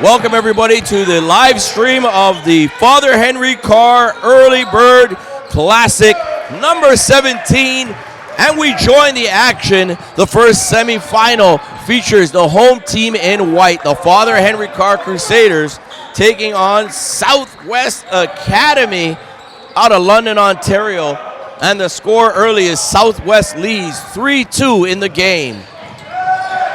Welcome everybody to the live stream of the Father Henry Carr Early Bird Classic number 17. And we join the action. The first semifinal features the home team in white, the Father Henry Carr Crusaders, taking on Southwest Academy out of London, Ontario. And the score early is Southwest leads 3-2 in the game.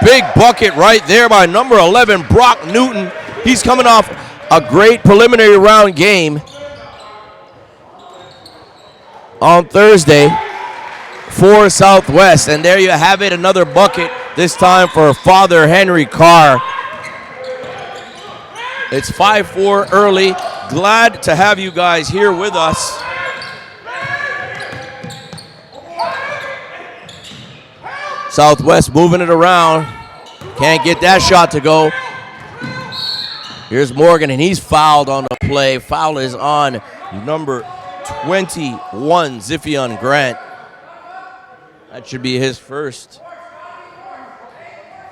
Big bucket right there by number 11, Brock Newton. He's coming off a great preliminary round game on Thursday for Southwest. And there you have it, another bucket, this time for Father Henry Carr. It's 5-4 early. Glad to have you guys here with us. Southwest moving it around. Can't get that shot to go. Here's Morgan, and he's fouled on the play. Foul is on number 21, Ziphion Grant. That should be his first.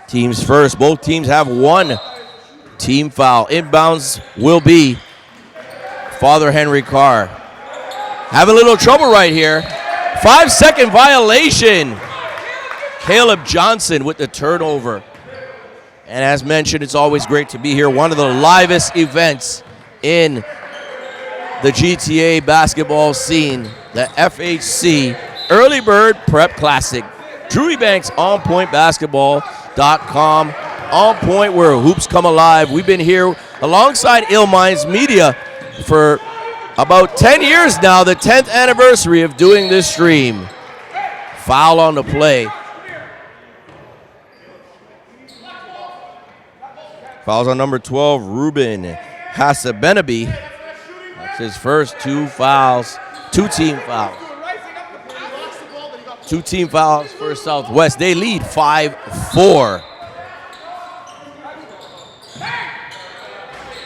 Team's first. Both teams have one team foul. Inbounds will be Father Henry Carr. Have a little trouble right here. 5-second violation. Caleb Johnson with the turnover. And as mentioned, it's always great to be here. One of the livest events in the GTA basketball scene, the FHC Early Bird Prep Classic. Drew Banks, OnPointBasketball.com. On Point, where hoops come alive. We've been here alongside Ill Minds Media for about 10 years now, the 10th anniversary of doing this stream. Foul on the play. Fouls on number 12, Ruben Hasabenabi. That's his first two fouls, two team fouls. Two team fouls for Southwest. They lead 5-4.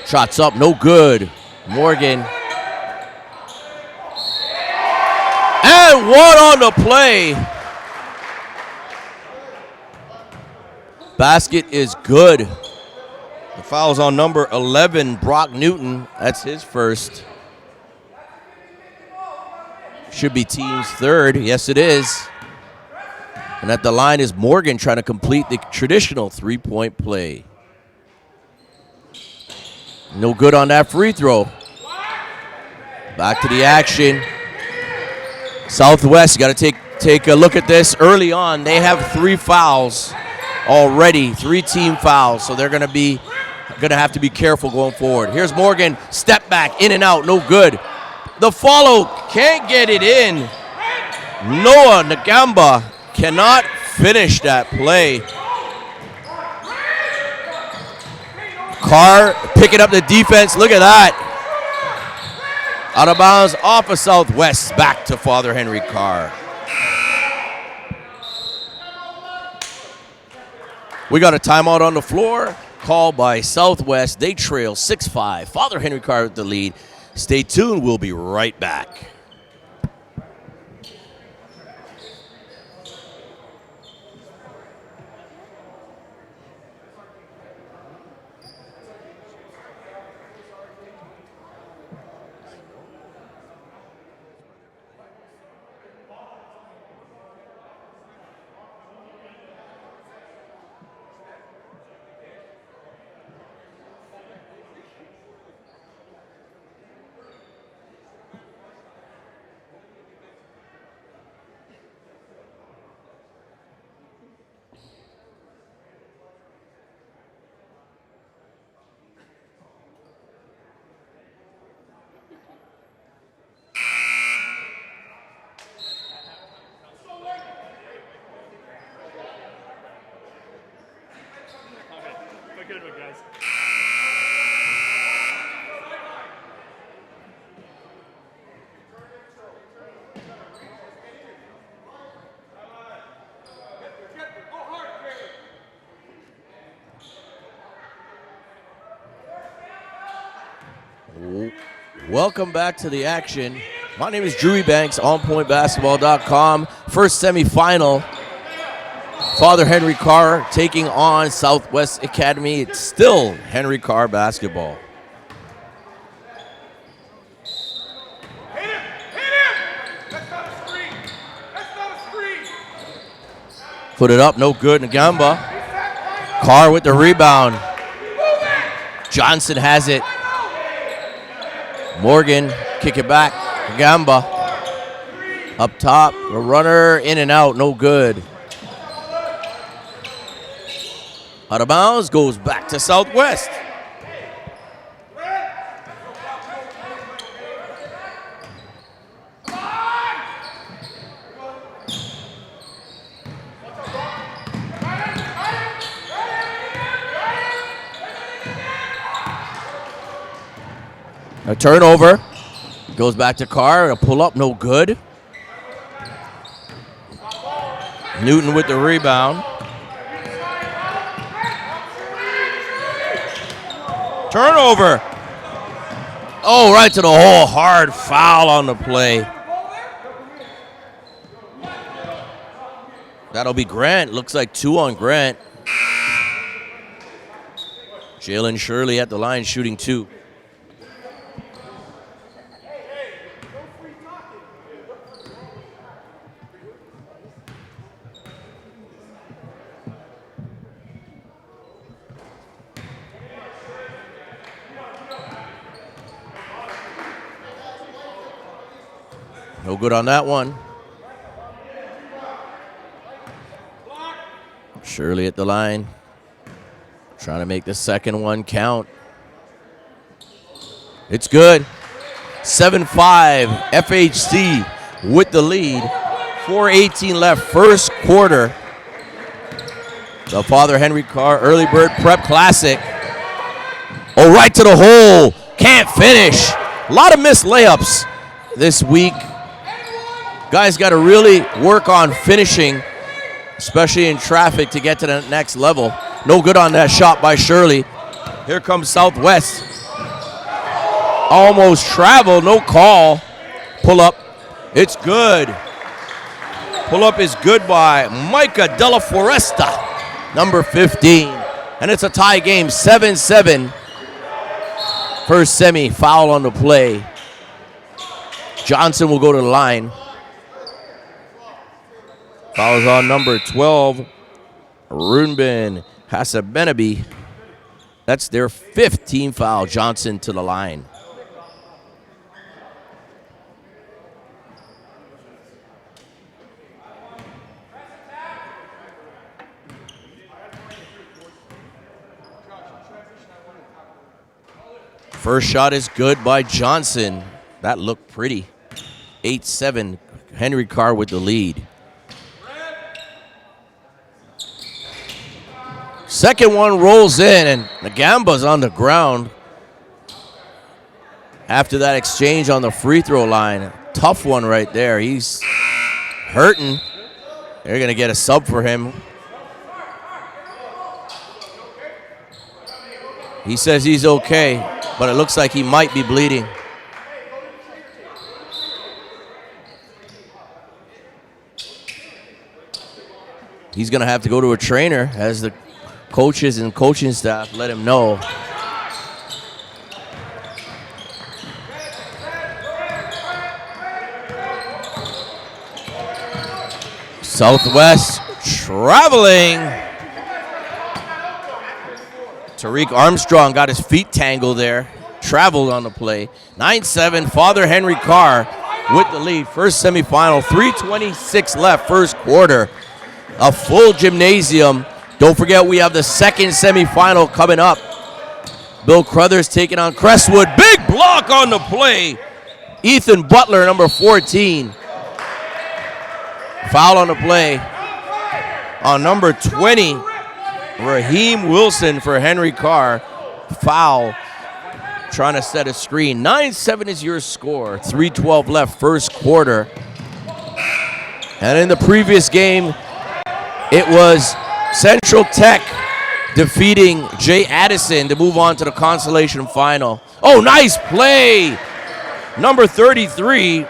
Shots up, no good. Morgan. And one on the play. Basket is good. The foul's on number 11, Brock Newton. That's his first. Should be team's third. Yes, it is. And at the line is Morgan trying to complete the traditional three-point play. No good on that free throw. Back to the action. Southwest, you got to take a look at this early on. They have 3 fouls already, 3 team fouls, so they're going to have to be careful going forward. Here's Morgan, step back, in and out, no good. The follow, can't get it in. Noah Nagamba cannot finish that play. Carr picking up the defense, look at that. Out of bounds, off of Southwest, back to Father Henry Carr. We got a timeout on the floor, called by Southwest. They trail 6-5. Father Henry Carr with the lead. Stay tuned, we'll be right back. Welcome back to the action. My name is Drew Banks, OnPointBasketball.com. First semifinal Father Henry Carr taking on Southwest Academy. It's still Henry Carr basketball. Put it up, no good. Ngamba. Carr with the rebound. Johnson has it. Morgan, kick it back. Ngamba. Up top, a runner in and out, no good. Out of bounds, goes back to Southwest. A turnover. Goes back to Carr. A pull up, no good. Newton with the rebound. Turnover. Oh, right to the hole. Hard foul on the play. That'll be Grant. Looks like 2 on Grant. Jalen Shirley at the line shooting 2. No good on that one. Shirley at the line. Trying to make the second one count. It's good. 7-5. FHC with the lead. 4:18 left. First quarter. The Father Henry Carr Early Bird Prep Classic. Oh, right to the hole. Can't finish. A lot of missed layups this week. Guys got to really work on finishing, especially in traffic, to get to the next level. No good on that shot by Shirley. Here comes Southwest. Almost traveled, no call. Pull up, it's good. Pull up is good by Micah Della Foresta, number 15. And it's a tie game, 7-7. First semi, foul on the play. Johnson will go to the line. Fouls on number 12, Runbin Hasabenabi. That's their 5th team foul. Johnson to the line. First shot is good by Johnson. That looked pretty. 8-7, Henry Carr with the lead. Second one rolls in, and Nagamba's on the ground. After that exchange on the free throw line, tough one right there. He's hurting. They're going to get a sub for him. He says he's okay, but it looks like he might be bleeding. He's going to have to go to a trainer as the coaches and coaching staff let him know. Southwest traveling. Tariq Armstrong got his feet tangled there. Traveled on the play. 9-7, Father Henry Carr with the lead. First semifinal, 3:26 left, first quarter. A full gymnasium. Don't forget we have the second semifinal coming up. Bill Crothers taking on Crestwood. Big block on the play. Ethan Butler, number 14. Foul on the play on number 20. Raheem Wilson for Henry Carr. Foul. Trying to set a screen. 9-7 is your score. 3:12 left, first quarter. And in the previous game, it was Central Tech defeating Jay Addison to move on to the consolation final. Oh, nice play. Number 33,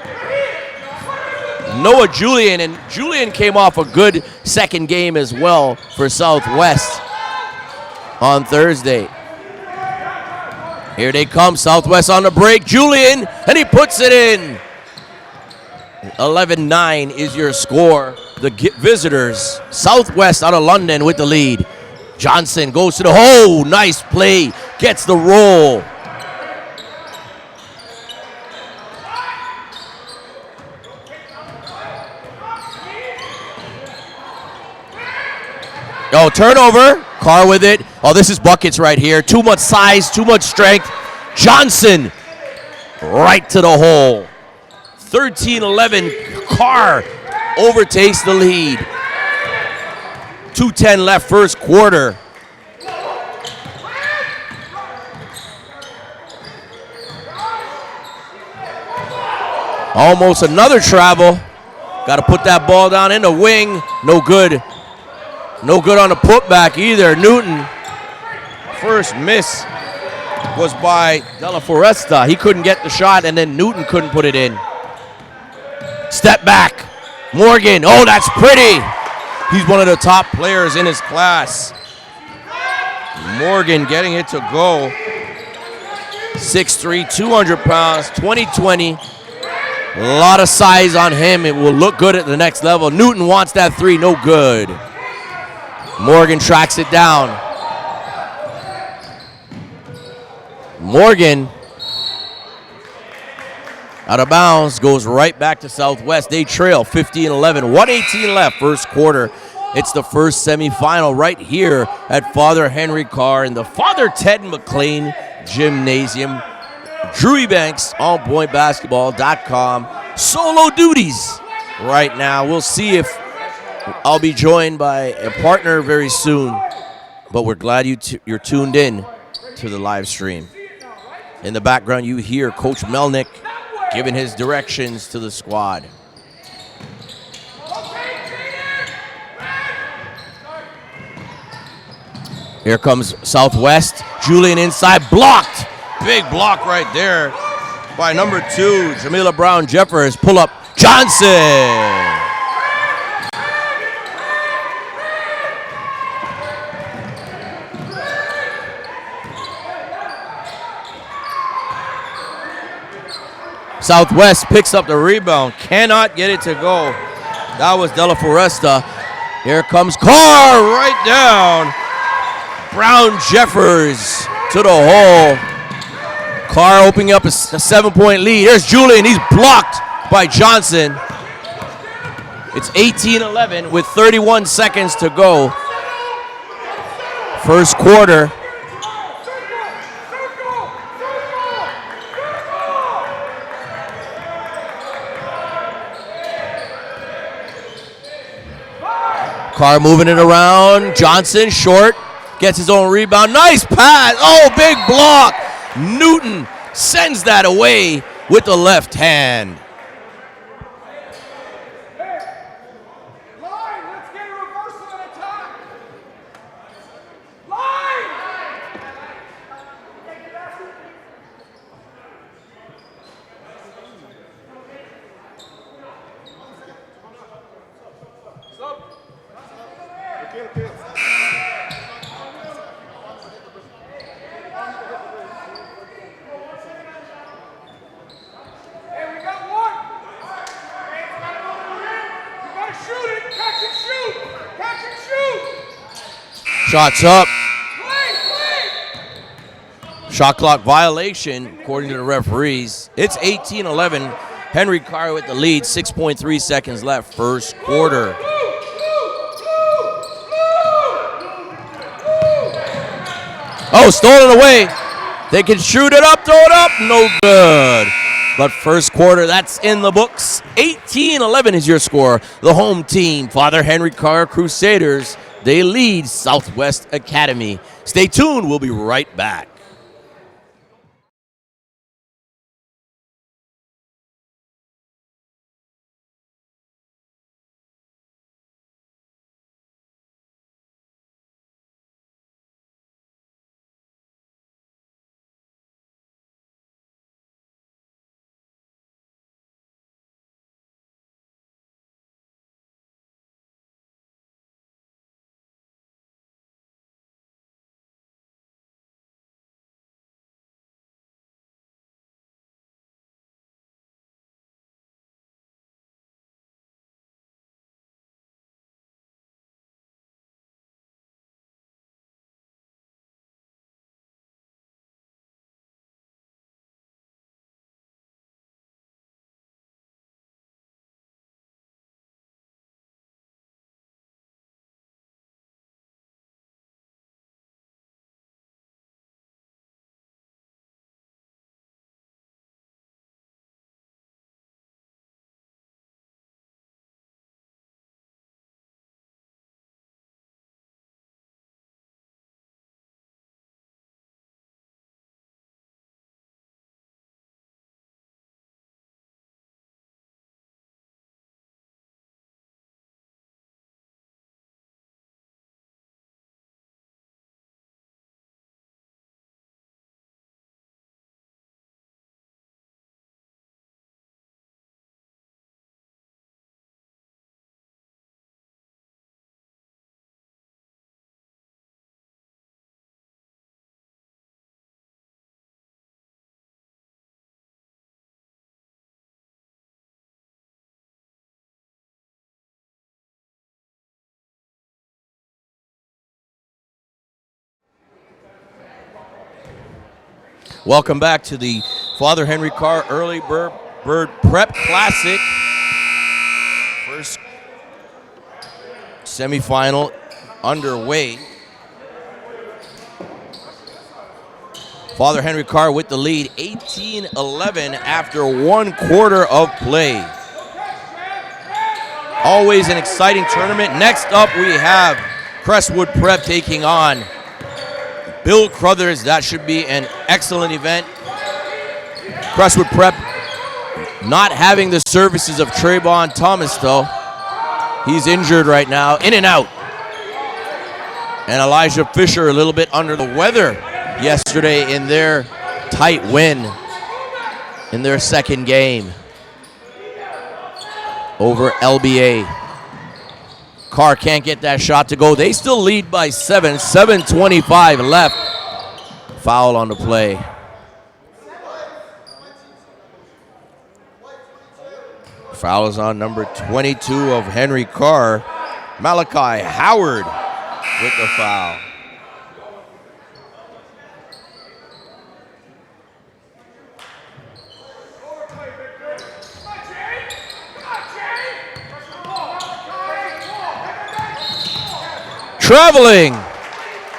Noah Julian, and Julian came off a good second game as well for Southwest on Thursday. Here they come, Southwest on the break. Julian, and he puts it in. 11-9 is your score. The visitors, Southwest out of London with the lead. Johnson goes to the hole. Nice play. Gets the roll. Oh, turnover. Carr with it. Oh, this is buckets right here. Too much size, too much strength. Johnson right to the hole. 13-11. Carr overtakes the lead. 2:10 left first quarter. Almost another travel. Got to put that ball down in the wing. No good. No good on the putback either. Newton. First miss was by De La Foresta. He couldn't get the shot, and then Newton couldn't put it in. Step back. Morgan. Oh, that's pretty. He's one of the top players in his class. Morgan getting it to go. 6'3", 200 pounds, 20-20. A lot of size on him. It will look good at the next level. Newton wants that three. No good. Morgan tracks it down. Morgan, out of bounds, goes right back to Southwest. They trail 15-11. 1:18 left first quarter. It's the first semifinal right here at Father Henry Carr in the Father Ted McLean Gymnasium. Drew Ebanks, onpointbasketball.com. Solo duties right now. We'll see if I'll be joined by a partner very soon, but we're glad you're tuned in to the live stream. In the background, you hear Coach Melnick giving his directions to the squad. Here comes Southwest. Julian inside, blocked. Big block right there by number 2, Jamila Brown-Jeffers. Pull up, Johnson. Southwest picks up the rebound. Cannot get it to go. That was De La Foresta. Here comes Carr right down. Brown-Jeffers to the hole. Carr opening up a 7-point lead. There's Julian. He's blocked by Johnson. It's 18-11 with 31 seconds to go. First quarter. Carr moving it around. Johnson short. Gets his own rebound. Nice pass. Oh, big block. Newton sends that away with the left hand. Shots up. Shot clock violation, according to the referees. It's 18-11. Henry Carr with the lead. 6.3 seconds left, first quarter. Oh, stolen away. They can shoot it up, throw it up. No good. But first quarter, that's in the books. 18-11 is your score. The home team, Father Henry Carr Crusaders, they lead Southwest Academy. Stay tuned. We'll be right back. Welcome back to the Father Henry Carr Early Bird Prep Classic. First semifinal underway. Father Henry Carr with the lead, 18-11 after 1 quarter of play. Always an exciting tournament. Next up, we have Crestwood Prep taking on Bill Crothers. That should be an excellent event. Crestwood Prep not having the services of Trayvon Thomas, though. He's injured right now, in and out. And Elijah Fischer a little bit under the weather yesterday in their tight win in their second game over LBA. Carr can't get that shot to go. They still lead by 7. 7:25 left. Foul on the play. Foul is on number 22 of Henry Carr. Malachi Howard with the foul. Traveling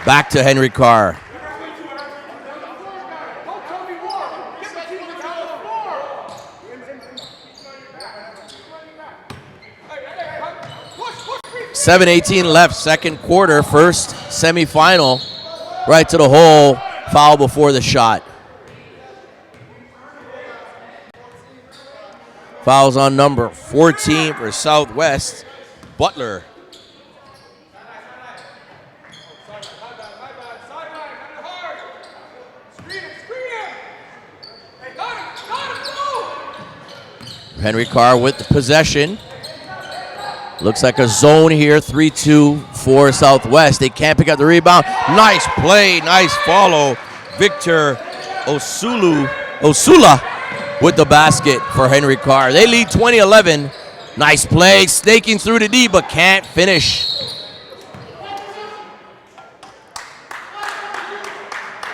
back to Henry Carr. $7:18 left, second quarter, first semifinal. Right to the hole, foul before the shot. Fouls on number 14 for Southwest, Butler. Henry Carr with the possession. Looks like a zone here, 3-2 for Southwest. They can't pick up the rebound. Nice play, nice follow. Victor Osula with the basket for Henry Carr. They lead 20-11. Nice play, snaking through the D, but can't finish.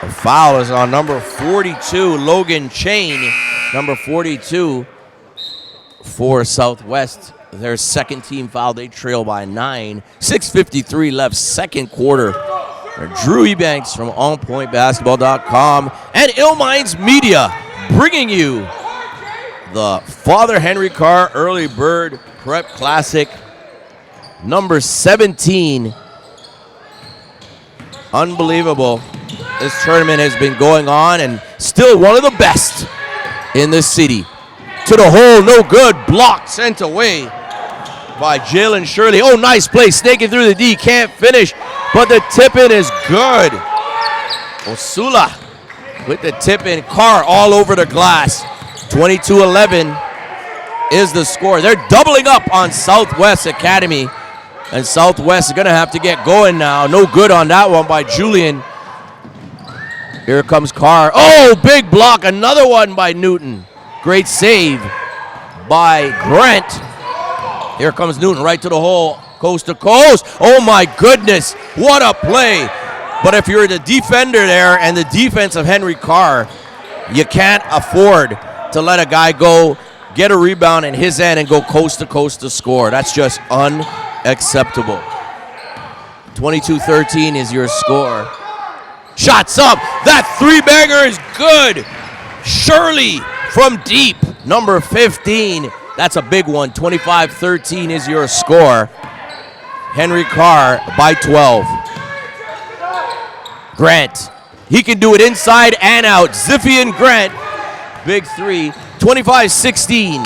A foul is on number 42, Logan Chain. Number 42 for Southwest. Their second team foul. They trail by 9. 6:53 left, second quarter. Drew Ebanks from OnPointBasketball.com and Illminds Media bringing you the Father Henry Carr Early Bird Prep Classic number 17. Unbelievable. This tournament has been going on and still one of the best in the city. To the hole, no good. Blocked, sent away by Jalen Shirley. Oh, nice play, snaking through the D, can't finish, but the tip-in is good. Osula with the tip-in. Carr all over the glass. 22-11 is the score. They're doubling up on Southwest Academy, and Southwest is going to have to get going now. No good on that one by Julian. Here comes Carr. Oh, big block, another one by Newton. Great save by Grant. Here comes Newton right to the hole, coast to coast. Oh my goodness, what a play. But if you're the defender there and the defense of Henry Carr, you can't afford to let a guy go get a rebound in his end and go coast to score. That's just unacceptable. 22-13 is your score. Shots up, that three-bagger is good. Shirley from deep, number 15. That's a big one. 25-13 is your score. Henry Carr by 12. Grant, he can do it inside and out. Ziphian Grant, big three. 25-16.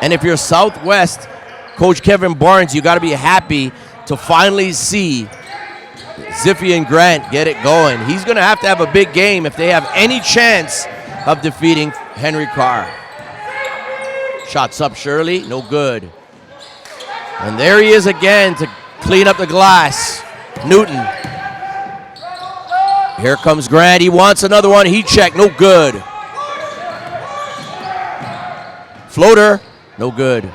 And if you're Southwest, Coach Kevin Barnes, you got to be happy to finally see Ziphian Grant get it going. He's going to have a big game if they have any chance of defeating Henry Carr. Shots up Shirley, no good. And there he is again to clean up the glass. Newton. Here comes Grant, he wants another one, he checked, no good. Floater, no good.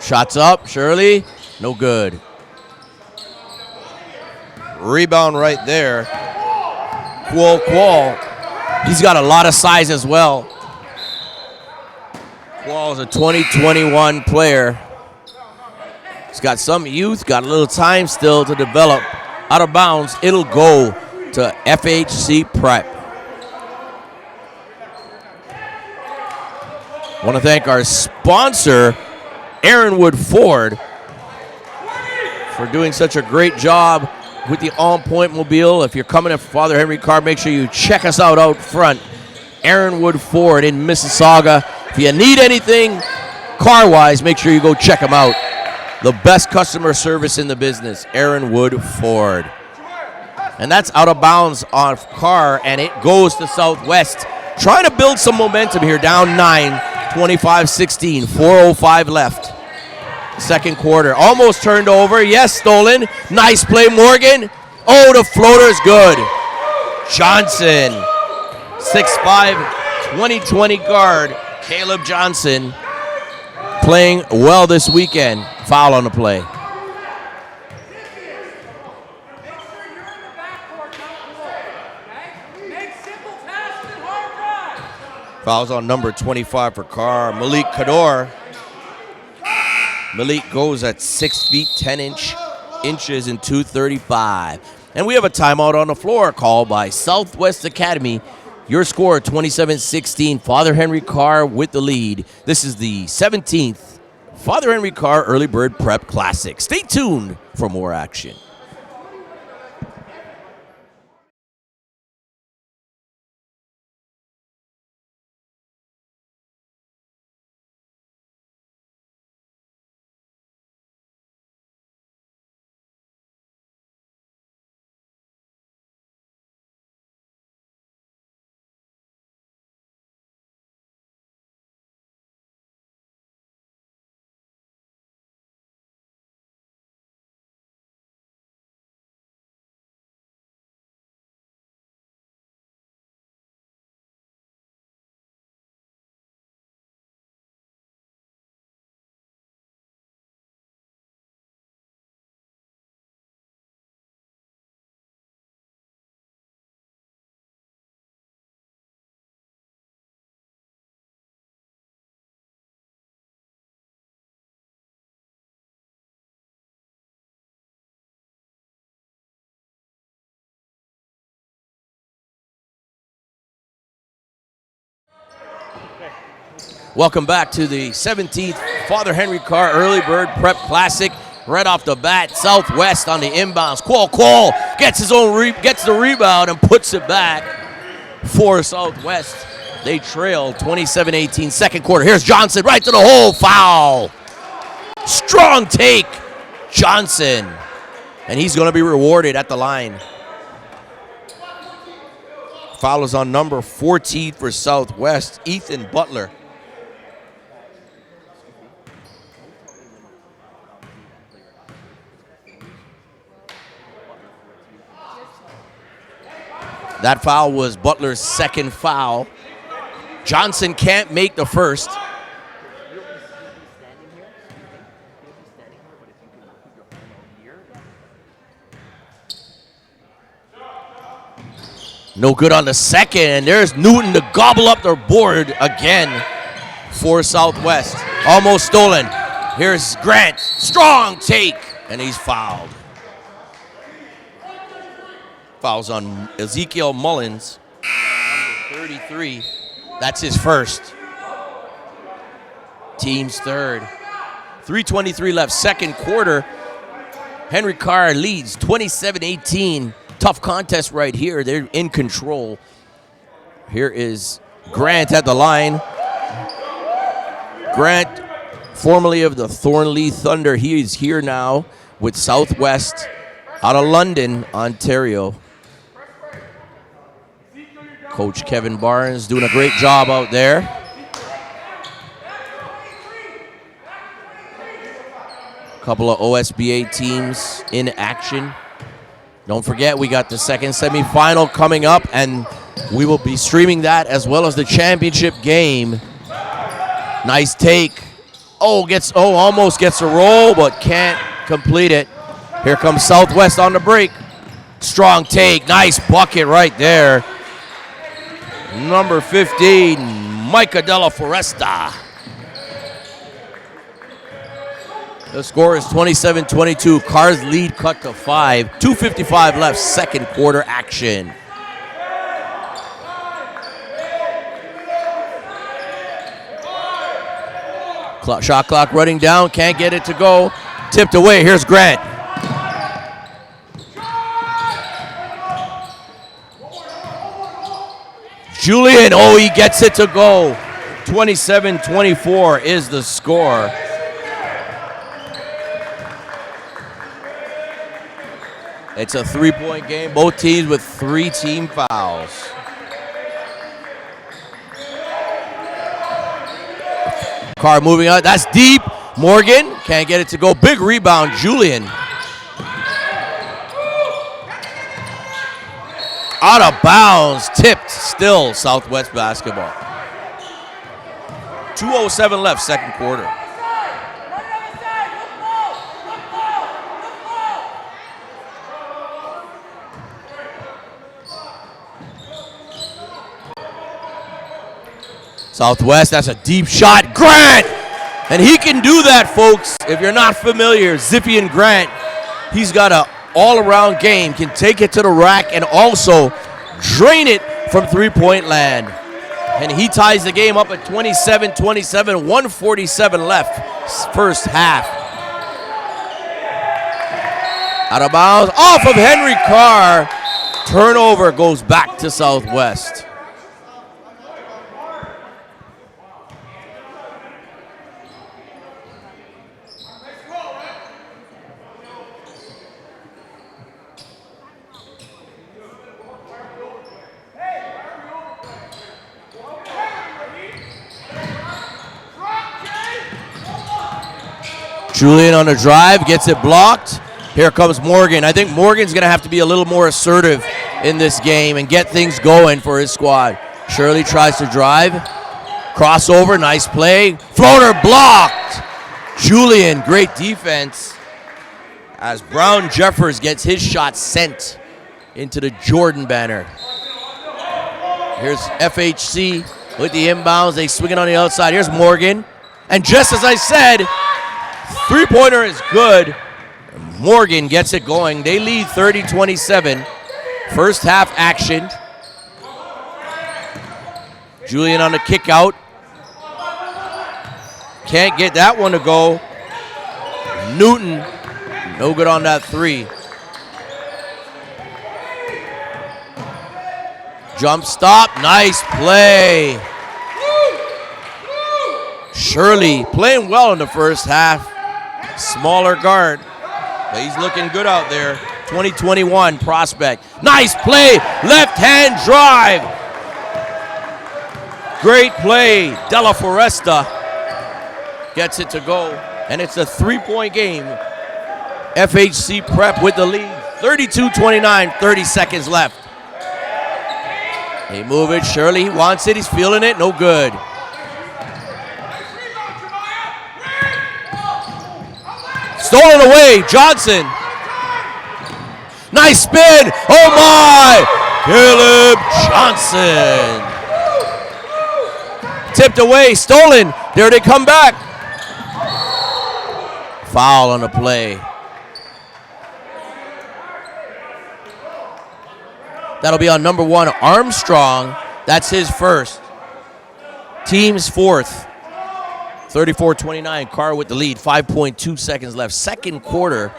Shots up, Shirley. No good. Rebound right there. Qual. He's got a lot of size as well. Qual is a 2021 player. He's got some youth, got a little time still to develop. Out of bounds, it'll go to FHC Prep. I want to thank our sponsor, Aaronwood Ford, for doing such a great job with the On Point Mobile. If you're coming to Father Henry Carr, make sure you check us out front. Aaronwood Ford in Mississauga. If you need anything car-wise, make sure you go check them out. The best customer service in the business, Aaronwood Ford. And that's out of bounds on Carr, and it goes to Southwest. Trying to build some momentum here, down 9, 25-16, 4:05 left. Second quarter, almost turned over. Yes, stolen. Nice play, Morgan. Oh, the floater's good. Johnson, 6'5", 2020 guard, Caleb Johnson, playing well this weekend. Foul on the play. Fouls on number 25 for Carr, Malik Kador. Malik goes at 6 feet 10 inches and 235. And we have a timeout on the floor called by Southwest Academy. Your score 27-16. Father Henry Carr with the lead. This is the 17th Father Henry Carr Early Bird Prep Classic. Stay tuned for more action. Welcome back to the 17th Father Henry Carr Early Bird Prep Classic. Right off the bat, Southwest on the inbounds. Qual gets gets the rebound and puts it back for Southwest. They trail 27-18, second quarter. Here's Johnson right to the hole. Foul. Strong take, Johnson. And he's going to be rewarded at the line. Foul is on number 14 for Southwest, Ethan Butler. That foul was Butler's second foul. Johnson can't make the first. No good on the second, and there's Newton to gobble up the board again for Southwest. Almost stolen. Here's Grant, strong take, and he's fouled. Fouls on Ezekiel Mullins, number 33. That's his first. Team's third. 3:23 left, second quarter. Henry Carr leads 27-18. Tough contest right here. They're in control. Here is Grant at the line. Grant, formerly of the Thornley Thunder, he is here now with Southwest out of London, Ontario. Coach Kevin Barnes doing a great job out there. A couple of OSBA teams in action. Don't forget, we got the second semifinal coming up, and we will be streaming that as well as the championship game. Nice take. almost gets a roll, but can't complete it. Here comes Southwest on the break. Strong take, nice bucket right there. Number 15, Micah Della Foresta. The score is 27-22. Carr's lead cut to 5. 2:55 left, second quarter action. Shot clock running down, can't get it to go. Tipped away, here's Grant. Julian, he gets it to go. 27-24 is the score. It's a three-point game, both teams with 3 team fouls. Carr moving out, that's deep. Morgan can't get it to go. Big rebound, Julian. Out of bounds, tipped, still Southwest basketball. 2:07 left, second quarter. Southwest, that's a deep shot. Grant! And he can do that, folks. If you're not familiar, Zippian Grant, he's got an all-around game, can take it to the rack and also drain it from three-point land. And he ties the game up at 27-27, 1:47 left, first half. Out of bounds, off of Henry Carr. Turnover goes back to Southwest. Julian on the drive, gets it blocked. Here comes Morgan. I think Morgan's going to have to be a little more assertive in this game and get things going for his squad. Shirley tries to drive. Crossover, nice play. Floater blocked. Julian, great defense. As Brown Jeffers gets his shot sent into the Jordan banner. Here's FHC with the inbounds. They swing it on the outside. Here's Morgan. And just as I said, three-pointer is good. Morgan gets it going. They lead 30-27. First half action. Julian on the kick out. Can't get that one to go. Newton, no good on that three. Jump stop, nice play. Shirley playing well in the first half. Smaller guard, but he's looking good out there. 2021 prospect. Nice play, left hand drive. Great play, Della Foresta gets it to go, and it's a three-point game. FHC Prep with the lead, 32-29, 30 seconds left. They move it, Shirley wants it, he's feeling it, no good. Stolen away, Johnson. Nice spin, oh my! Caleb Johnson. Tipped away, stolen, there they come back. Foul on the play. That'll be on number 1, Armstrong. That's his first. Team's fourth. 34-29, Carr with the lead, 5.2 seconds left. Second quarter.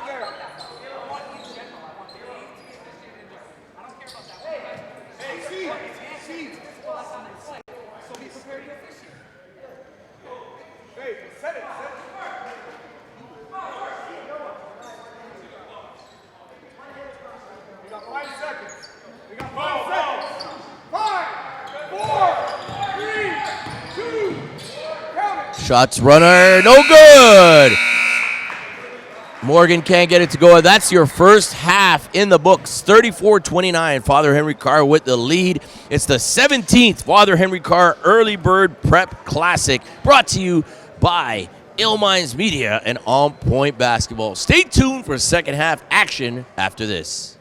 Shots runner, no good. Morgan can't get it to go. That's your first half in the books. 34-29, Father Henry Carr with the lead. It's the 17th Father Henry Carr Early Bird Prep Classic, brought to you by Ill Minds Media, and On Point Basketball. Stay tuned for second half action after this.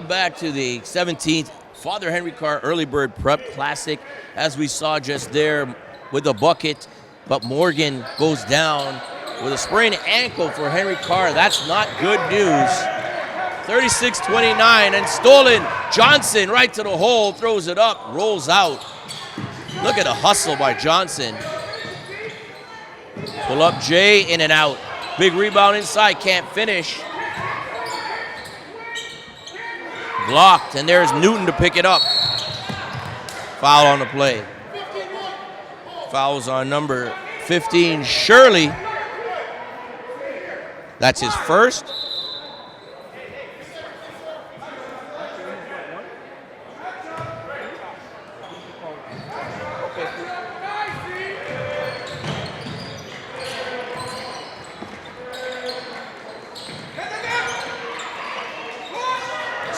Welcome back to the 17th Father Henry Carr Early Bird Prep Classic. As we saw just there with the bucket, but Morgan goes down with a sprained ankle for Henry Carr. That's not good news. 36-29 and stolen. Johnson right to the hole, throws it up, rolls out. Look at the hustle by Johnson. Pull up Jay, in and out. Big rebound inside, can't finish. Blocked, and there's Newton to pick it up. Foul on the play. Fouls on number 15, Shirley. That's his first.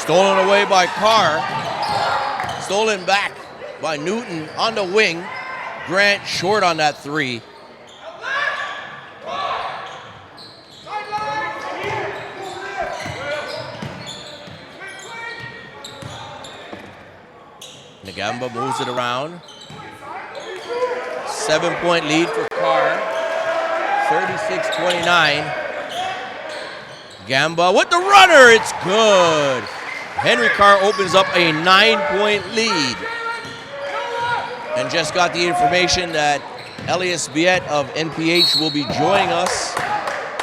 Stolen away by Carr. Stolen back by Newton on the wing. Grant short on that three. Ngamba moves it around. 7-point lead for Carr. 36-29. Gamba with the runner, it's good. Henry Carr opens up a 9-point lead. And just got the information that Elias Biet of NPH will be joining us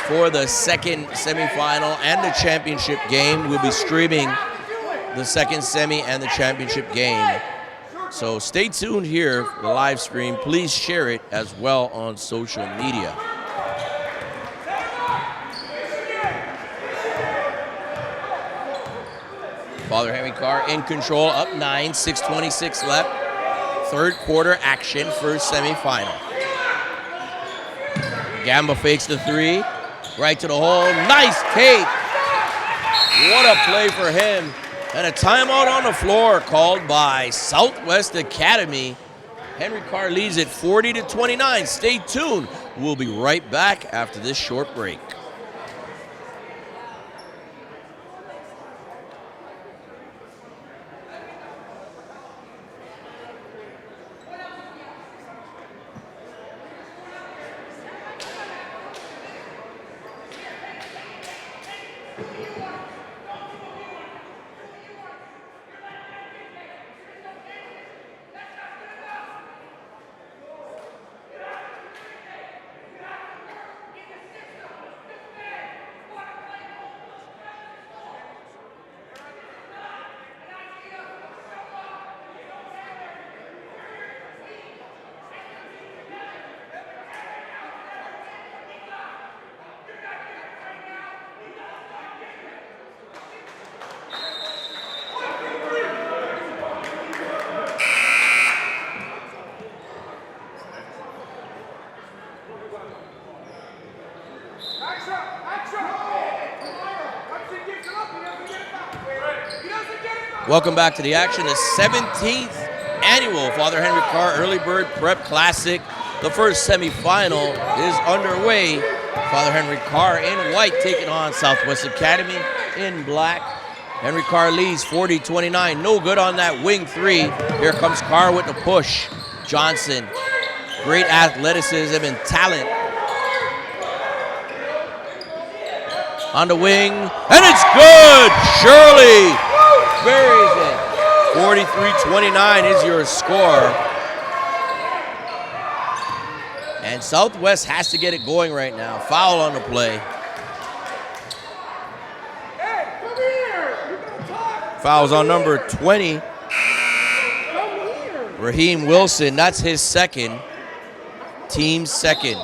for the second semifinal and the championship game. We'll be streaming the second semi and the championship game. So stay tuned here for the live stream. Please share it as well on social media. Father Henry Carr in control, up 9, 6:26 left. Third quarter action, first semifinal. Gamba fakes the three, right to the hole, nice take. What a play for him. And a timeout on the floor called by Southwest Academy. Henry Carr leads it 40-29. Stay tuned. We'll be right back after this short break. Welcome back to the action, the 17th annual Father Henry Carr Early Bird Prep Classic. The first semifinal is underway. Father Henry Carr in white taking on Southwest Academy in black. Henry Carr leads 40-29. No good on that wing three. Here comes Carr with the push. Johnson, great athleticism and talent. On the wing, and it's good! Shirley buries it. 43-29 is your score. And Southwest has to get it going right now. Foul on the play. Foul's on number 20. Raheem Wilson, that's his second. Team second.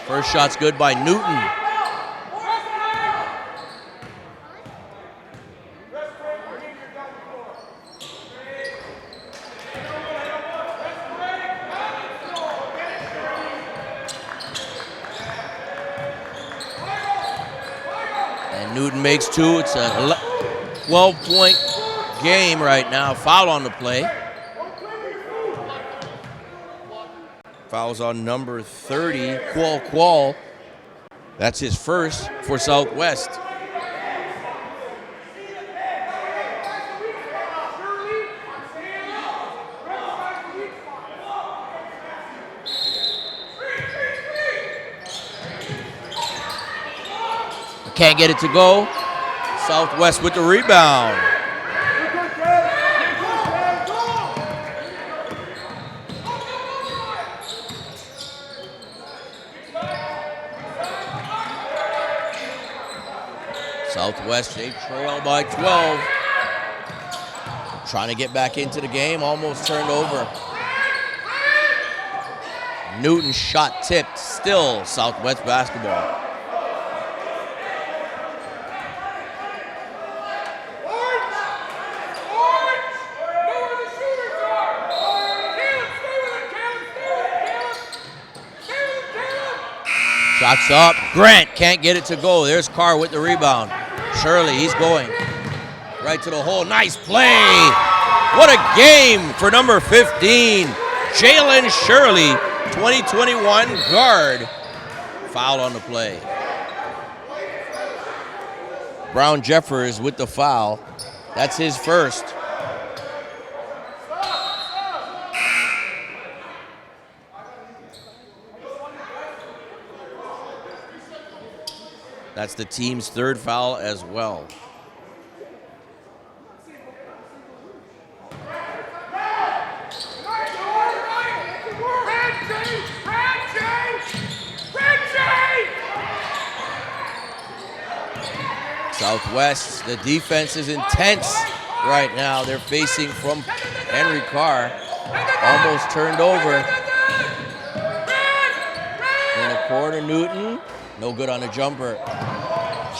First shot's good by Newton. And Newton makes two. It's a 12-point game right now. Foul on the play. Foul's on number 30, Qual. That's his first for Southwest. Can't get it to go. Southwest with the rebound. Southwest, they trail by 12. Trying to get back into the game, almost turned over. Newton shot tipped, still Southwest basketball. Shots up, Grant can't get it to go. There's Carr with the rebound. Shirley, he's going right to the hole. Nice play. What a game for number 15, Jalen Shirley, 2021 guard. Foul on the play. Brown Jeffers with the foul. That's his first. That's the team's third foul as well. Southwest, the defense is intense right now. They're facing from Henry Carr. Almost turned over. In the corner, Newton. No good on a jumper.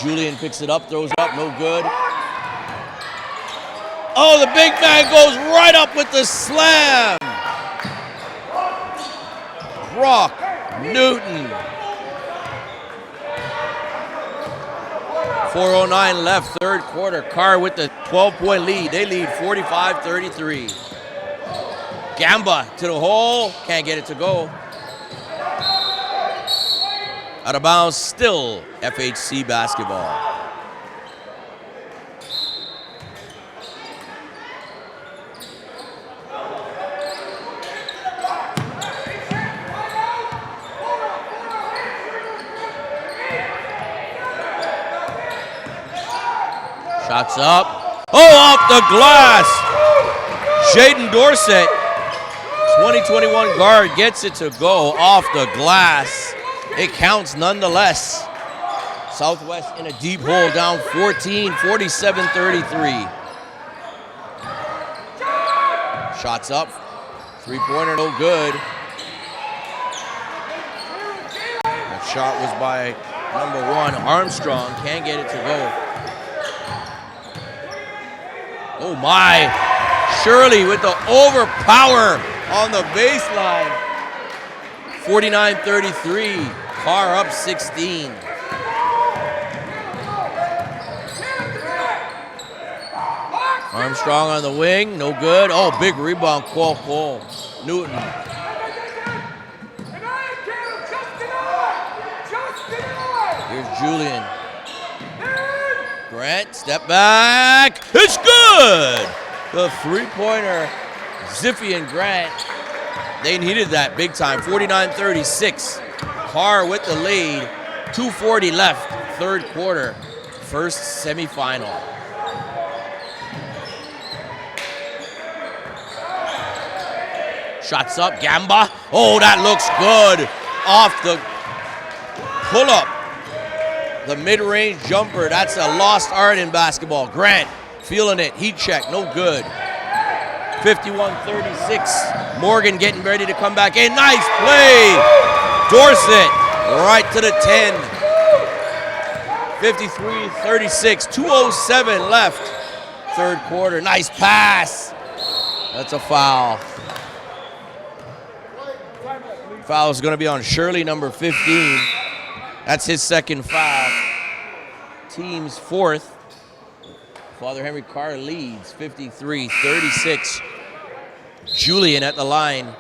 Julian picks it up, throws it up, no good. Oh, the big man goes right up with the slam. Brock Newton. 4:09 left, third quarter. Carr with the 12-point lead. They lead 45-33. Gamba to the hole, can't get it to go. Out of bounds, still FHC basketball. Shots up. Oh, off the glass. Jaden Dorsett, 2021 guard, gets it to go off the glass. It counts nonetheless. Southwest in a deep hole, down 14, 47-33. Shots up. Three-pointer, no good. That shot was by number 1, Armstrong. Can't get it to go. Oh, my. Shirley with the overpower on the baseline. 49-33. Carr up 16. Armstrong on the wing, no good. Oh, big rebound, Cole. Newton. Here's Julian. Grant, step back. It's good! The three-pointer, Ziffy and Grant. They needed that big time. 49-36. Carr with the lead. 2:40 left, third quarter. First semifinal. Shots up, Gamba. Oh, that looks good. Off the pull-up. The mid-range jumper. That's a lost art in basketball. Grant feeling it. Heat check, no good. 51-36. Morgan getting ready to come back in. Nice play. Dorsett right to the 10. 53-36. 2:07 left. Third quarter. Nice pass. That's a foul. Foul is going to be on Shirley, number 15. That's his second foul. Team's fourth. Father Henry Carr leads 53-36. Julian at the line.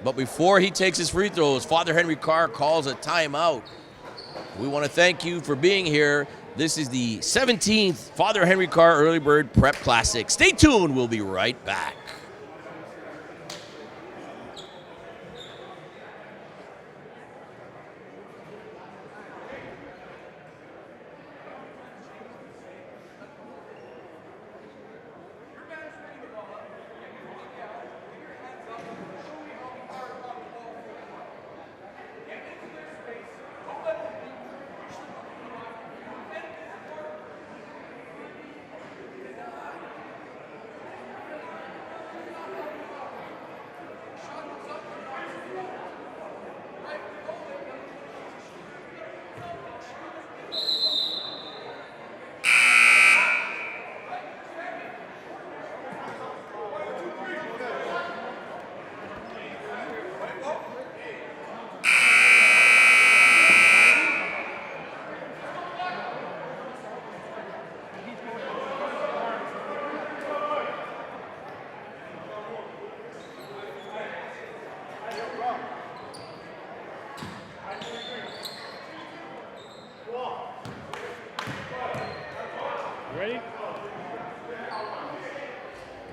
But before he takes his free throws, Father Henry Carr calls a timeout. We want to thank you for being here. This is the 17th Father Henry Carr Early Bird Prep Classic. Stay tuned. We'll be right back.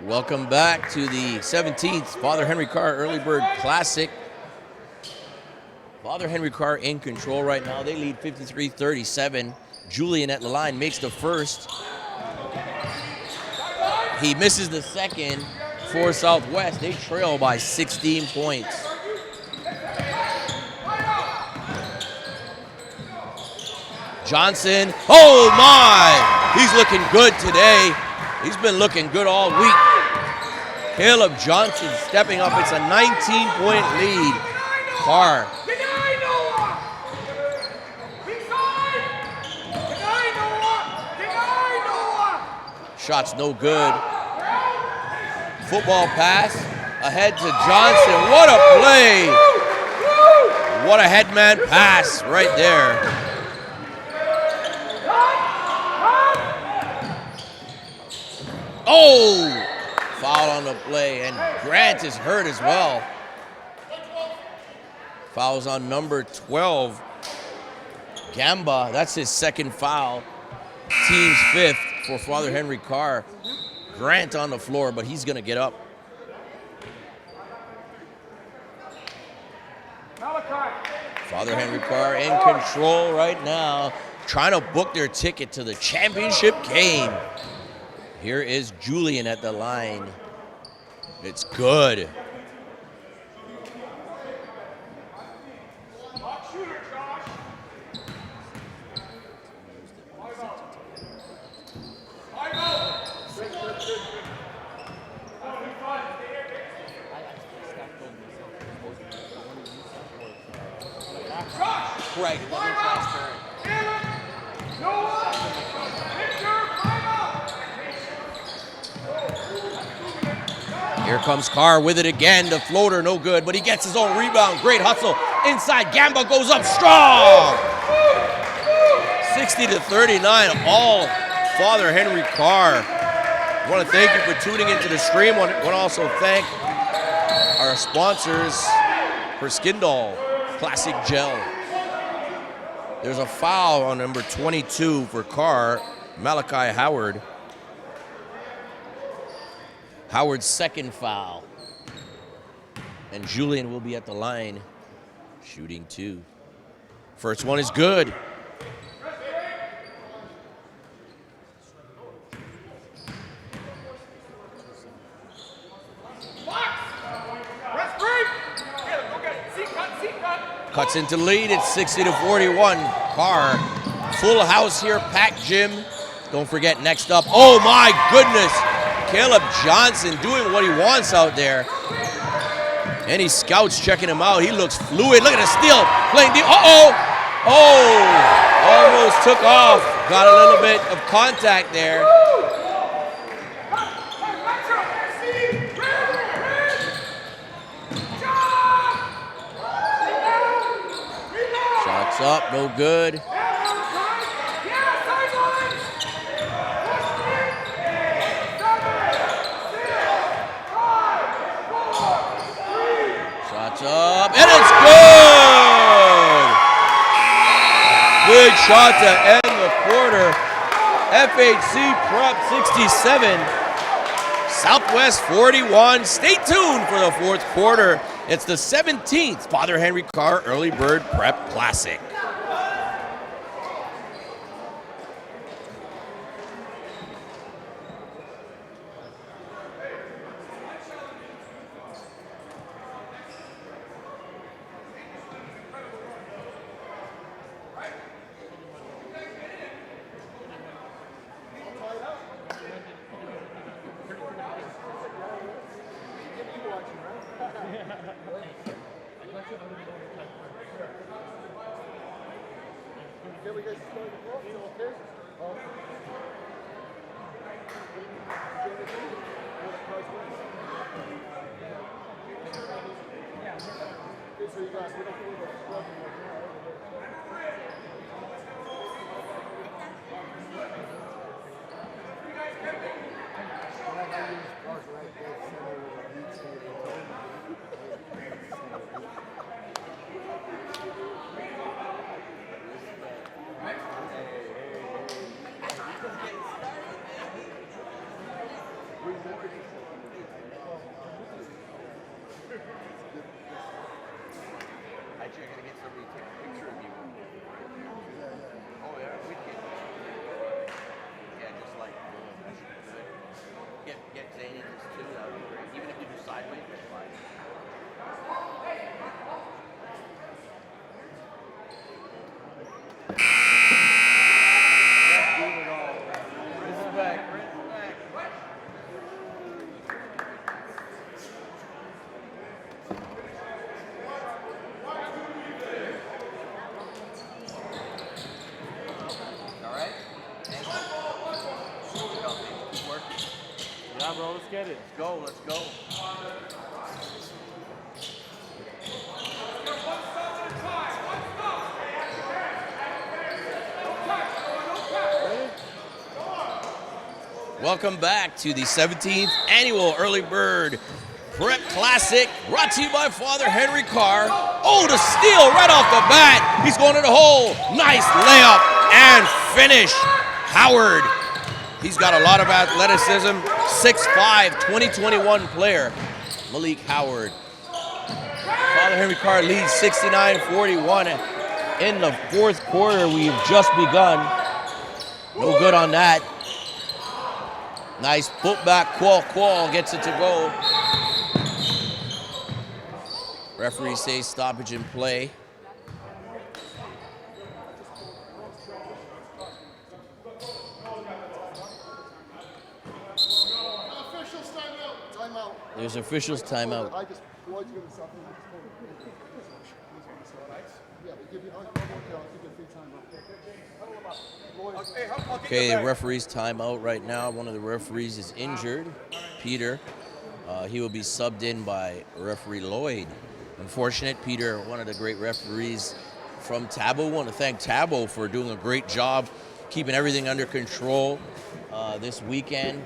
Welcome back to the 17th Father Henry Carr Early Bird Classic. Father Henry Carr in control right now. They lead 53-37. Julian at the line makes the first. He misses the second for Southwest. They trail by 16 points. Johnson, oh my! He's looking good today. He's been looking good all week. Caleb Johnson stepping up. It's a 19-point lead. Carr. Shot's no good. Football pass ahead to Johnson. What a play. What a headman pass right there. Oh! Foul on the play, and Grant is hurt as well. Fouls on number 12. Gamba, that's his second foul. Team's fifth for Father Henry Carr. Grant on the floor, but he's going to get up. Father Henry Carr in control right now, trying to book their ticket to the championship game. Here is Julian at the line. It's good. Craig, Here comes Carr with it again. The floater, no good, but he gets his own rebound. Great hustle. Inside, Gamba goes up strong. 60-39, all Father Henry Carr. I want to thank you for tuning into the stream. I want to also thank our sponsors for Skindall Classic Gel. There's a foul on number 22 for Carr, Malachi Howard. Howard's second foul. And Julian will be at the line, shooting 2. First one is good. Cuts into lead, it's 60-41. Carr, full house here, packed gym. Don't forget, next up, oh my goodness, Caleb Johnson doing what he wants out there. Any scouts checking him out, he looks fluid. Look at the steal, playing deep, almost took off. Got a little bit of contact there. Shots up, no good. Shots up, and it's good! Good shot to end the quarter. FHC Prep 67, Southwest 41. Stay tuned for the fourth quarter. It's the 17th Father Henry Carr Early Bird Prep Classic. Get it. Let's go, let's go. Welcome back to the 17th Annual Early Bird Prep Classic, brought to you by Father Henry Carr. Oh, the steal right off the bat. He's going to the hole. Nice layup and finish. Howard. He's got a lot of athleticism. 6'5", 2021 player, Malik Howard. Father Henry Carr leads 69-41 in the fourth quarter. We've just begun. No good on that. Nice putback. Qual gets it to go. Referee says stoppage in play. There's officials timeout. Okay, the referee's timeout right now. One of the referees is injured, Peter. He will be subbed in by referee Lloyd. Unfortunate, Peter, one of the great referees from Tabo. Want to thank Tabo for doing a great job keeping everything under control this weekend.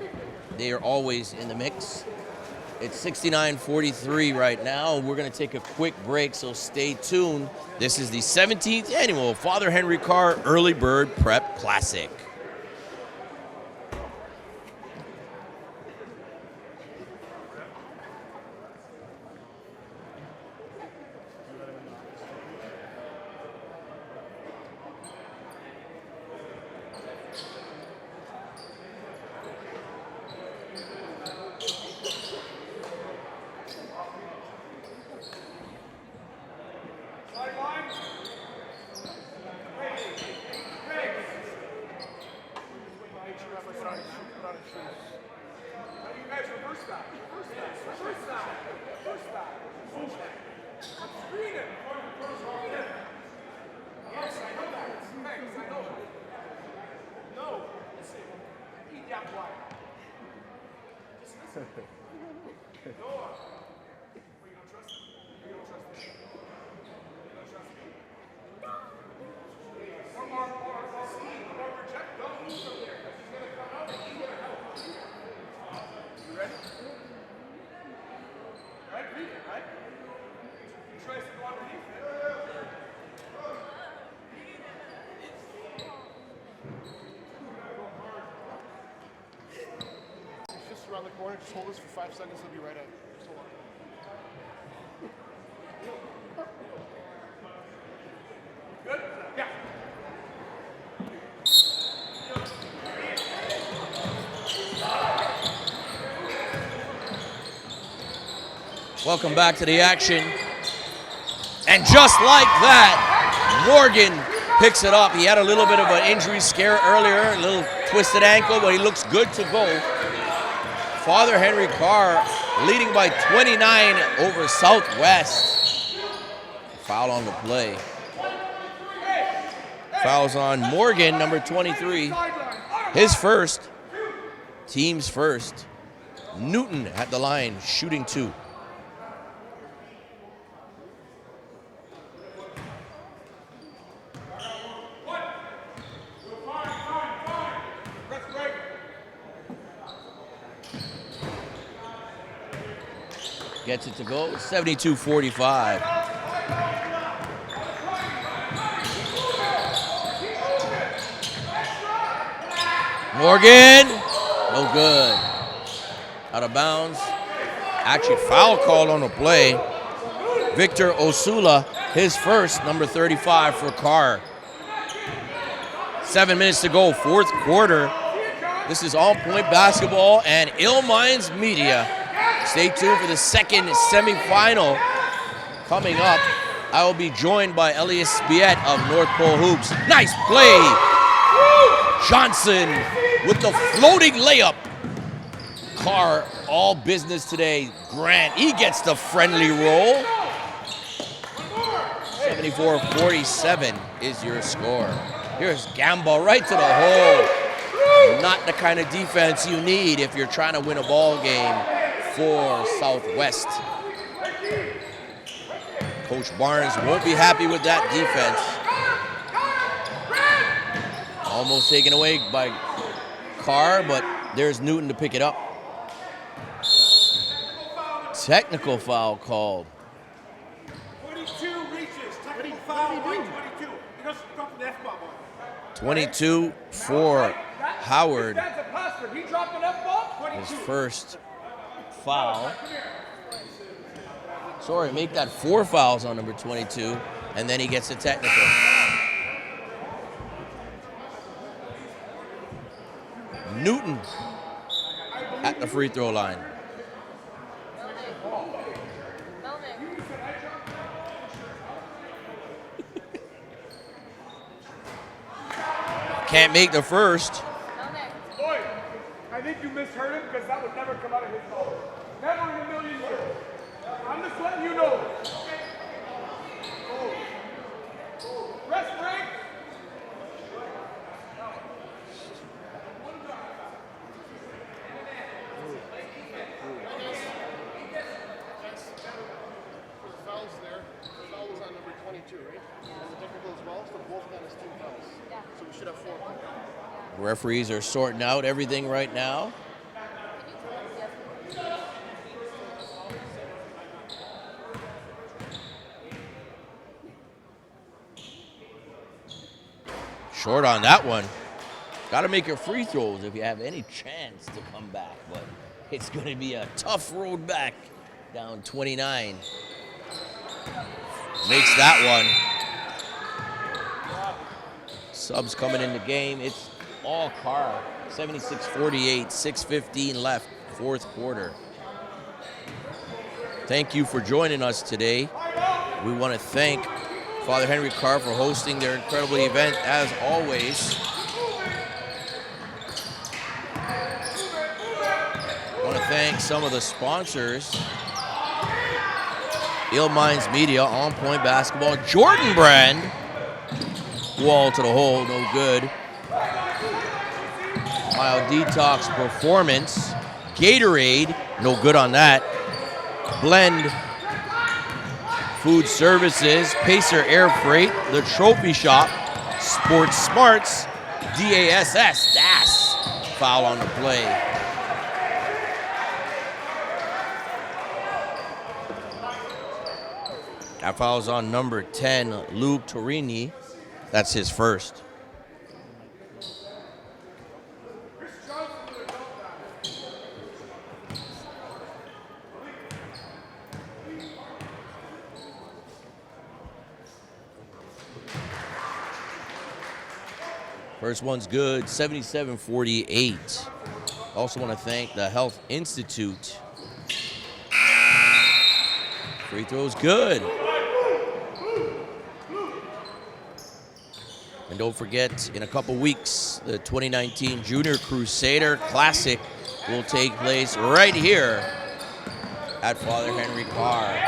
They are always in the mix. It's 69-43 right now. We're going to take a quick break, so stay tuned. This is the 17th annual Father Henry Carr Early Bird Prep Classic. Around the corner, just hold this for 5 seconds, he'll be right at. Just hold on. Good? Yeah. Welcome back to the action. And just like that, Morgan picks it up. He had a little bit of an injury scare earlier, a little twisted ankle, but he looks good to go. Father Henry Carr leading by 29 over Southwest. Foul on the play. Fouls on Morgan, number 23. His first, team's first. Newton at the line, shooting 2. Gets it to go, 72-45. Morgan, no good. Out of bounds. Actually, foul called on the play. Victor Osula, his first, number 35 for Carr. 7 minutes to go, fourth quarter. This is On Point Basketball and Ill Minds Media. Stay tuned for the second semifinal coming up. I will be joined by Elias Spiet of North Pole Hoops. Nice play. Johnson with the floating layup. Carr, all business today. Grant, he gets the friendly roll. 74-47 is your score. Here's Gamba right to the hole. Not the kind of defense you need if you're trying to win a ball game for Southwest. Coach Barnes won't be happy with that defense. Almost taken away by Carr, but there's Newton to pick it up. Technical foul called. 22 reaches, technical foul by 22. He doesn't drop the F-bomb on it. 22 for Howard. He dropped an F-bomb, His first foul. Sorry, make that 4 fouls on number 22, and then he gets a technical. Newton at the free throw line. Can't make the first. Lloyd, I think you misheard him because that would never come out of his mouth. Never in a million years. I'm just letting you know. Rest break. Referees are sorting out everything right now. Short on that one. Got to make your free throws if you have any chance to come back, but it's going to be a tough road back. Down 29. Makes that one. Subs coming in the game. It's all Carr. 76-48, 6:15 left, fourth quarter. Thank you for joining us today. We want to thank Father Henry Carr for hosting their incredible event as always. I want to thank some of the sponsors. Ill Minds Media, On Point Basketball, Jordan Brand, wall to the hole, no good. Mild Detox Performance, Gatorade, no good on that. Blend Food Services, Pacer Air Freight, The Trophy Shop, Sports Smarts, DASS, foul on the play. That foul's on number 10, Luke Torini. That's his first. First one's good, 77-48. Also want to thank the Health Institute. Free throw's good. And don't forget, in a couple weeks, the 2019 Junior Crusader Classic will take place right here at Father Henry Carr.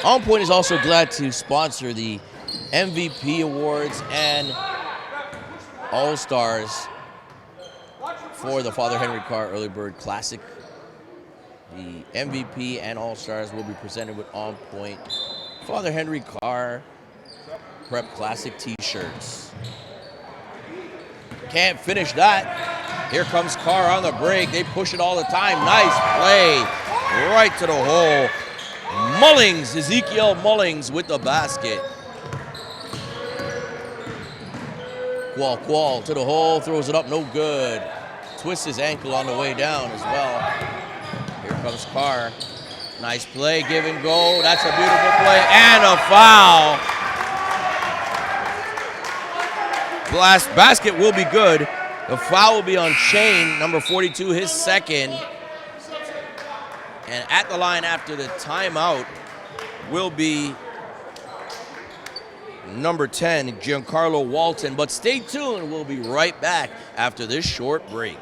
On Point is also glad to sponsor the MVP Awards and All-Stars for the Father Henry Carr Early Bird Classic. The MVP and All-Stars will be presented with On Point Father Henry Carr Prep Classic t-shirts. Can't finish that. Here comes Carr on the break. They push it all the time. Nice play. Right to the hole. Mullings, Ezekiel Mullings with the basket. Qual to the hole, throws it up, no good. Twists his ankle on the way down as well. Here comes Carr. Nice play, give and go. That's a beautiful play and a foul. Last basket will be good. The foul will be on Chain, number 42, his second. And at the line after the timeout will be number 10, Giancarlo Walton. But stay tuned, we'll be right back after this short break.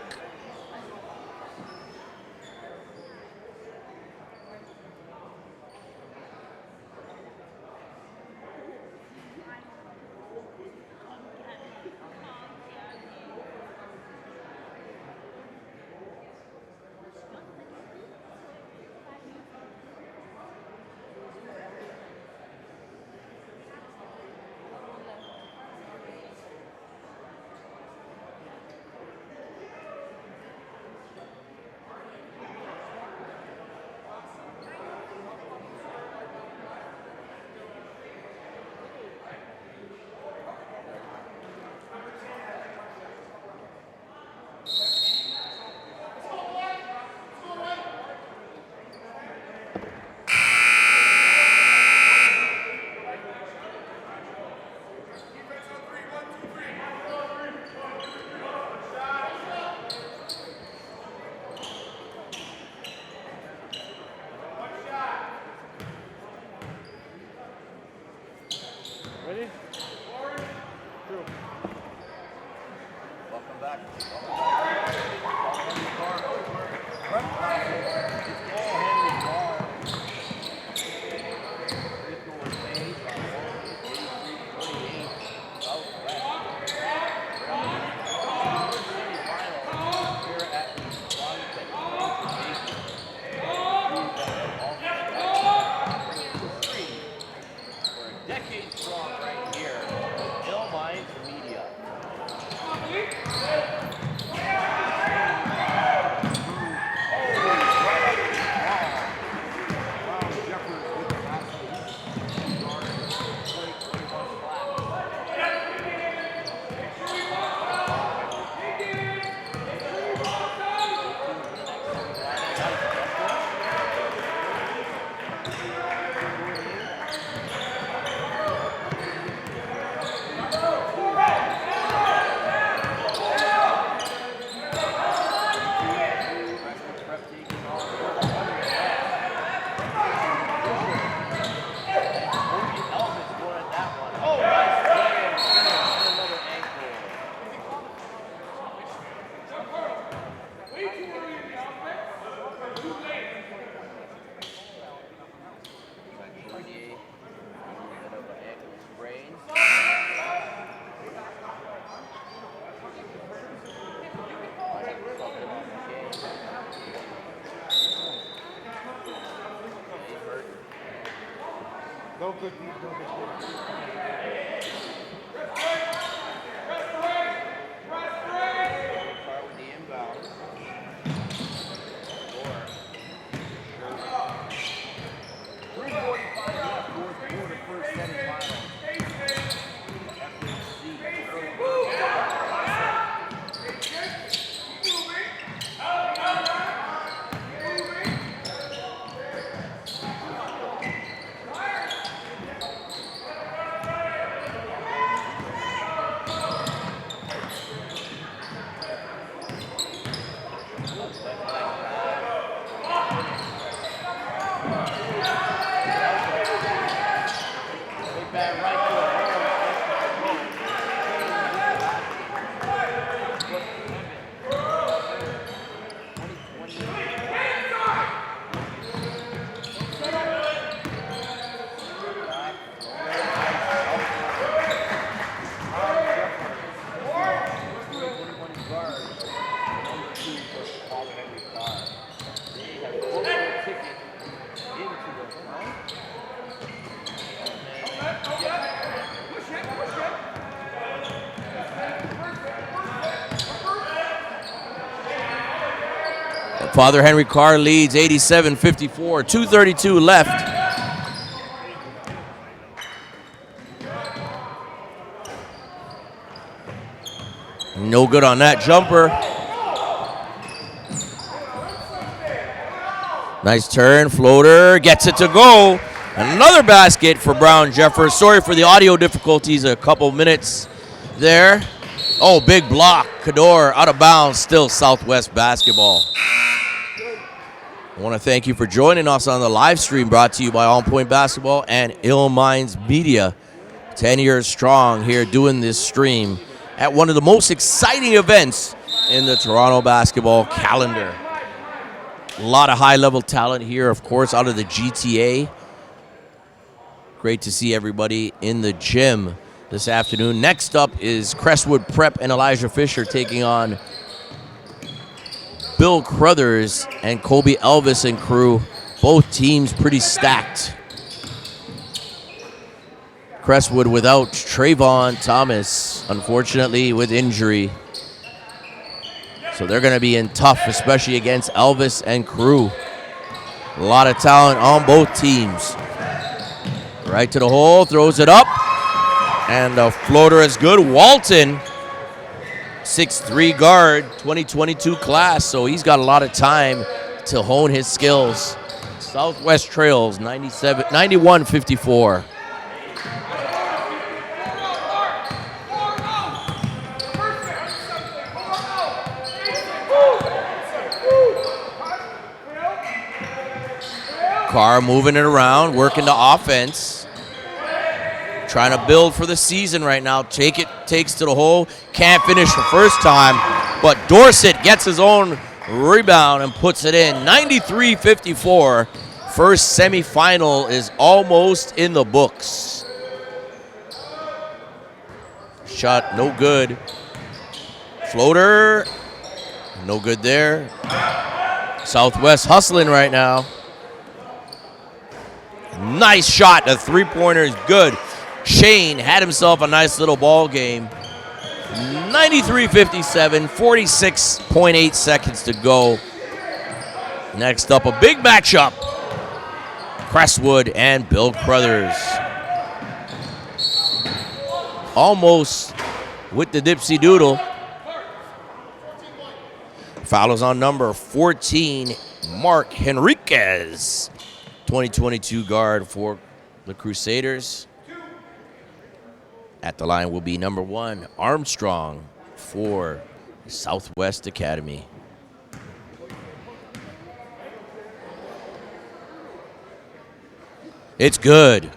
with the inbound. Father Henry Carr leads 87-54, 2:32 left. No good on that jumper. Nice turn, floater, gets it to go. Another basket for Brown Jeffers. Sorry for the audio difficulties, a couple minutes there. Oh, big block. Cador out of bounds, still Southwest basketball. I want to thank you for joining us on the live stream brought to you by On Point Basketball and Ill Minds Media. 10 years strong here doing this stream at one of the most exciting events in the Toronto basketball calendar. A lot of high-level talent here, of course, out of the GTA. Great to see everybody in the gym this afternoon. Next up is Crestwood Prep and Elijah Fischer taking on Bill Crothers and Kobe Elvis and crew. Both teams pretty stacked. Crestwood without Trayvon Thomas, unfortunately with injury. So they're going to be in tough, especially against Elvis and crew. A lot of talent on both teams. Right to the hole, throws it up. And the floater is good. Walton, 6'3" guard, 2022 class, so he's got a lot of time to hone his skills. Southwest trails 91-54. Carr moving it around, working the offense. Trying to build for the season right now. Takes to the hole. Can't finish the first time, but Dorsett gets his own rebound and puts it in. 93-54. First semifinal is almost in the books. Shot no good. Floater, no good there. Southwest hustling right now. Nice shot. The three-pointer is good. Shane had himself a nice little ball game. 93-57, 46.8 seconds to go. Next up, a big matchup. Crestwood and Bill Crothers. Almost with the dipsy doodle. Foul is on number 14, Mark Henriquez. 2022 guard for the Crusaders. At the line will be number 1, Armstrong for Southwest Academy. It's good.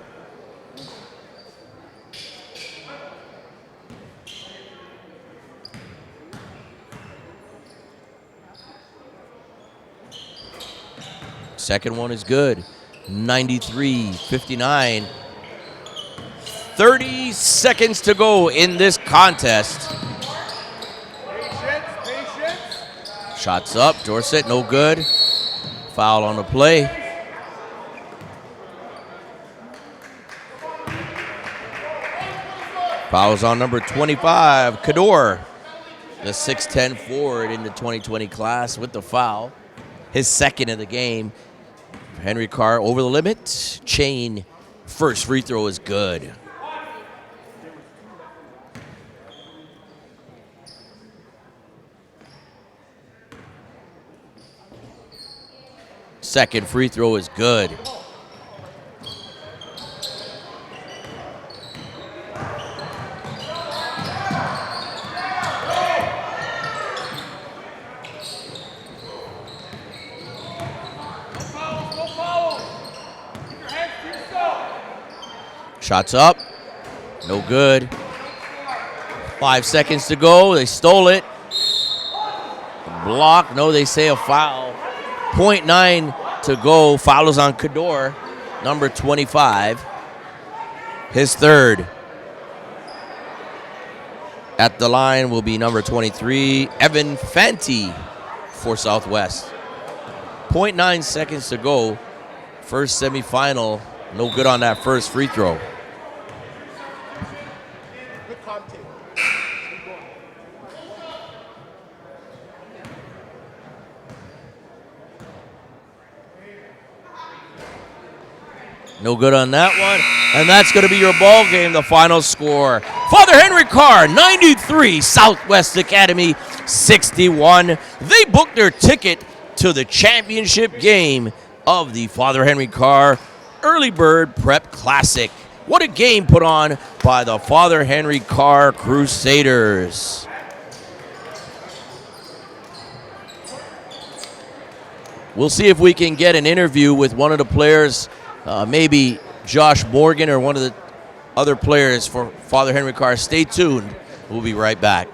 Second one is good. 93-59. 30 seconds to go in this contest. Patience. Shots up. Dorsett, no good. Foul on the play. Fouls on number 25, Cador, the 6'10 forward in the 2020 class with the foul. His second of the game. Henry Carr over the limit. Chain first free throw is good. Second free throw is good. Shots up, no good. 5 seconds to go, they stole it. Block, no, they say a foul. 0.9 to go, foul is on Cador, number 25. His third. At the line will be number 23, Evan Fanti for Southwest. 0.9 seconds to go, first semifinal, no good on that first free throw. No good on that one. And that's going to be your ball game, the final score. Father Henry Carr, 93. Southwest Academy, 61. They booked their ticket to the championship game of the Father Henry Carr Early Bird Prep Classic. What a game put on by the Father Henry Carr Crusaders. We'll see if we can get an interview with one of the players, maybe Josh Morgan or one of the other players for Father Henry Carr. Stay tuned. We'll be right back.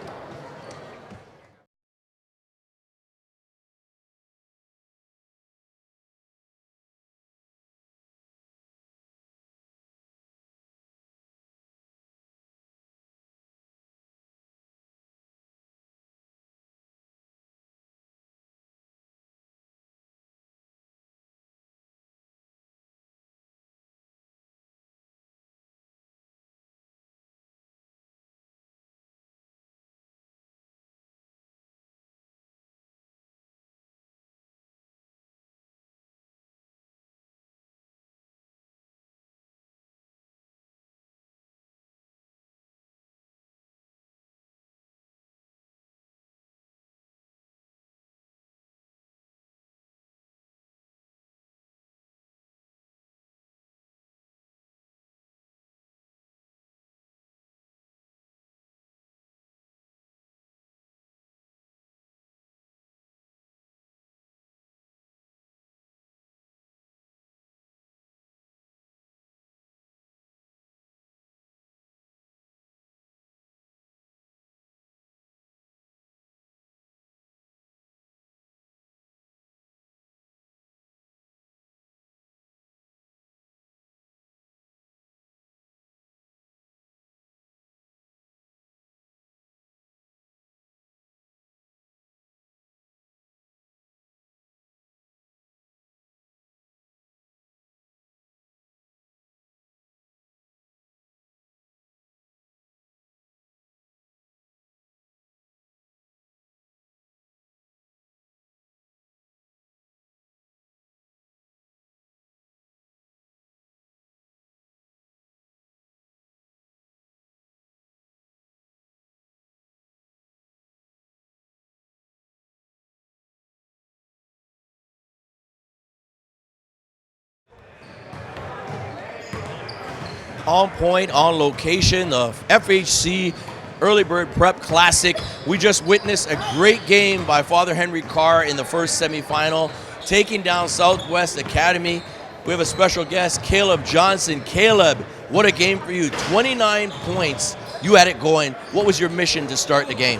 On point, on location, the FHC Early Bird Prep Classic. We just witnessed a great game by Father Henry Carr in the first semifinal, taking down Southwest Academy. We have a special guest, Caleb Johnson. Caleb, what a game for you. 29 points. You had it going. What was your mission to start the game?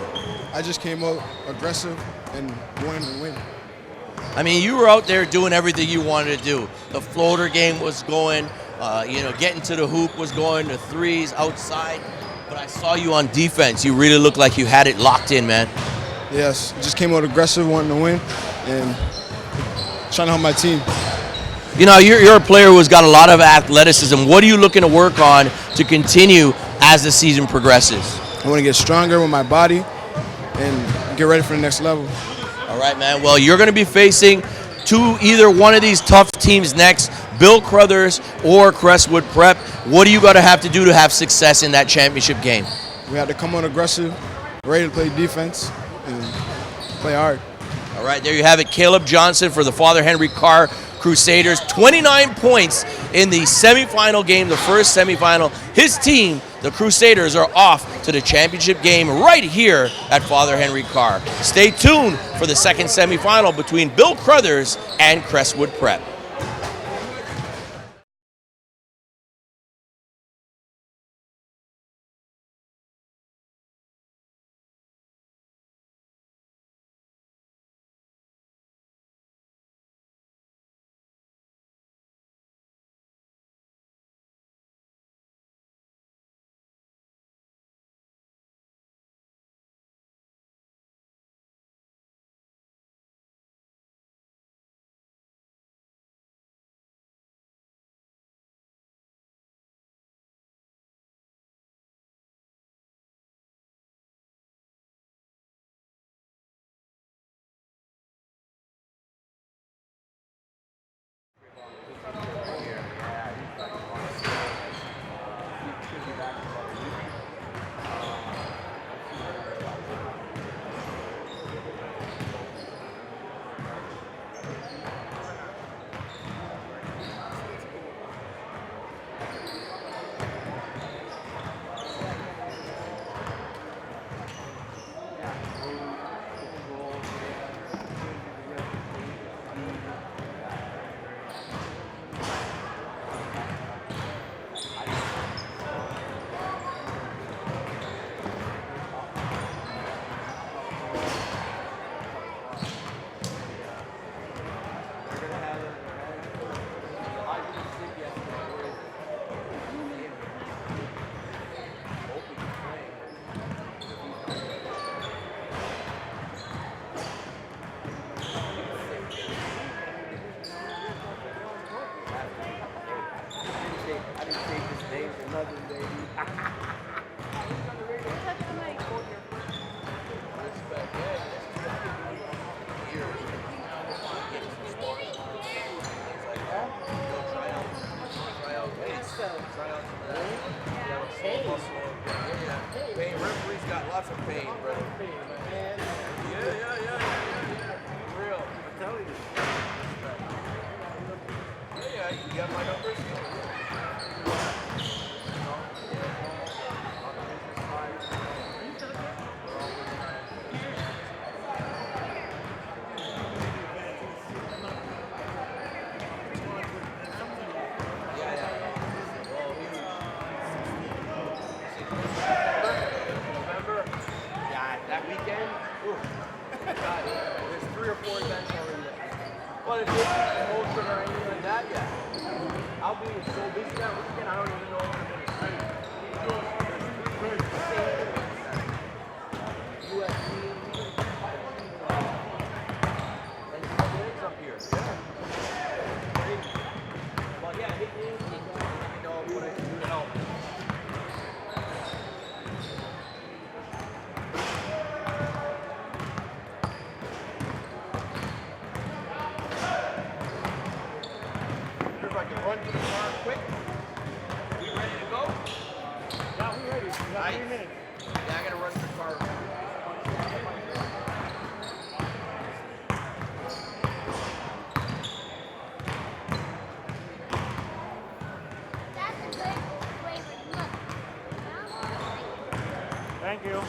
I just came out aggressive and wanted to win. I mean, you were out there doing everything you wanted to do. The floater game was going. Getting to the hoop was going, the threes outside. But I saw you on defense. You really looked like you had it locked in, man. Yes, just came out aggressive, wanting to win, and trying to help my team. You know, you're a player who's got a lot of athleticism. What are you looking to work on to continue as the season progresses? I want to get stronger with my body and get ready for the next level. All right, man. Well, you're going to be facing either one of these tough teams next, Bill Crothers or Crestwood Prep. What do you got to have to have success in that championship game? We have to come on aggressive, ready to play defense, and play hard. All right, there you have it. Caleb Johnson for the Father Henry Carr Crusaders. 29 points in the semifinal game, the first semifinal. His team, the Crusaders, are off to the championship game right here at Father Henry Carr. Stay tuned for the second semifinal between Bill Crothers and Crestwood Prep. Thank you.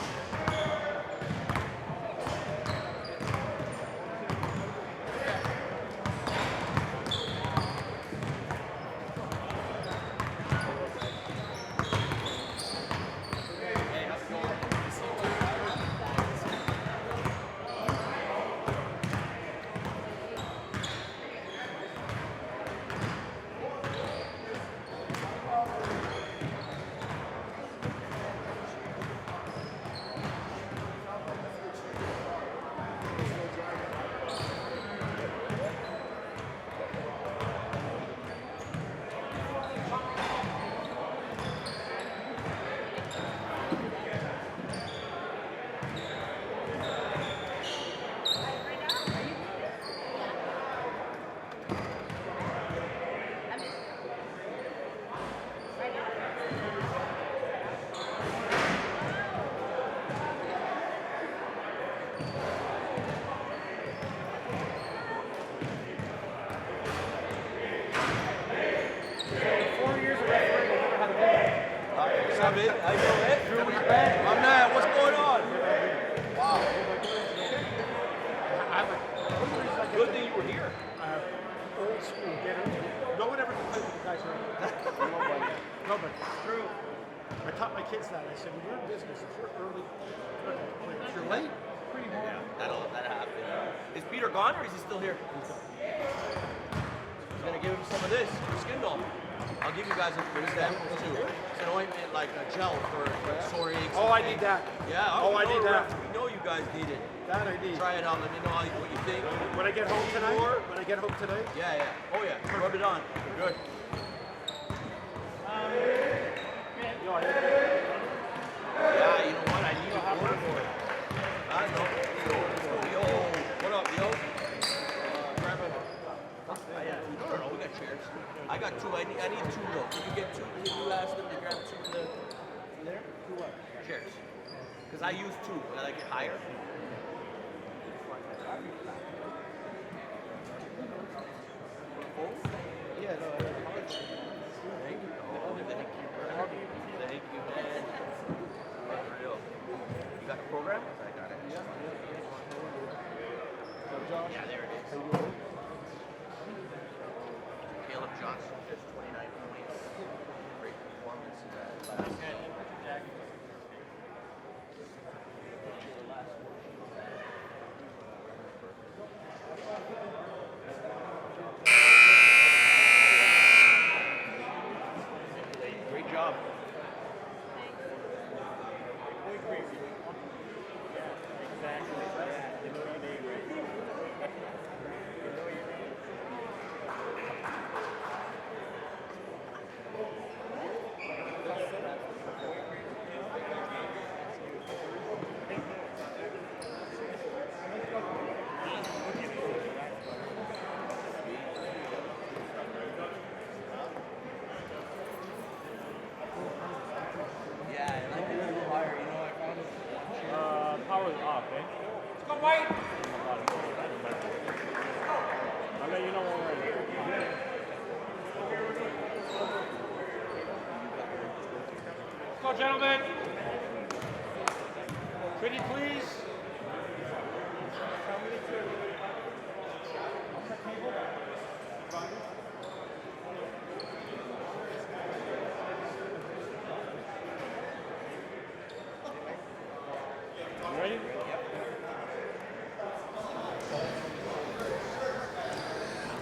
come in. How you doing? My man, what's going on? Wow. Good thing you were here. Old school getter. No one ever complained with the guys here. Nobody. True. I taught my kids that. I said, when you're in business, if you're early, if you're late, pretty hard. Yeah, that happened. Is Peter gone or is he still here? He's gonna give him some of this for skin doll. I'll give you guys a sample too. It's an ointment like a gel for sore aches. Oh, I need that. Yeah. I need that. We know you guys need it. That I need. Try it out. Let me know what you think. When I get home tonight? When I get home tonight? Yeah. Oh yeah. Rub it on. Good. Yeah, you know what? I need to order for it. I know. Yo, what up, yo? Grab a. No, we got chairs. I got two. I need two though. Can you get two? Can you ask them to grab two in there? Two what? Chairs. Because I use two. Can I like it higher? Yeah, no. Thank you. Thank you, man. Real. You got the program? I got it. Yeah, there it is. Caleb Johnson, just 29 points. Great performance in that last game. Great job. Power off, eh? Let's go, White. I'll let you know when we're ready. Let's go, gentlemen. Pretty please. You ready?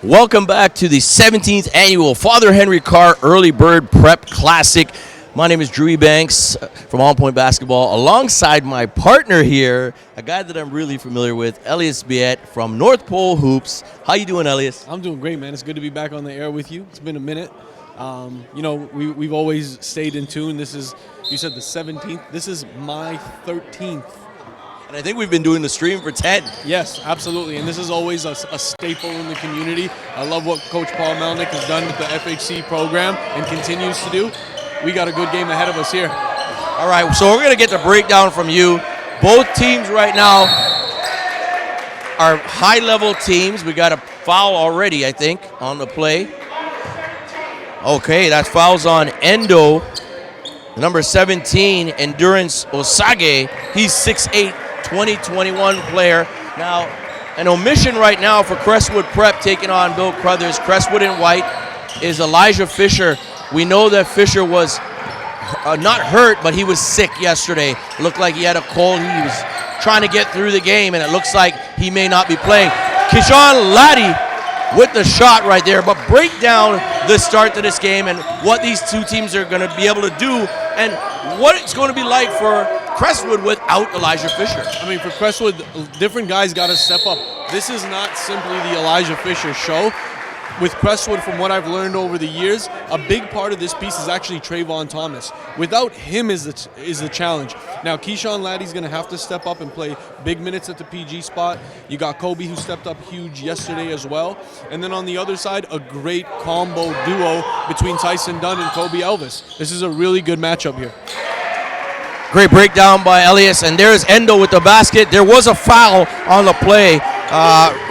Welcome back to the 17th annual Father Henry Carr Early Bird Prep Classic. My name is Drew Banks from On Point Basketball, alongside my partner here, a guy that I'm really familiar with, Elias Biet from North Pole Hoops. How you doing, Elias? I'm doing great, man. It's good to be back on the air with you. It's been a minute. We've always stayed in tune. This is, you said the 17th. This is my 13th. And I think we've been doing the stream for 10. Yes, absolutely. And this is always a staple in the community. I love what Coach Paul Melnick has done with the FHC program and continues to do. We got a good game ahead of us here. All right, so we're going to get the breakdown from you. Both teams right now are high-level teams. We got a foul already, I think, on the play. Okay, that foul's on Endo, number 17, Endurance Osage. He's 6'8", 2021 player. Now, an omission right now for Crestwood Prep taking on Bill Crothers. Crestwood in white is Elijah Fischer. We know that Fischer was not hurt, but he was sick yesterday. Looked like he had a cold. He was trying to get through the game, and it looks like he may not be playing. Kishan Laddie with the shot right there, but break down the start to this game and what these two teams are going to be able to do and what it's going to be like for Crestwood without Elijah Fischer. I mean, for Crestwood, different guys got to step up. This is not simply the Elijah Fischer show. With Crestwood, from what I've learned over the years, a big part of this piece is actually Trayvon Thomas. Without him is the challenge. Now, Keyshawn Laddie's going to have to step up and play big minutes at the PG spot. You got Kobe, who stepped up huge yesterday as well. And then on the other side, a great combo duo between Tyson Dunn and Kobe Elvis. This is a really good matchup here. Great breakdown by Elias, and there's Endo with the basket. There was a foul on the play.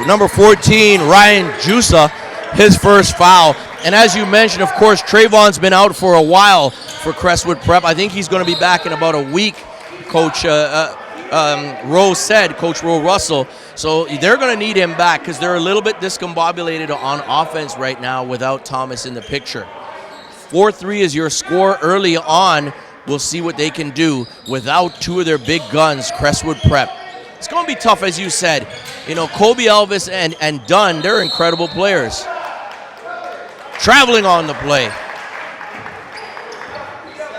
Number 14, Ryan Jusa, his first foul. And as you mentioned, of course, Trayvon's been out for a while for Crestwood Prep. I think he's going to be back in about a week, Coach Rowe said, Coach Rowe Russell. So they're going to need him back because they're a little bit discombobulated on offense right now without Thomas in the picture. 4-3 is your score early on. We'll see what they can do without two of their big guns, Crestwood Prep. It's going to be tough, as you said. You know, Kobe Elvis and Dunn, they're incredible players. Traveling on the play.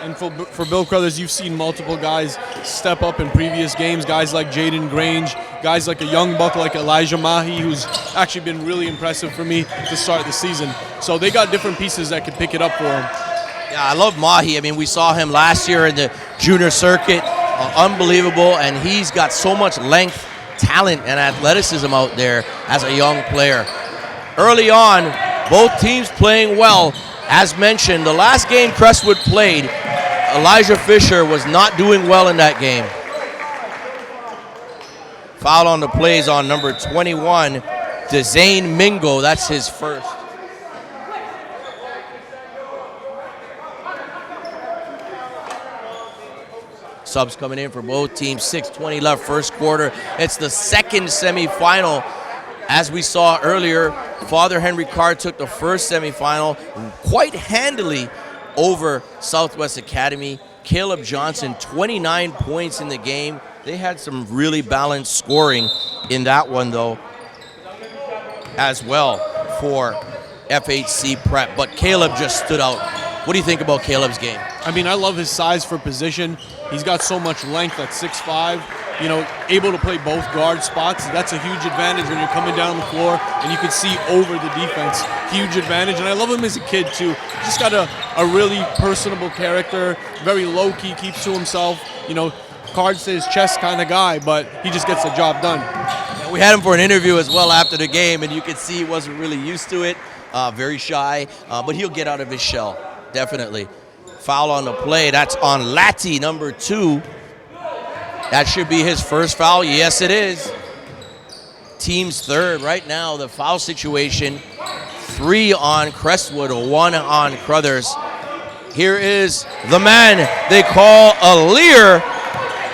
And for Bill Crothers, you've seen multiple guys step up in previous games, guys like Jaden Grange, guys like a young buck like Elijah Mahi, who's actually been really impressive for me to start the season. So they got different pieces that could pick it up for him. Yeah, I love Mahi. I mean, we saw him last year in the junior circuit. Unbelievable, and he's got so much length, talent, and athleticism out there as a young player. Early on, both teams playing well. As mentioned, the last game Crestwood played, Elijah Fischer was not doing well in that game. Foul on the plays on number 21, Dezane Mingo. That's his first. Subs coming in for both teams. 6:20 left first quarter. It's the second semifinal. As we saw earlier, Father Henry Carr took the first semifinal quite handily over Southwest Academy. Caleb Johnson, 29 points in the game. They had some really balanced scoring in that one, though, as well for FHC Prep. But Caleb just stood out. What do you think about Caleb's game? I mean, I love his size for position. He's got so much length at 6'5", you know, able to play both guard spots. That's a huge advantage when you're coming down the floor and you can see over the defense. Huge advantage. And I love him as a kid, too. Just got a really personable character, very low-key, keeps to himself. You know, cards to his chest kind of guy, but he just gets the job done. We had him for an interview as well after the game, and you could see he wasn't really used to it. Very shy, but he'll get out of his shell, definitely. Foul on the play. That's on Lati, number 2. That should be his first foul. Yes, it is. Team's third right now. The foul situation, 3 on Crestwood, 1 on Crothers. Here is the man they call Alir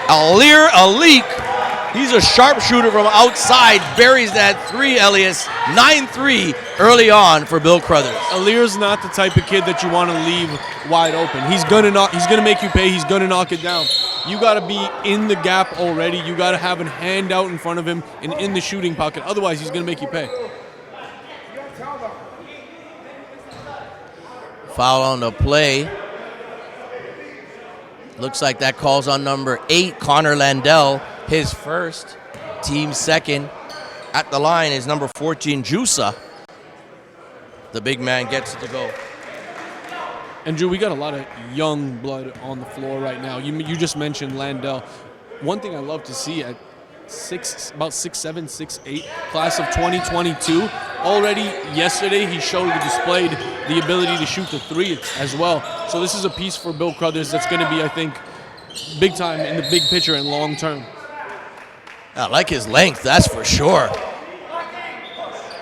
Alik. He's a sharpshooter from outside. Buries that 3, Elias. 9-3 early on for Bill Crothers. Alir's not the type of kid that you want to leave wide open. He's gonna make you pay. He's gonna knock it down. You got to be in the gap already. You got to have a hand out in front of him and in the shooting pocket. Otherwise, he's gonna make you pay. Foul on the play. Looks like that calls on number 8, Connor Landell, his first, team second. At the line is number 14, Jusa. The big man gets it to go. And Drew, we got a lot of young blood on the floor right now. You just mentioned Landell. One thing I love to see at about 6'7", 6'8", class of 2022. Already yesterday he displayed the ability to shoot the 3 as well. So this is a piece for Bill Crothers that's going to be, I think, big time in the big picture and long term. I like his length, that's for sure.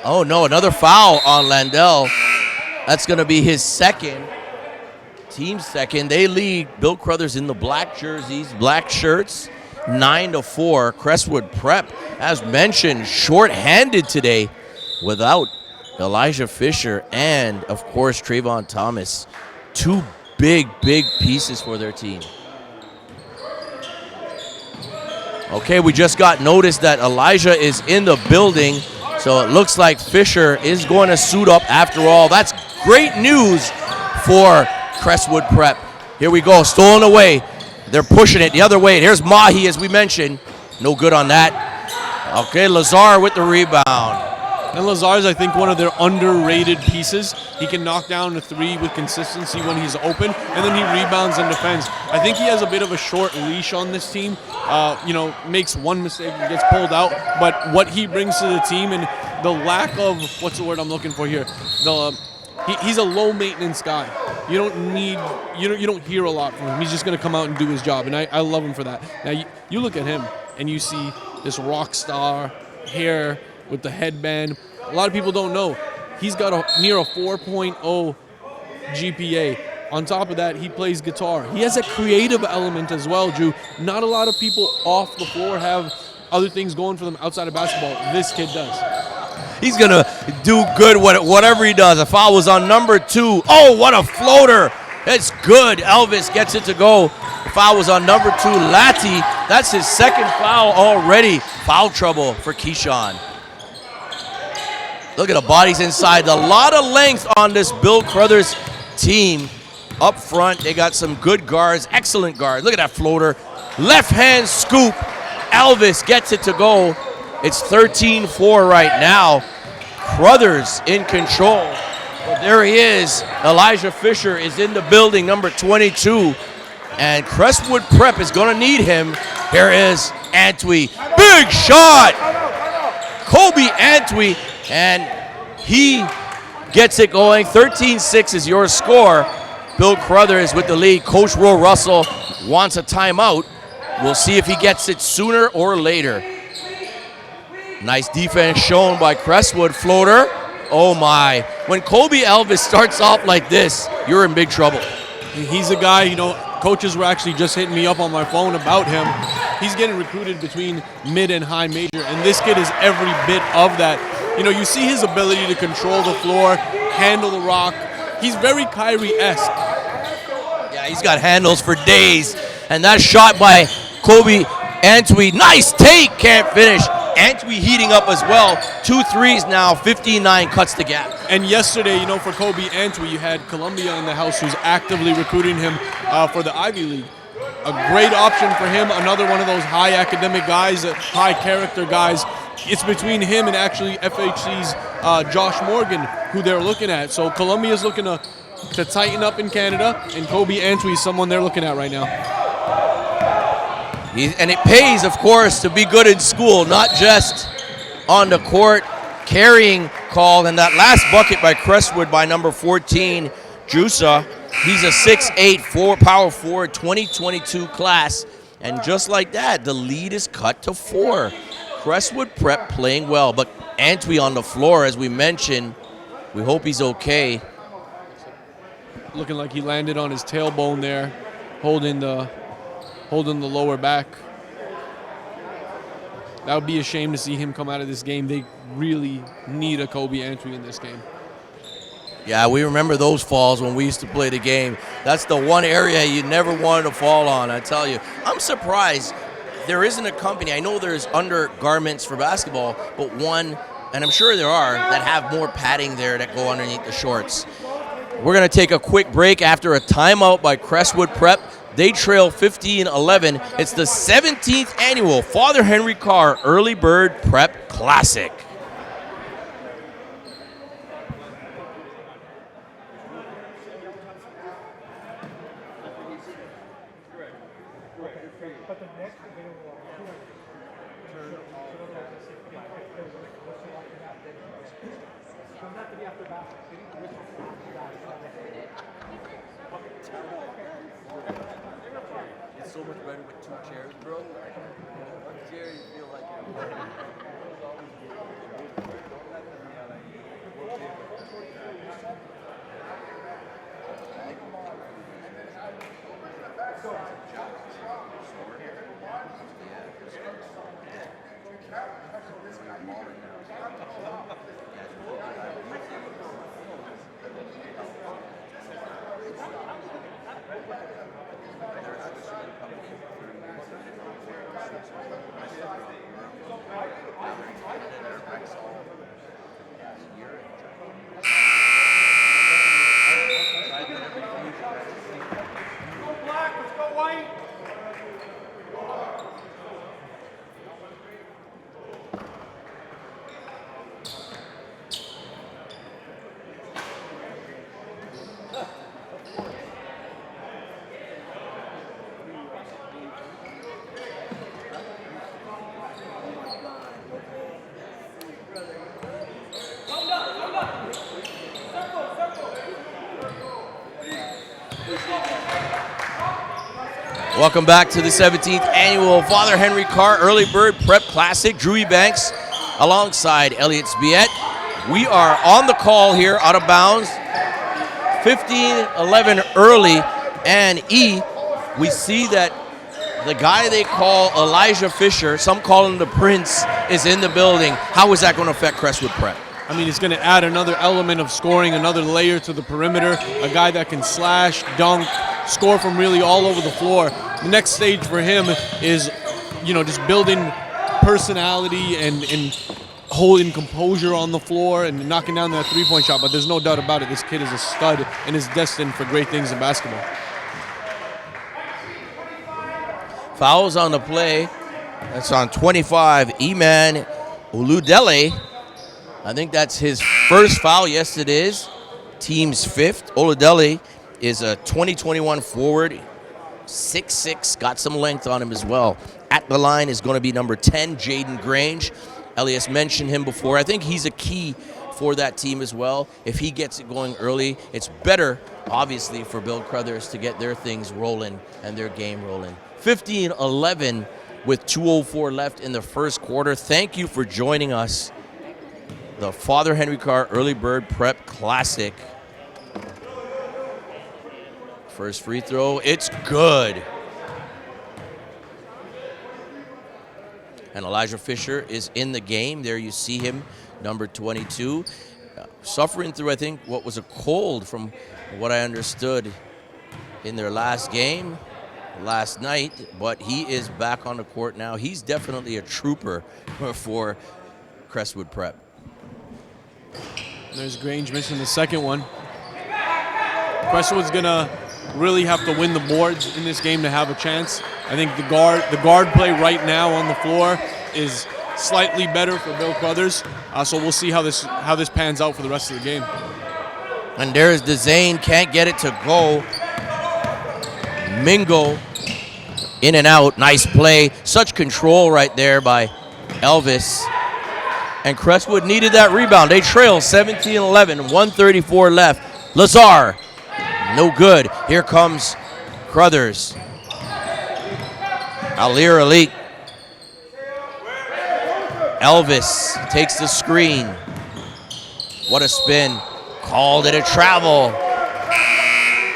Oh no, another foul on Landell. That's going to be his second. Team second. They lead Bill Crothers in the black jerseys, black shirts, 9-4. Crestwood Prep, as mentioned, short-handed today without Elijah Fischer and, of course, Trayvon Thomas. 2 big pieces for their team. Okay, we just got notice that Elijah is in the building, so it looks like Fischer is going to suit up after all. That's great news for Crestwood Prep. Here we go, stolen away. They're pushing it the other way. Here's Mahi, as we mentioned. No good on that. Okay, Lazar with the rebound. And Lazar's, I think, one of their underrated pieces. He can knock down the 3 with consistency when he's open, and then he rebounds and defends. I think he has a bit of a short leash on this team. Makes one mistake and gets pulled out. But what he brings to the team and the lack of, what's the word I'm looking for here? He's a low-maintenance guy. You don't hear a lot from him. He's just going to come out and do his job, and I love him for that. Now, you look at him, and you see this rock star hair with the headband. A lot of people don't know He's got near a 4.0 GPA. On top of that, he plays guitar. He has a creative element as well, Drew. Not a lot of people off the floor have other things going for them outside of basketball. This kid does. He's going to do good whatever he does. A foul was on number 2. Oh, what a floater. It's good. Elvis gets it to go. The foul was on number 2, Lati. That's his second foul already. Foul trouble for Keyshawn. Look at the bodies inside. A lot of length on this Bill Crothers team. Up front, they got some good guards, excellent guards. Look at that floater. Left hand scoop. Elvis gets it to go. It's 13-4 right now. Crothers in control. But there he is. Elijah Fischer is in the building, number 22. And Crestwood Prep is going to need him. Here is Antwi. Big shot! Kobe Antwi. And he gets it going. 13-6 is your score. Bill Crothers with the lead. Coach Will Russell wants a timeout. We'll see if he gets it sooner or later. Nice defense shown by Crestwood. Floater. Oh my. When Kobe Elvis starts off like this, you're in big trouble. He's a guy, you know, coaches were actually just hitting me up on my phone about him. He's getting recruited between mid and high major, and this kid is every bit of that. You know, you see his ability to control the floor, handle the rock. He's very Kyrie-esque. Yeah, he's got handles for days. And that shot by Kobe Antwi. Nice take, can't finish. Antwi heating up as well. 2 threes now, 15-9 cuts the gap. And yesterday, you know, for Kobe Antwi, you had Columbia in the house who's actively recruiting him for the Ivy League. A great option for him, another one of those high academic guys, high character guys. It's between him and actually FHC's Josh Morgan, who they're looking at. So Columbia's looking to tighten up in Canada, and Kobe Antwi is someone they're looking at right now. And it pays, of course, to be good in school, not just on the court. Carrying call, and that last bucket by Crestwood by number 14, Jusa. He's a 6'8", power forward, 2022 class. And just like that, the lead is cut to 4. Crestwood Prep playing well, but Antwi on the floor, as we mentioned. We hope he's okay. Looking like he landed on his tailbone there, holding the lower back. That would be a shame to see him come out of this game. They really need a Kobe Antwi in this game. Yeah, we remember those falls when we used to play the game. That's the one area you never wanted to fall on, I tell you. I'm surprised there isn't a company. I know there's undergarments for basketball, but one, and I'm sure there are, that have more padding there that go underneath the shorts. We're going to take a quick break after a timeout by Crestwood Prep. They trail 15-11. It's the 17th annual Father Henry Carr Early Bird Prep Classic. It's so much better with 2 chairs, bro. One chair, you feel like Welcome back to the 17th annual Father Henry Carr Early Bird Prep Classic. Drew Banks alongside Elliot Spiet. We are on the call here, out of bounds. 15-11 early, and we see that the guy they call Elijah Fischer, some call him the Prince, is in the building. How is that going to affect Crestwood Prep? I mean, it's going to add another element of scoring, another layer to the perimeter, a guy that can slash, dunk, score from really all over the floor. The next stage for him is, just building personality and holding composure on the floor and knocking down that three-point shot. But there's no doubt about it, this kid is a stud and is destined for great things in basketball. Fouls on the play. That's on 25, Iman Oludele. I think that's his first foul. Yes, it is. Team's fifth. Oludele is a 2021 forward. 6'6", got some length on him as well. At the line is going to be number 10, Jaden Grange. Elias mentioned him before. I think he's a key for that team as well. If he gets it going early, it's better, obviously, for Bill Crothers to get their things rolling and their game rolling. 15-11 with 2:04 left in the first quarter. Thank you for joining us. The Father Henry Carr Early Bird Prep Classic. First free throw, it's good. And Elijah Fischer is in the game. There you see him, number 22. Suffering through, I think, what was a cold from what I understood in their last game last night. But he is back on the court now. He's definitely a trooper for Crestwood Prep. There's Grange missing the second one. Crestwood's going to really have to win the boards in this game to have a chance. I think the guard play right now on the floor is slightly better for Bill Crothers. So we'll see how this pans out for the rest of the game. And there's Dezane, can't get it to go. Mingo in and out, nice play. Such control right there by Elvis. And Crestwood needed that rebound. They trail 17-11, 1:34 left. Lazar, no good. Here comes Crothers. Alir Elite. Elvis takes the screen. What a spin. Called it a travel.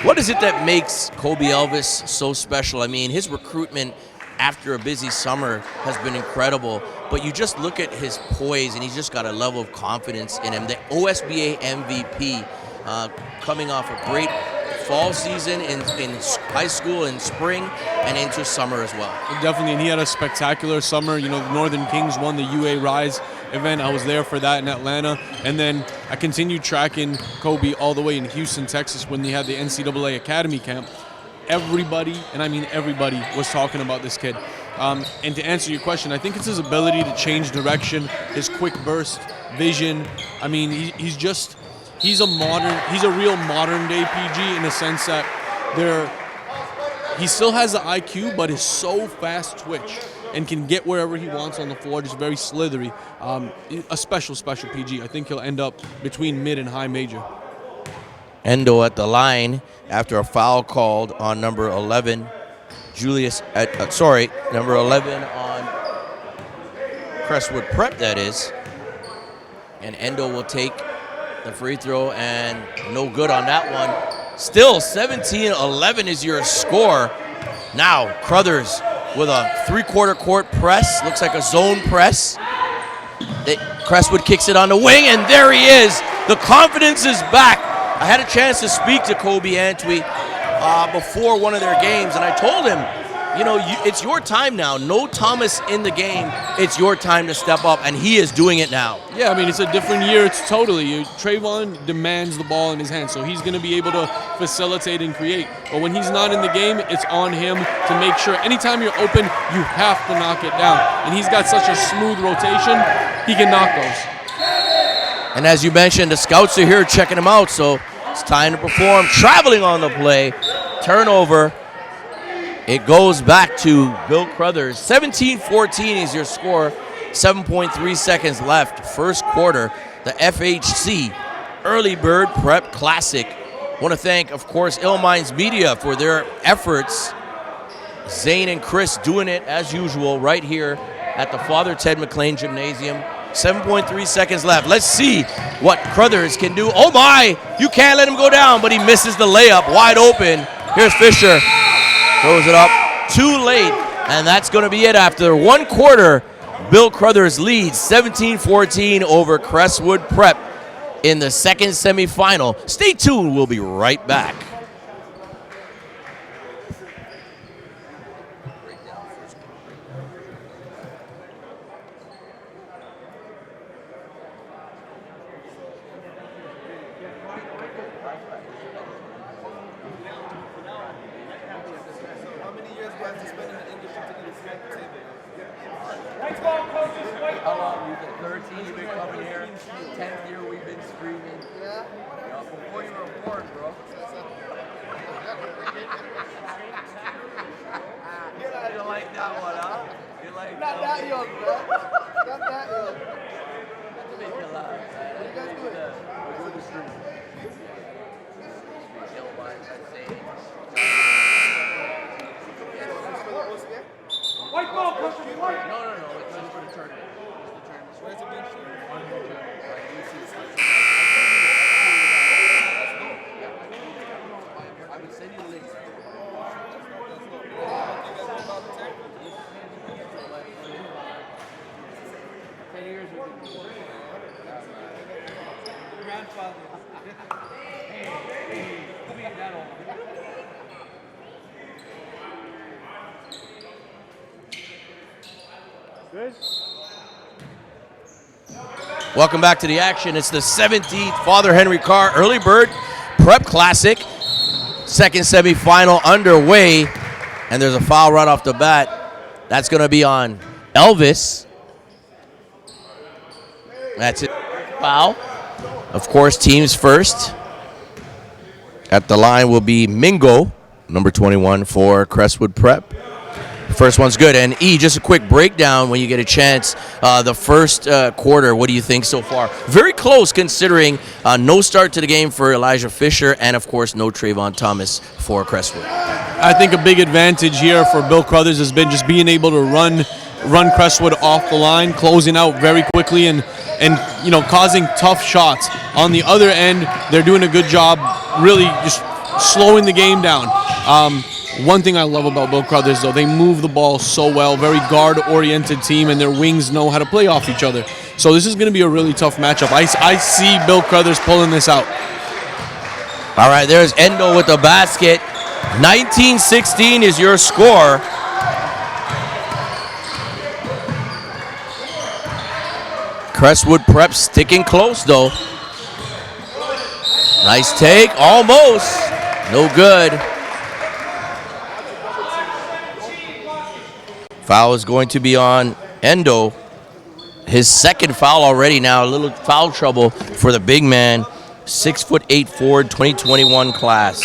What is it that makes Kobe Elvis so special? I mean, his recruitment after a busy summer has been incredible, but you just look at his poise and he's just got a level of confidence in him. The OSBA MVP coming off a great fall season in high school and spring and into summer as well. Definitely, and he had a spectacular summer. The Northern Kings won the UA Rise event. I was there for that in Atlanta. And then I continued tracking Kobe all the way in Houston, Texas when they had the NCAA Academy Camp. Everybody, and I mean everybody, was talking about this kid. And to answer your question, I think it's his ability to change direction, his quick burst, vision. I mean, he's a real modern day PG in the sense that he still has the IQ, but is so fast twitch and can get wherever he wants on the floor, just very slithery. A special PG. I think he'll end up between mid and high major. Endo at the line after a foul called on number 11. Number 11 on Crestwood Prep, that is. And Endo will take the free throw, and no good on that one. Still 17-11 is your score. Now Crothers with a three-quarter court press. Looks like a zone press. Crestwood kicks it on the wing, and there he is. The confidence is back. I had a chance to speak to Kobe Antwi before one of their games, and I told him, it's your time now. No Thomas in the game. It's your time to step up, and he is doing it now. Yeah, I mean, it's a different year. It's totally. Trayvon demands the ball in his hands, so he's going to be able to facilitate and create. But when he's not in the game, it's on him to make sure anytime you're open, you have to knock it down. And he's got such a smooth rotation, he can knock those. And as you mentioned, the scouts are here checking him out, so it's time to perform. Traveling on the play. Turnover. It goes back to Bill Crothers. 17-14 is your score. 7.3 seconds left. First quarter. The FHC Early Bird Prep Classic. Want to thank, of course, Ill Minds Media for their efforts. Zane and Chris doing it as usual right here at the Father Ted McLean Gymnasium. 7.3 seconds left. Let's see what Crothers can do. Oh my, you can't let him go down, but he misses the layup, wide open. Here's Fischer, throws it up too late, and that's going to be it after 1 quarter. Bill Crothers leads 17-14 over Crestwood Prep in the second semifinal. Stay tuned, we'll be right back. How long you've been? 13, you've been coming here. 10th year we've been screaming. Yeah. Before you were born, bro. You like that one, huh? You like Not that young, bro. Not that young. Not to make you laugh, man. What are you guys doing? We're doing the stream. White ball, coach. White. No, it's just for the tournament. Where's it being shown? I would send you the link. 10 years we've been grandfather. Hey, come here, that old. Good. Welcome back to the action. It's the 17th Father Henry Carr Early Bird Prep Classic. Second semifinal underway. And there's a foul right off the bat. That's going to be on Elvis. That's it. Foul. Of course, teams first. At the line will be Mingo, number 21 for Crestwood Prep. First one's good. And E, just a quick breakdown when you get a chance. The first quarter, what do you think so far? Very close considering no start to the game for Elijah Fischer and, of course, no Trayvon Thomas for Crestwood. I think a big advantage here for Bill Crothers has been just being able to run Crestwood off the line, closing out very quickly and causing tough shots. On the other end, they're doing a good job really just slowing the game down. One thing I love about Bill Crothers, though, they move the ball so well, very guard-oriented team, and their wings know how to play off each other. So this is going to be a really tough matchup. I see Bill Crothers pulling this out. All right, there's Endo with the basket. 19-16 is your score. Crestwood Prep sticking close, though. Nice take, almost. No good. Foul is going to be on Endo. His second foul already now. A little foul trouble for the big man. 6'8" forward, 2021 class.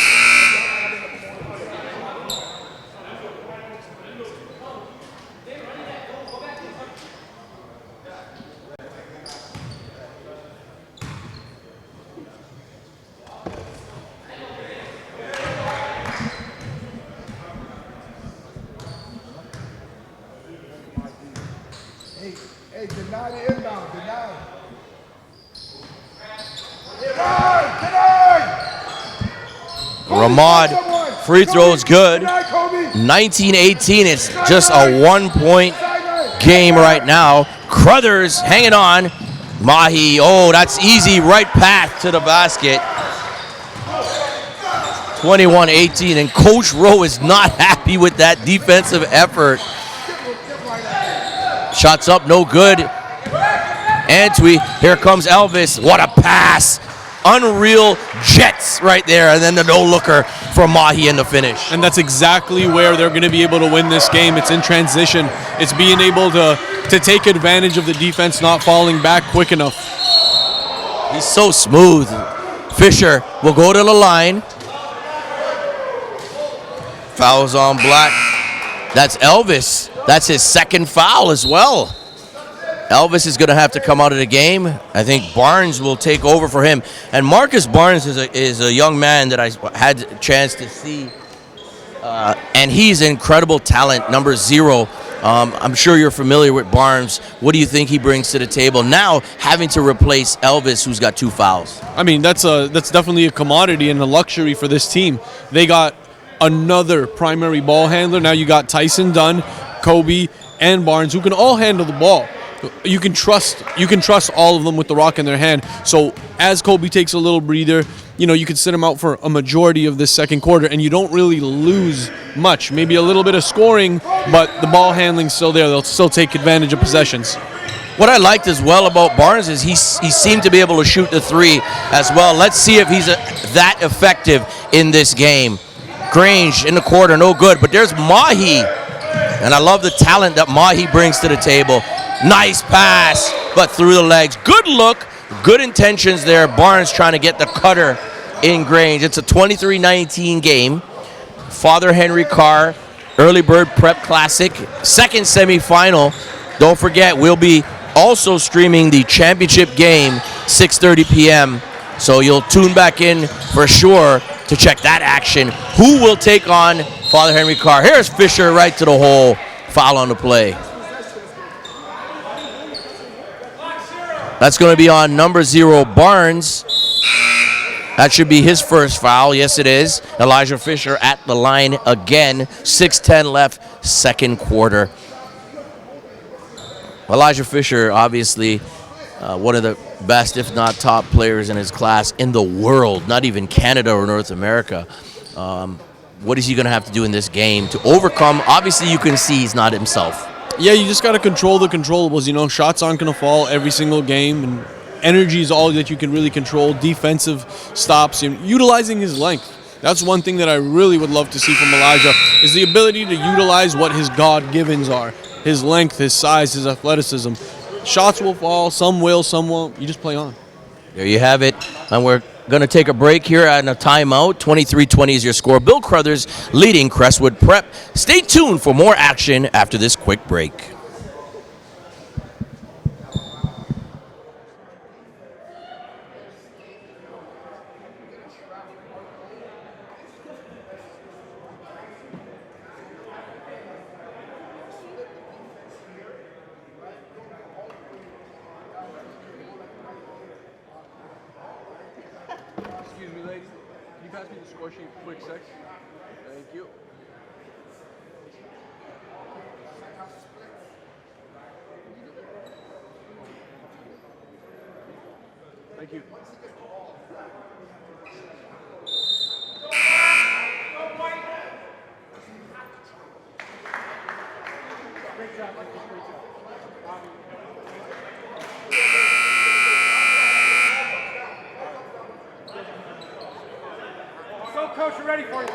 Hey, deny the inbound, deny. Ramad, free throws good. 19-18, it's just a 1-point game right now. Crothers hanging on. Mahi, oh, that's easy, right path to the basket. 21-18, and Coach Rowe is not happy with that defensive effort. Shots up, no good. Antwi, here comes Elvis. What a pass. Unreal Jets right there, and then the no-looker from Mahi in the finish. And that's exactly where they're going to be able to win this game. It's in transition. It's being able to take advantage of the defense not falling back quick enough. He's so smooth. Fischer will go to the line. Fouls on Black. That's Elvis. That's his second foul as well. Elvis is going to have to come out of the game. I think Barnes will take over for him. And Marcus Barnes is a young man that I had a chance to see. And he's incredible talent, number 0 I'm sure you're familiar with Barnes. What do you think he brings to the table now, having to replace Elvis, who's got 2 fouls? I mean, that's definitely a commodity and a luxury for this team. They got another primary ball handler. Now you got Tyson Dunn, Kobe, and Barnes, who can all handle the ball. You can trust all of them with the rock in their hand. So as Kobe takes a little breather, you can sit him out for a majority of this second quarter, and you don't really lose much. Maybe a little bit of scoring, but the ball handling's still there. They'll still take advantage of possessions. What I liked as well about Barnes is he seemed to be able to shoot the 3 as well. Let's see if he's that effective in this game. Grange in the quarter, no good, but there's Mahi. And I love the talent that Mahi brings to the table. Nice pass, but through the legs. Good look, good intentions there. Barnes trying to get the cutter in Grange. It's a 23-19 game. Father Henry Carr, Early Bird Prep Classic, second semifinal. Don't forget, we'll be also streaming the championship game, 6:30 p.m. So you'll tune back in for sure to check that action. Who will take on Father Henry Carr? Here's Fischer right to the hole. Foul on the play. That's going to be on number 0, Barnes. That should be his first foul. Yes, it is. Elijah Fischer at the line again. 6:10 left, second quarter. Elijah Fischer, obviously one of the best, if not top players in his class in the world, not even Canada or North America. What is he going to have to do in this game to overcome? Obviously, you can see he's not himself. Yeah, you just got to control the controllables. Shots aren't going to fall every single game, and energy is all that you can really control. Defensive stops, and utilizing his length. That's one thing that I really would love to see from Elijah, is the ability to utilize what his God-givens are. His length, his size, his athleticism. Shots will fall, some will, some won't. You just play on. There you have it. And we're going to take a break here and a timeout. 23-20 is your score. Bill Crothers leading Crestwood Prep. Stay tuned for more action after this quick break. Excuse me, lady. Can you pass me the score sheet quick sec? Thank you. Thank you. So, Coach, we're ready for you.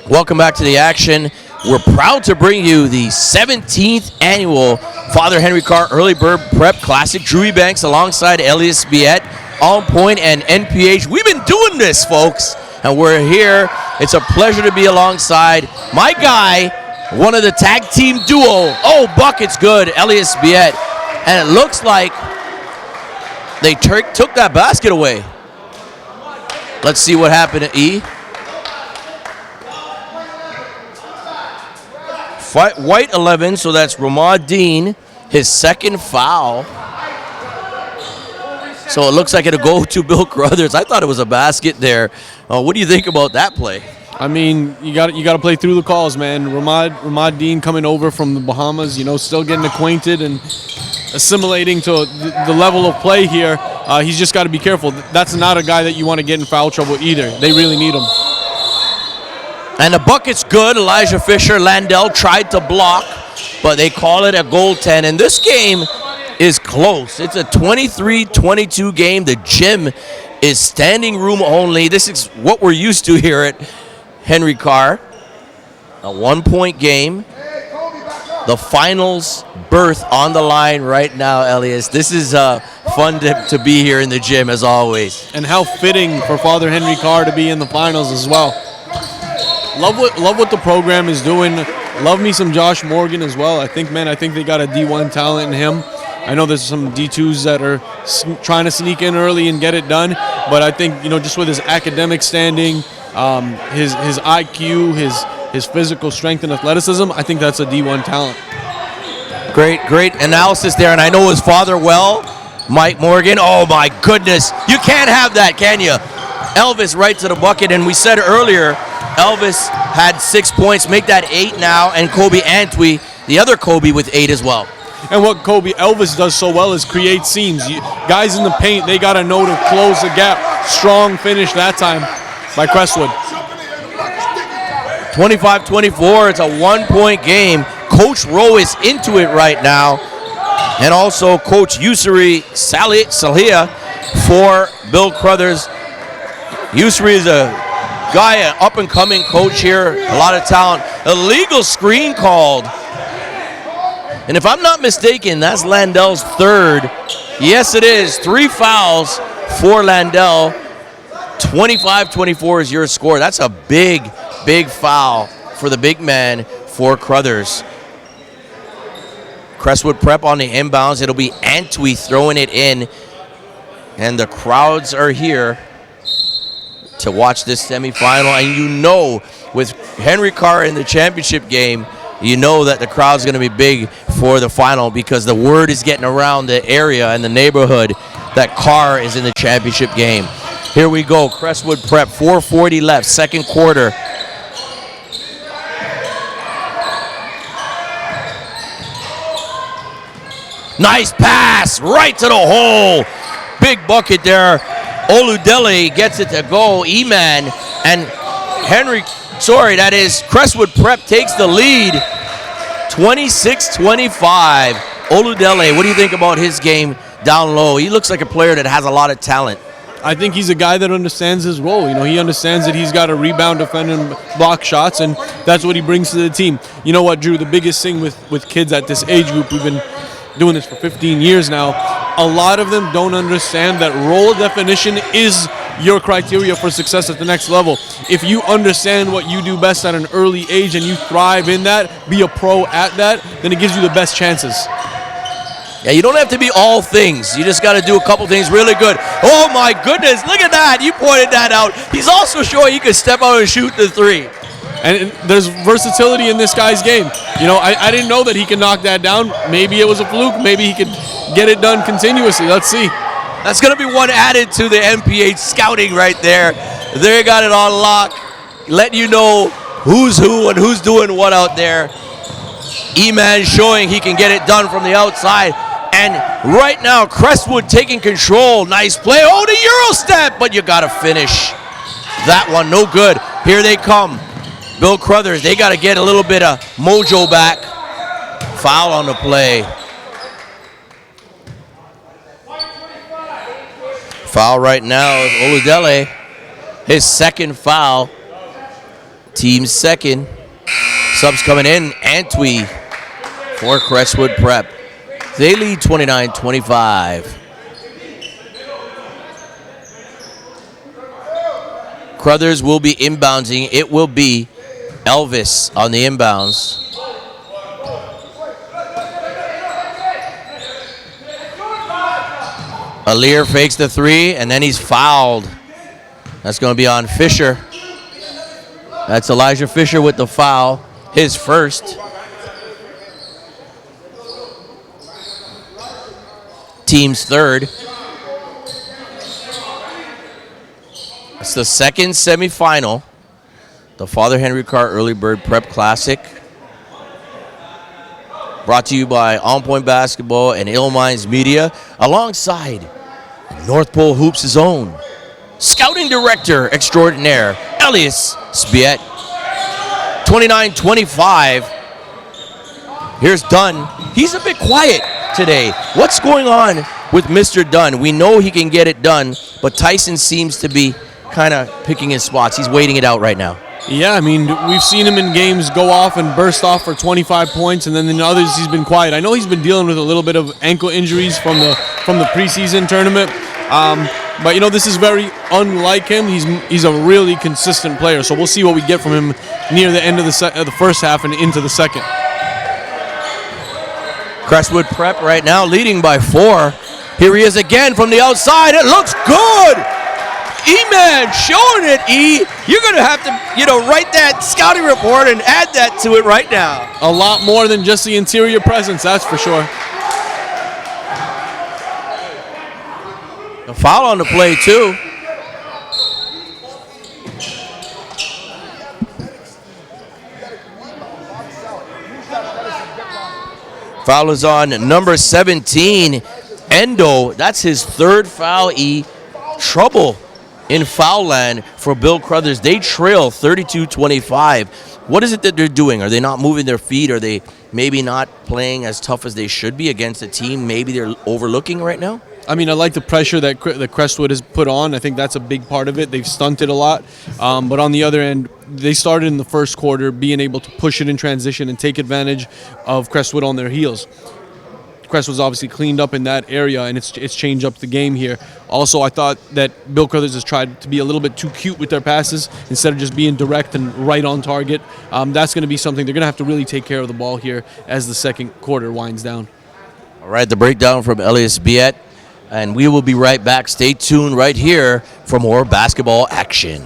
Welcome back to the action. We're proud to bring you the 17th annual Father Henry Carr Early Bird Prep Classic. Drew Banks alongside Elias Biet, On Point, and NPH. We've been doing this, folks, and we're here. It's a pleasure to be alongside my guy, one of the tag team duo. Oh, bucket's good, Elias Biet. And it looks like they took that basket away. Let's see what happened to E. White 11, so that's Ramad Dean, his second foul. So it looks like it'll go to Bill Crothers. I thought it was a basket there. What do you think about that play? I mean, you got to play through the calls, man. Ramad Dean coming over from the Bahamas, still getting acquainted and assimilating to the level of play here. He's just got to be careful. That's not a guy that you want to get in foul trouble either. They really need him. And the bucket's good. Elijah Fischer, Landell tried to block, but they call it a goaltend. And this game is close. It's a 23-22 game. The gym is standing room only. This is what we're used to here at Henry Carr. A 1-point game. The finals berth on the line right now, Elias. This is fun to be here in the gym, as always. And how fitting for Father Henry Carr to be in the finals as well. love what the program is doing. Love me some Josh Morgan as well. I think they got a D1 talent in him. I know there's some D2s that are trying to sneak in early and get it done, but I think, just with his academic standing, his IQ, his physical strength and athleticism, I think that's a D1 talent. Great analysis there, and I know his father well, Mike Morgan. Oh my goodness, you can't have that, can you? Elvis right to the bucket, and we said earlier, Elvis had 6 points, make that 8 now, and Kobe Antwi, the other Kobe, with 8 as well. And what Elvis does so well is create seams. Guys in the paint, they got to know to close the gap. Strong finish that time by Crestwood. 25-24, it's a 1-point game. Coach Rowe is into it right now. And also Coach Usuri Salihia for Bill Crothers. Usuri is a guy, an up-and-coming coach here, a lot of talent. Illegal screen called. And if I'm not mistaken, that's Landell's third. Yes, it is. 3 fouls for Landell. 25-24 is your score. That's a big foul for the big man for Crothers. Crestwood Prep on the inbounds. It'll be Antwi throwing it in. And the crowds are here to watch this semifinal. And with Henry Carr in the championship game, you know that the crowd's going to be big for the final because the word is getting around the area and the neighborhood that Carr is in the championship game. Here we go, Crestwood Prep, 4:40 left, second quarter. Nice pass, right to the hole. Big bucket there. Oludele gets it to go. E-Man and Crestwood Prep takes the lead. 26-25. Oludele, what do you think about his game down low? He looks like a player that has a lot of talent. I think he's a guy that understands his role. He understands that he's got to rebound, defend, and block shots, and that's what he brings to the team. You know what, Drew? The biggest thing with kids at this age group, we've been doing this for 15 years now, a lot of them don't understand that role definition is your criteria for success at the next level. If you understand what you do best at an early age and you thrive in that, be a pro at that, then it gives you the best chances. Yeah, you don't have to be all things. You just got to do a couple things really good. Oh my goodness, look at that. You pointed that out. He's also showing he can step out and shoot the 3. And there's versatility in this guy's game. I didn't know that he could knock that down. Maybe it was a fluke. Maybe he could get it done continuously. Let's see. That's going to be one added to the MPH scouting right there. They got it on lock, letting you know who's who and who's doing what out there. E-Man showing he can get it done from the outside. And right now, Crestwood taking control. Nice play. Oh, the Euro step, but you got to finish. That one, no good. Here they come. Bill Crothers, they got to get a little bit of mojo back. Foul on the play. Foul right now is Oludele. His second foul. Team's second. Subs coming in. Antwi for Crestwood Prep. They lead 29-25. Crothers will be inbounding. It will be Elvis on the inbounds. Alir fakes the 3, and then he's fouled. That's going to be on Fischer. That's Elijah Fischer with the foul, his first. Team's third. It's the second semifinal. The Father Henry Carr Early Bird Prep Classic. Brought to you by On Point Basketball and Ill Minds Media, alongside North Pole Hoops' own Scouting Director Extraordinaire, Elias Spiet. 29-25. Here's Dunn. He's a bit quiet today. What's going on with Mr. Dunn? We know he can get it done, but Tyson seems to be kind of picking his spots. He's waiting it out right now. Yeah, I mean, we've seen him in games go off and burst off for 25 points, and then in others he's been quiet. I know he's been dealing with a little bit of ankle injuries from the preseason tournament, But, this is very unlike him. He's a really consistent player, so we'll see what we get from him near the end of the first half and into the second. Crestwood Prep right now leading by 4. Here he is again from the outside. It looks good. E-Man showing it, E. You're going to have to, write that scouting report and add that to it right now. A lot more than just the interior presence, that's for sure. A foul on the play, too. Foul is on number 17, Endo. That's his 3rd foul, E. Trouble in foul land for Bill Crothers. They trail 32-25. What is it that they're doing? Are they not moving their feet? Are they maybe not playing as tough as they should be against a team maybe they're overlooking right now? I mean, I like the pressure that Crestwood has put on. I think that's a big part of it. They've stunted a lot. But on the other end, they started in the first quarter being able to push it in transition and take advantage of Crestwood on their heels. Crestwood's obviously cleaned up in that area, and it's changed up the game here. Also, I thought that Bill Crothers has tried to be a little bit too cute with their passes instead of just being direct and right on target. That's going to be something they're going to have to really take care of the ball here as the second quarter winds down. All right, the breakdown from Elias Biet. And we will be right back. Stay tuned right here for more basketball action.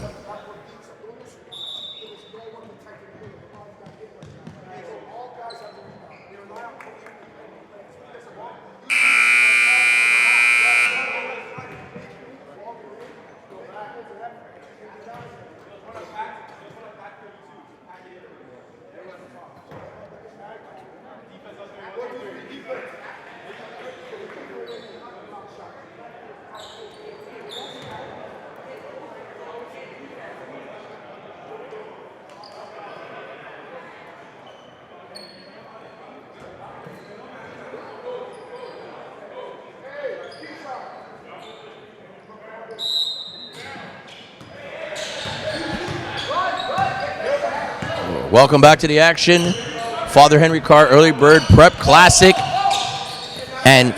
Welcome back to the action. Father Henry Carr Early Bird Prep Classic. And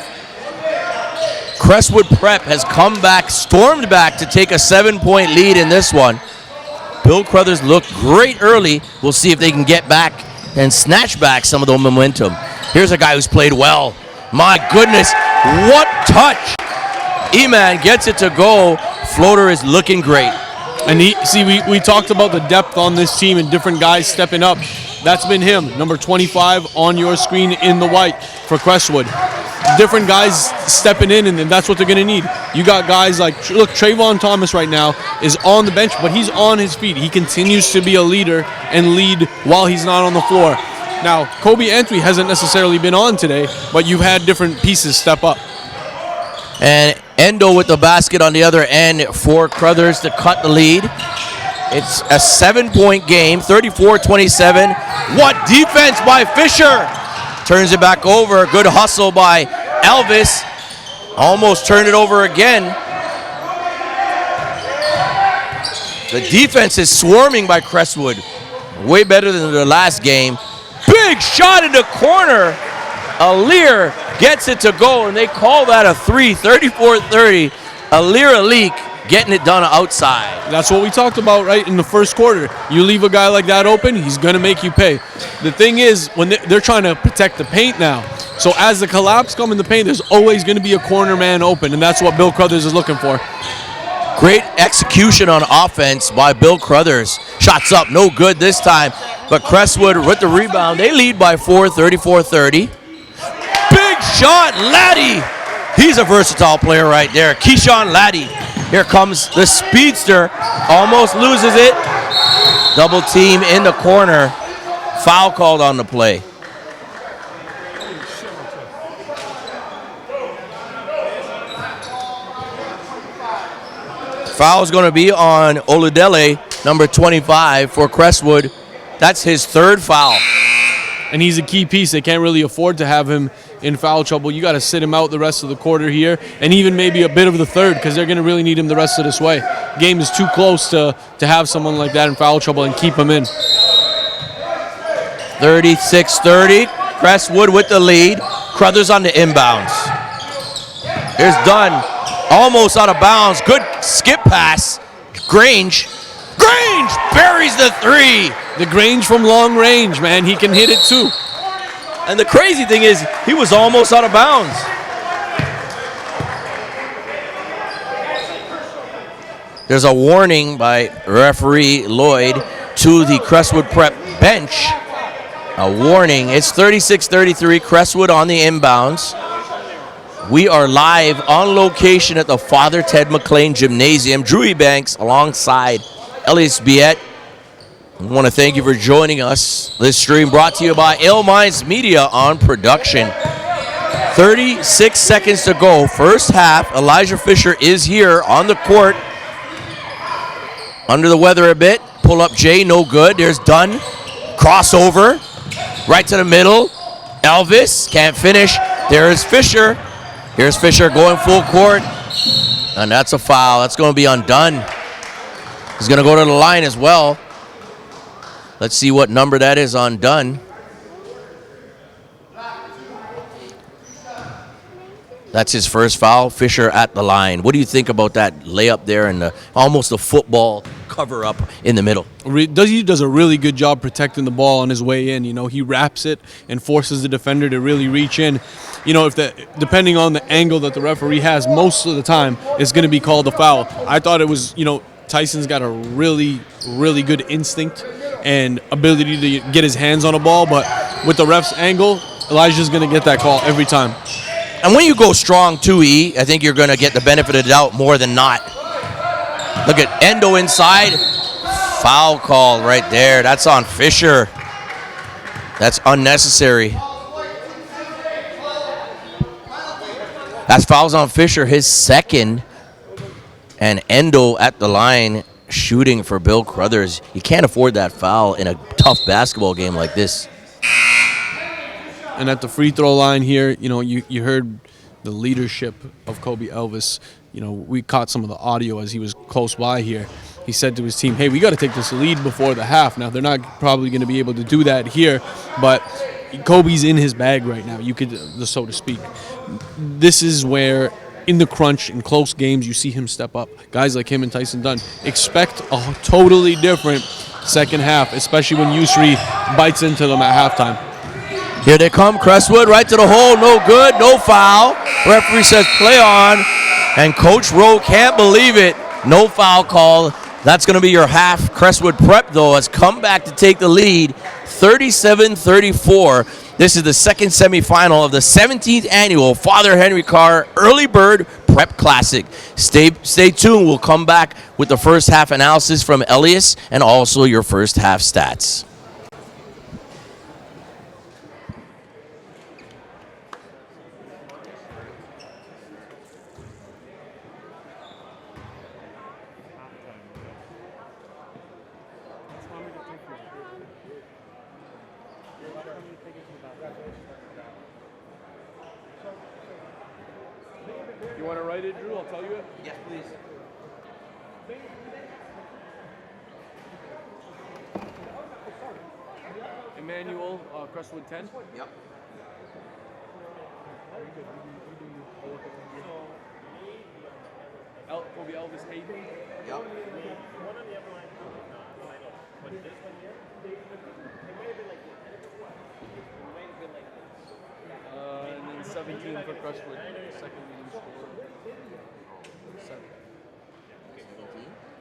Crestwood Prep has come back, stormed back to take a 7-point lead in this one. Bill Crothers looked great early. We'll see if they can get back and snatch back some of the momentum. Here's a guy who's played well. My goodness, what touch. E-Man gets it to go. Floater is looking great. And we talked about the depth on this team and different guys stepping up. That's been him, number 25 on your screen in the white for Crestwood. Different guys stepping in, and that's what they're going to need. You got guys like, look, Trayvon Thomas right now is on the bench, but he's on his feet. He continues to be a leader and lead while he's not on the floor. Now, Kobe Antwi hasn't necessarily been on today, but you've had different pieces step up. And Endo with the basket on the other end for Crothers to cut the lead. It's a 7-point game, 34-27. What defense by Fischer! Turns it back over. Good hustle by Elvis. Almost turned it over again. The defense is swarming by Crestwood. Way better than the last game. Big shot in the corner. Alir gets it to go, and they call that a 3, 34-30. Alir Alik getting it done outside. That's what we talked about, right, in the first quarter. You leave a guy like that open, he's going to make you pay. The thing is, when they're trying to protect the paint now, so as the collapse comes in the paint, there's always going to be a corner man open, and that's what Bill Crothers is looking for. Great execution on offense by Bill Crothers. Shots up, no good this time, but Crestwood with the rebound. They lead by 4, 34-30. Big shot, Laddie. He's a versatile player right there. Keyshawn Laddie. Here comes the speedster. Almost loses it. Double team in the corner. Foul called on the play. Foul is going to be on Oludele, number 25 for Crestwood. That's his 3rd foul. And he's a key piece. They can't really afford to have him in foul trouble. You got to sit him out the rest of the quarter here, and even maybe a bit of the third, because they're going to really need him the rest of this way. Game is too close to have someone like that in foul trouble and keep him in. 36-30. Crestwood with the lead. Crothers on the inbounds. Here's Dunn. Almost out of bounds. Good skip pass. Grange buries the 3. The Grange from long range, man. He can hit it too. And the crazy thing is, he was almost out of bounds. There's a warning by referee Lloyd to the Crestwood Prep bench. A warning. It's 36-33, Crestwood on the inbounds. We are live on location at the Father Ted McLean Gymnasium. Drew Ebanks alongside Elias Biet. I want to thank you for joining us. This stream brought to you by Ill Minds Media on production. 36 seconds to go. First half. Elijah Fischer is here on the court. Under the weather a bit. Pull up Jay, no good. There's Dunn. Crossover. Right to the middle. Elvis can't finish. There's Fischer. Here's Fischer going full court. And that's a foul. That's going to be on Dunn. He's going to go to the line as well. Let's see what number that is on Dunn. That's his first foul. Fischer at the line. What do you think about that layup there and almost a football cover-up in the middle? He does a really good job protecting the ball on his way in. You know, he wraps it and forces the defender to really reach in. You know, depending on the angle that the referee has, most of the time it's going to be called a foul. I thought it was, Tyson's got a really, really good instinct and ability to get his hands on a ball, but with the ref's angle, Elijah's going to get that call every time. And when you go strong 2E, I think you're going to get the benefit of the doubt more than not. Look at Endo inside. Foul call right there. That's on Fischer. That's unnecessary. That's fouls on Fischer, his second. And Endo at the line shooting for Bill Crothers. You can't afford that foul in a tough basketball game like this. And at the free throw line here, you heard the leadership of Kobe Elvis. We caught some of the audio as he was close by here. He said to his team, hey, we got to take this lead before the half. Now, they're not probably going to be able to do that here, but Kobe's in his bag right now, so to speak. This is where, in the crunch, in close games, you see him step up. Guys like him and Tyson Dunn expect a totally different second half, especially when Yusri bites into them at halftime. Here they come, Crestwood, right to the hole, no good, no foul. Referee says play on, and Coach Rowe can't believe it. No foul call. That's going to be your half. Crestwood Prep, though, has come back to take the lead, 37-34. This is the second semifinal of the 17th annual Father Henry Carr Early Bird Prep Classic. Stay tuned. We'll come back with the first half analysis from Elias and also your first half stats. You want to write it, Drew? I'll tell you it. Yes, please. Emmanuel, Crestwood 10. Yep. Kobe Elvis Hayden. Yep. And then 17 for Crestwood, second leading scorer. 7.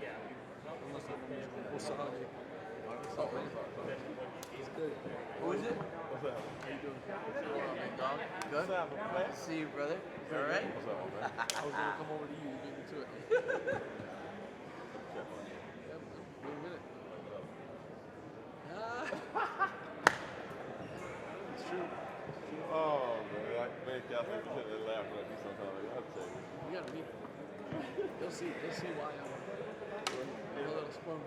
Yeah. Unless I'm Osage. Who is it? How you doing? Good. See you, brother. All right. I was going to come over to you. You beat me to it. Yep, wait a minute. It's true. Oh, man, man, y'all think they laugh at me sometimes. I have to tell you. You gotta meet them. They'll see why I'm a little spoon.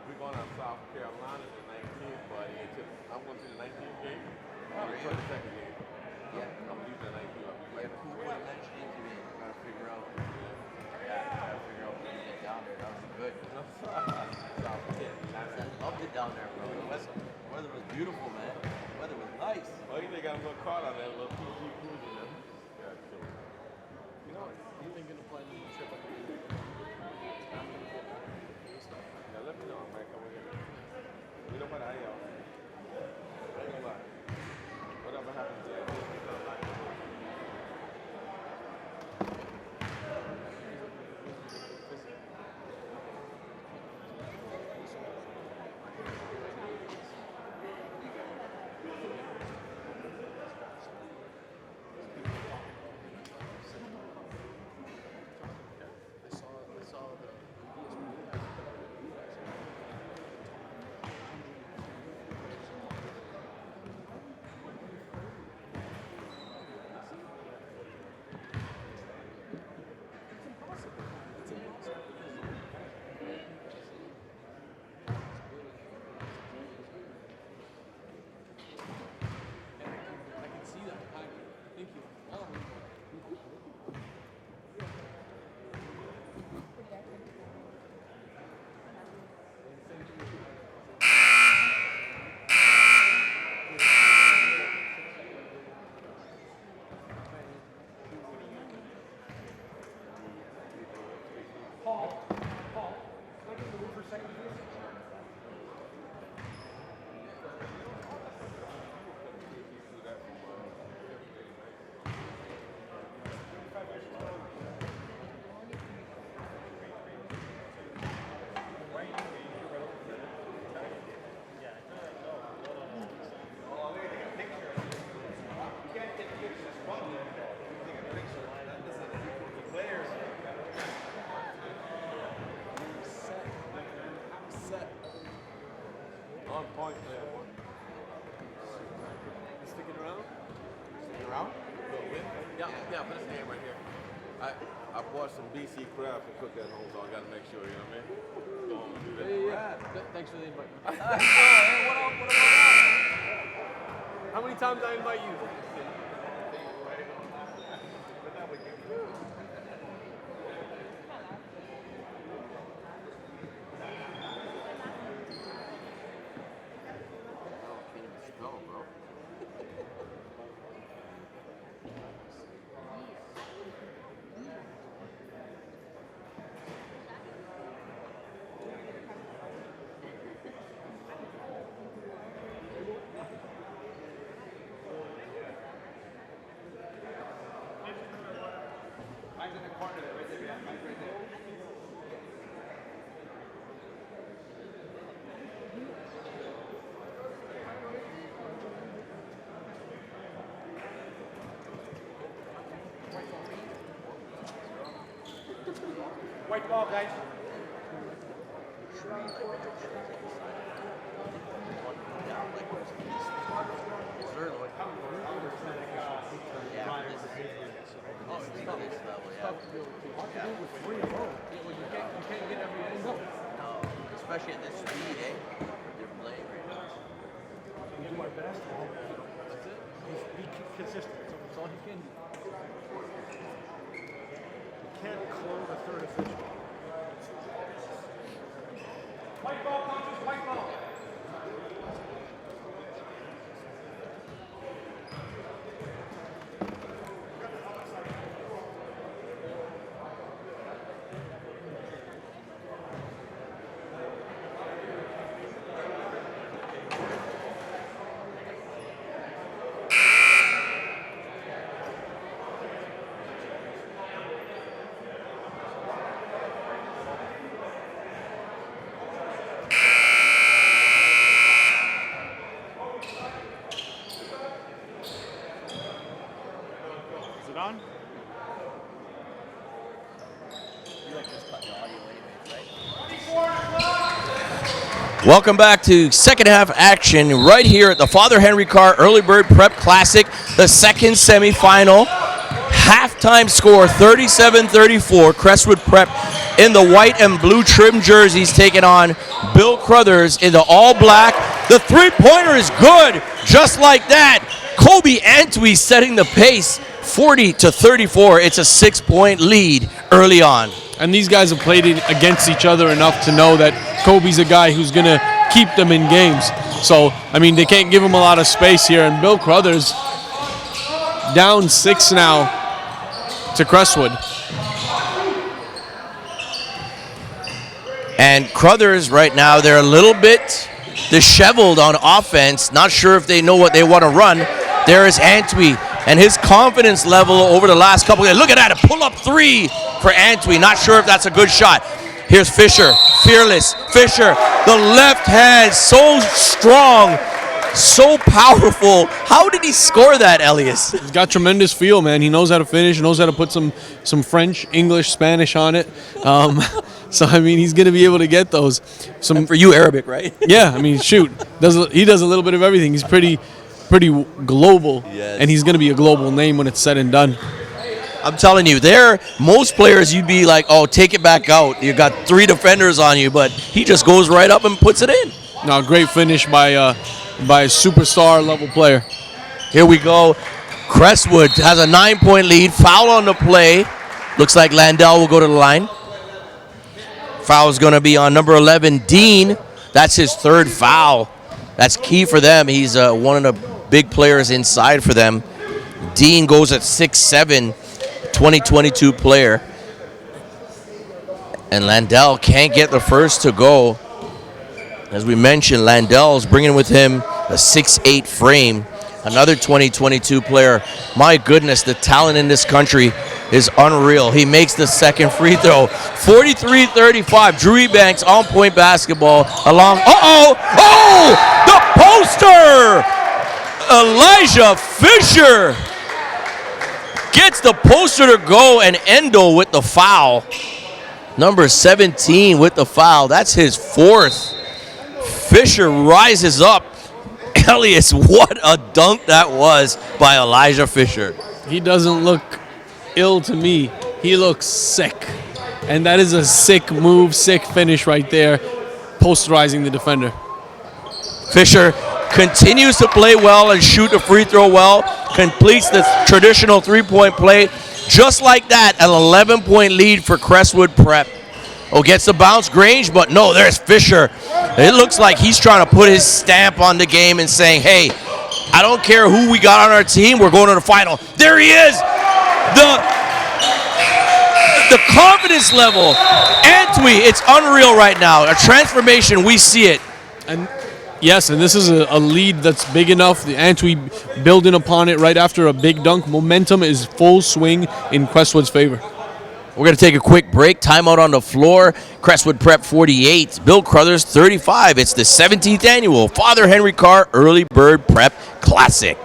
We're going to South Carolina the 19th, buddy. I'm going to see the 19th game. I'm going to the second game. Yeah. I'm using the 19th. Yeah, who would have mentioned it to me? Gotta figure out. Yeah, gotta figure out when you get down there. That was good. I loved it down there, bro. The weather was beautiful, man. The weather was nice. Oh, you think I'm going to call on that little PG cruising there? Yeah, cool. You know, you think gonna plan a trip like that? Now let me know, man. Come over here. We don't matter how y'all. I ain't gonna lie. Whatever happens there, it's not like it. On point, man. Sticking around? Sticking around? Yeah, but this game right here. I bought some BC crab to cook at home, so I gotta make sure, you know what I mean? Go home and do that. Thanks for the invite. Hey, what up? How many times I invite you? White ball, guys. Especially at this speed, eh? They're playing right now. Do my best. That's it. Be consistent. That's all he can do. You can't clone a third official. White ball, coaches, white ball. Welcome back to second half action right here at the Father Henry Carr Early Bird Prep Classic, the second semifinal. Halftime score 37-34. Crestwood Prep in the white and blue trim jerseys taking on Bill Crothers in the all black. The three-pointer is good, just like that. Kobe Antwi setting the pace, 40-34. It's a 6-point lead early on. And these guys have played against each other enough to know that Kobe's a guy who's going to keep them in games. So, I mean, they can't give him a lot of space here. And Bill Crothers down 6 now to Crestwood. And Crothers right now, they're a little bit disheveled on offense. Not sure if they know what they want to run. There is Antwi and his confidence level over the last couple of days. Look at that, a pull-up three for Antwi. Not sure if that's a good shot. Here's Fischer, fearless. Fischer, the left hand, so strong, so powerful. How did he score that, Elias? He's got tremendous feel, man. He knows how to finish, knows how to put some French, English, Spanish on it. So, I mean, he's going to be able to get those. And for you, Arabic, right? Yeah, I mean, shoot. He does a little bit of everything. He's pretty global, yes. And he's going to be a global name when it's said and done. I'm telling you, most players you'd be like, oh, take it back out. You got 3 defenders on you, but he just goes right up and puts it in. No, great finish by a superstar level player. Here we go. Crestwood has a 9-point lead. Foul on the play. Looks like Landell will go to the line. Foul is going to be on number 11, Dean. That's his 3rd foul. That's key for them. He's one of the big players inside for them. Dean goes at 6'7", 2022 player. And Landell can't get the first to go. As we mentioned, Landell's bringing with him a 6'8" frame. Another 2022 player. My goodness, the talent in this country is unreal. He makes the second free throw. 43-35. Drew Ebanks on point basketball along. Oh! The poster! Elijah Fischer gets the poster to go, and Endo with the foul. Number 17 with the foul. That's his 4th. Fischer rises up. Elias, what a dunk that was by Elijah Fischer. He doesn't look ill to me. He looks sick. And that is a sick move, sick finish right there, posterizing the defender. Fischer continues to play well and shoot the free throw well, completes the traditional three-point play. Just like that, an 11-point lead for Crestwood Prep. Oh, gets the bounce, Grange, but no, there's Fischer. It looks like he's trying to put his stamp on the game and saying, hey, I don't care who we got on our team, we're going to the final. There he is. The confidence level. Antwi, it's unreal right now. A transformation, we see it. And yes, and this is a lead that's big enough. The Antwi building upon it right after a big dunk. Momentum is full swing in Crestwood's favor. We're going to take a quick break. Timeout on the floor. Crestwood Prep 48. Bill Crothers 35. It's the 17th annual Father Henry Carr Early Bird Prep Classic.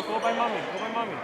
Go by mommy. Go by mommy.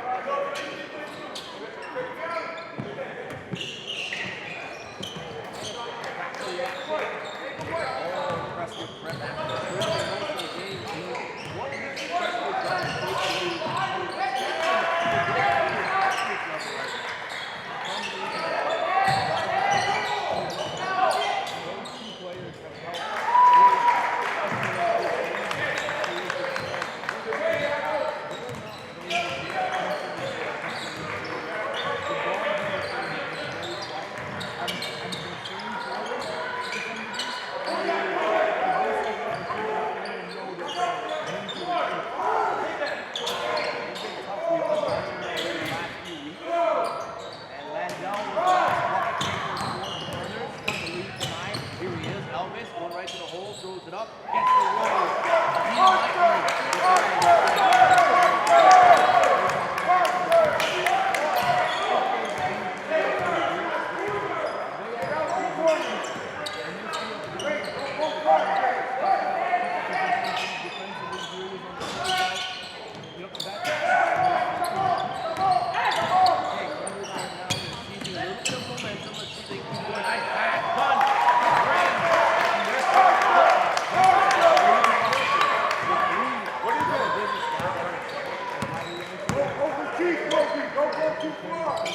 Don't go too far.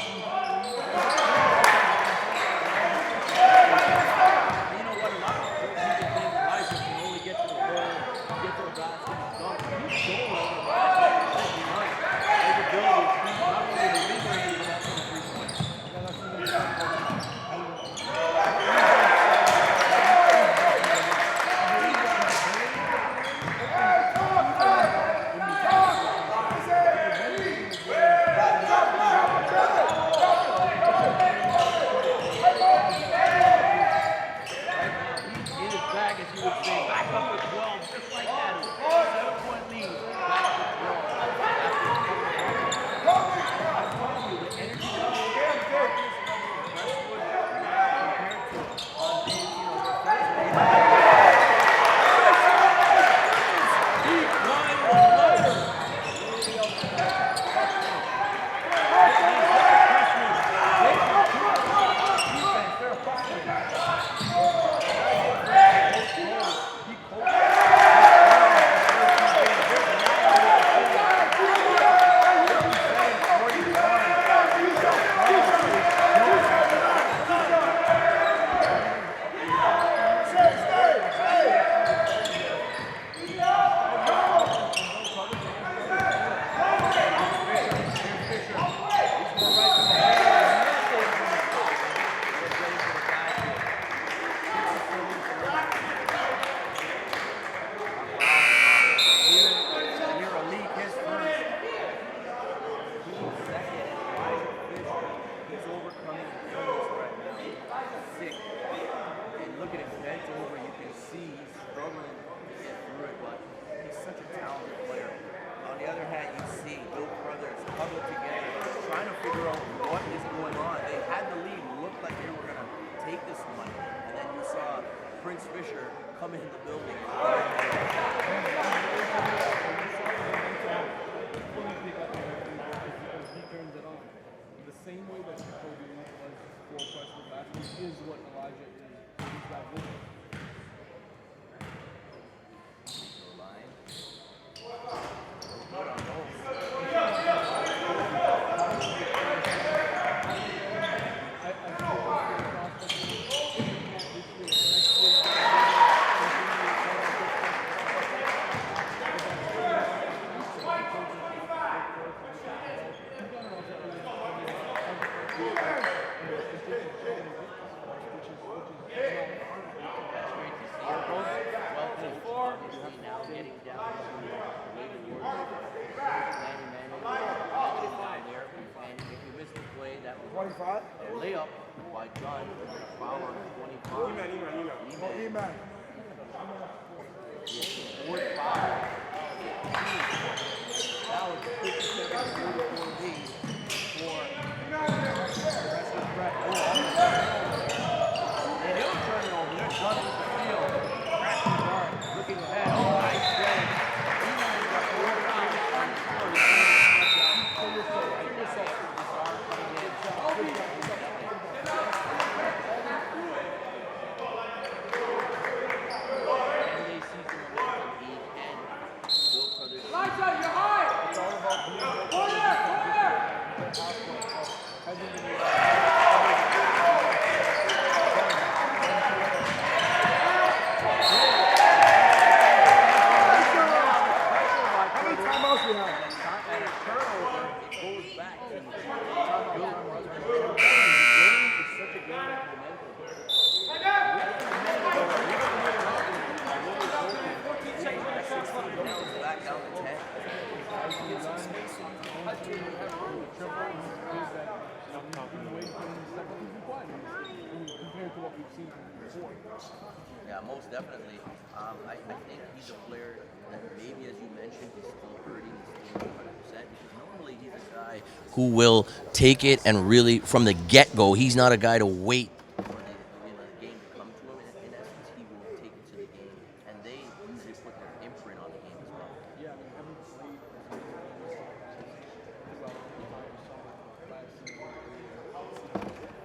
You know what? A lot of people think Elijah can only get to the goal, get to the basket, and dunk. He's going over the basket. He's right. His ability to beat not only the mid-range, but also the three-point. In his bag, as you would say, back up to 12, just like that. 7-point lead, back to 12. I'm telling you, the energy level of Crestwood compared to Thursday. Keep going with lighter. Fischer come into the building. He turns it on. The same way that Kobe was for Crestwood last week is what Elijah is. He's that good. Layup by John, foul on 25. Email. Fourth foul. That was a 57-44 lead for Crestwood Prep. And he'll turn it over. They're done with the field. Crashing guard, looking ahead. Oh, nice play. Email got 4 fouls on the floor. He's going to stretch out. Yeah, most definitely. I think he's a player that maybe, as you mentioned, he's still hurting, he's still not 100%, because normally he's a guy who will take it and really, from the get-go, he's not a guy to wait for the game to come to him. In essence, he will take it to the game, and they usually put their imprint on the game as well. Yeah, I mean, having played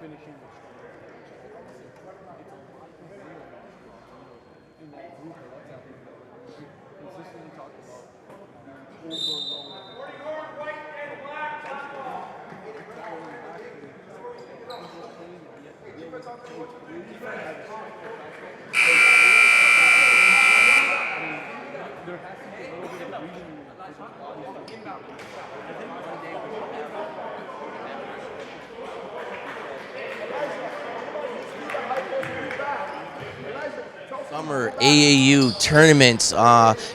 finishing with in that group or what's happening, we consistently talk about the overload. Summer AAU tournaments,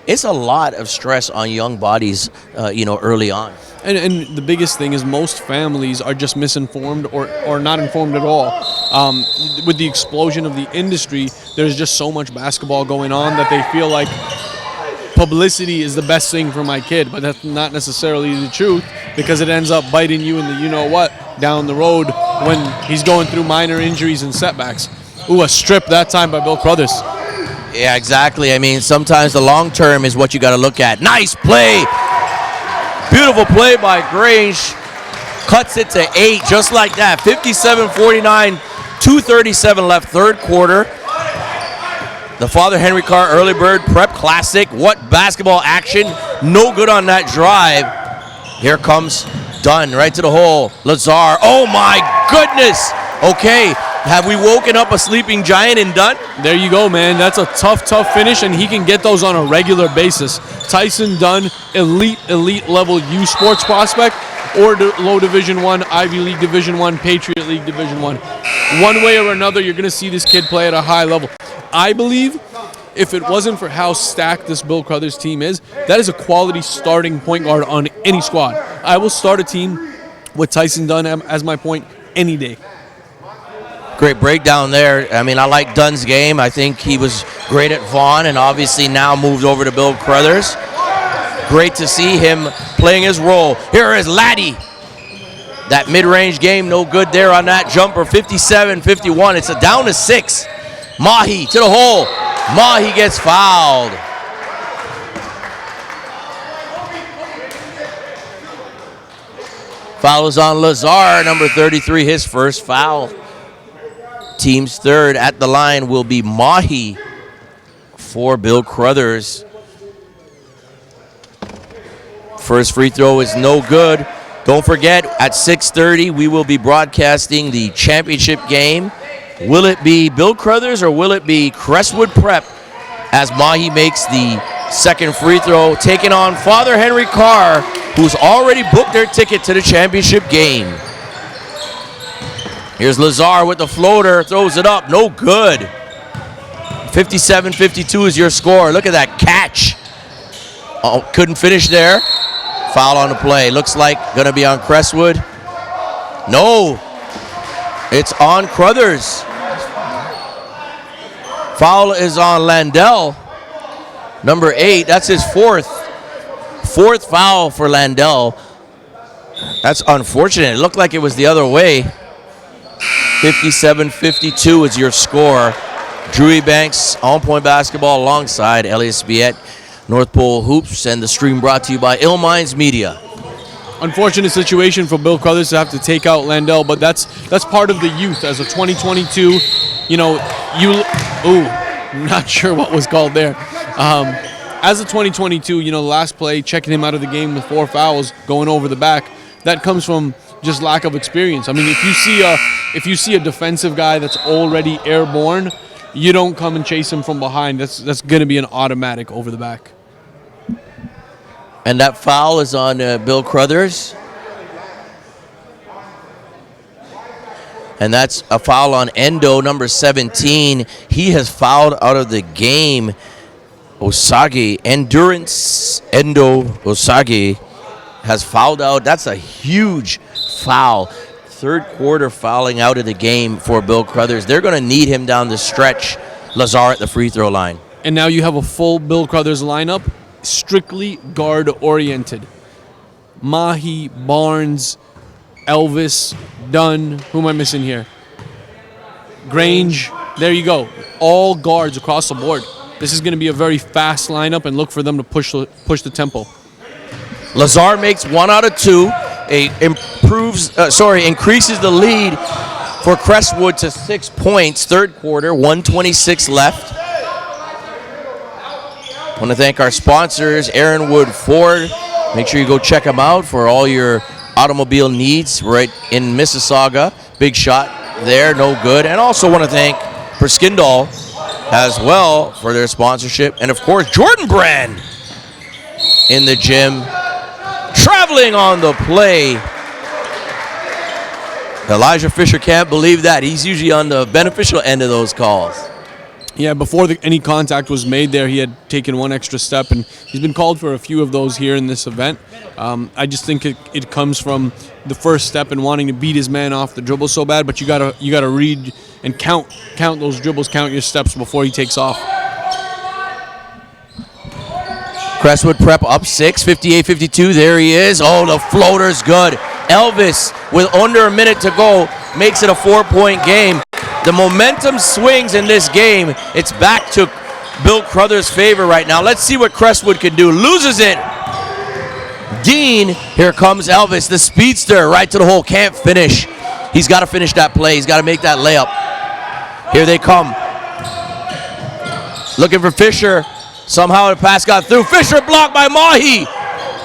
it's a lot of stress on young bodies, early on. And the biggest thing is most families are just misinformed or not informed at all. With the explosion of the industry, there's just so much basketball going on that they feel like publicity is the best thing for my kid, but that's not necessarily the truth, because it ends up biting you in the you-know-what down the road when he's going through minor injuries and setbacks. Ooh, a strip that time by Bill Crothers. Yeah, exactly. I mean, sometimes the long term is what you got to look at. Nice play. Beautiful play by Grange. Cuts it to 8 just like that. 57-49, 2:37 left, third quarter. The Father Henry Carr Early Bird Prep Classic. What basketball action. No good on that drive. Here comes Dunn right to the hole. Lazar. Oh, my goodness. Okay. Have we woken up a sleeping giant in Dunn? There you go, man. That's a tough finish, and he can get those on a regular basis. Tyson Dunn, elite level U Sports prospect, or low Division I, Ivy League Division I, Patriot League Division I. One way or another, you're going to see this kid play at a high level. I believe if it wasn't for how stacked this Bill Crothers team is, that is a quality starting point guard on any squad. I will start a team with Tyson Dunn as my point any day. Great breakdown there. I mean, I like Dunn's game. I think he was great at Vaughn and obviously now moved over to Bill Crothers. Great to see him playing his role. Here is Laddie. That mid-range game, no good there on that jumper. 57-51. It's a down to 6. Mahi to the hole. Mahi gets fouled. Foul is on Lazar, number 33, his first foul. Team's third at the line will be Mahi for Bill Crothers. First free throw is no good. Don't forget, at 6:30, we will be broadcasting the championship game. Will it be Bill Crothers or will it be Crestwood Prep as Mahi makes the second free throw, taking on Father Henry Carr, who's already booked their ticket to the championship game. Here's Lazar with the floater, throws it up, no good. 57-52 is your score. Look at that catch. Oh, couldn't finish there. Foul on the play. Looks like gonna be on Crestwood. No, it's on Crothers. Foul is on Landell, number 8. That's his fourth foul for Landell. That's unfortunate. It looked like it was the other way. 57-52 is your score. Drew Ebanks, On Point Basketball, alongside Elias Biet, North Pole Hoops, and the stream brought to you by Ill Minds Media. Unfortunate situation for Bill Crothers to have to take out Landell, but that's part of the youth. As a 2022, not sure what was called there. As a 2022, the last play, checking him out of the game with 4 fouls, going over the back, that comes from just lack of experience. I mean, if you see a defensive guy that's already airborne, you don't come and chase him from behind. That's going to be an automatic over the back. And that foul is on Bill Crothers. And that's a foul on Endo, number 17. He has fouled out of the game. Osage, Endo Osage has fouled out. That's a huge foul. Third quarter fouling out of the game for Bill Crothers. They're going to need him down the stretch. Lazar at the free throw line. And now you have a full Bill Crothers lineup, strictly guard oriented. Mahi, Barnes, Elvis, Dunn. Who am I missing here? Grange. There you go. All guards across the board. This is going to be a very fast lineup, and look for them to push the tempo. Lazar makes 1 out of 2. Increases the lead for Crestwood to 6 points. Third quarter, 1:26 left. I want to thank our sponsors, Aaron Wood Ford. Make sure you go check them out for all your automobile needs right in Mississauga. Big shot there, no good. And also want to thank Perskindall as well for their sponsorship. And of course, Jordan Brand in the gym. traveling on the play. Elijah Fischer can't believe that. He's usually on the beneficial end of those calls. Yeah, before any contact was made there, he had taken one extra step, and he's been called for a few of those here in this event. I just think it comes from the first step and wanting to beat his man off the dribble so bad, but you gotta read and count those dribbles, count your steps before he takes off. Crestwood Prep up 6, 58-52. There he is. Oh, the floater's good. Elvis, with under a minute to go, makes it a 4-point game. The momentum swings in this game. It's back to Bill Crothers' favor right now. Let's see what Crestwood can do. Loses it. Dean, here comes Elvis, the speedster, right to the hole. Can't finish. He's got to finish that play. He's got to make that layup. Here they come. Looking for Fischer. Somehow the pass got through. Fischer blocked by Mahi.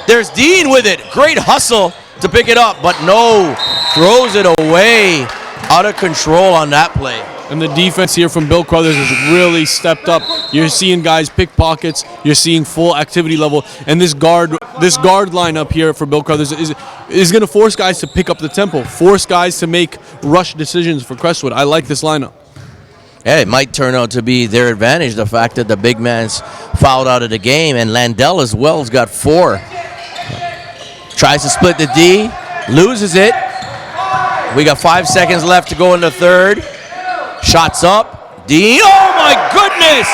There's Dean with it. Great hustle to pick it up, but no. Throws it away. Out of control on that play. And the defense here from Bill Crothers has really stepped up. You're seeing guys pick pockets. You're seeing full activity level. And this guard lineup here for Bill Crothers is going to force guys to pick up the tempo, force guys to make rush decisions for Crestwood. I like this lineup. Yeah, it might turn out to be their advantage, the fact that the big man's fouled out of the game, and Landell as well has got 4. Tries to split the D, loses it. We got 5 seconds left to go in the third. Shots up. Dean. Oh, my goodness.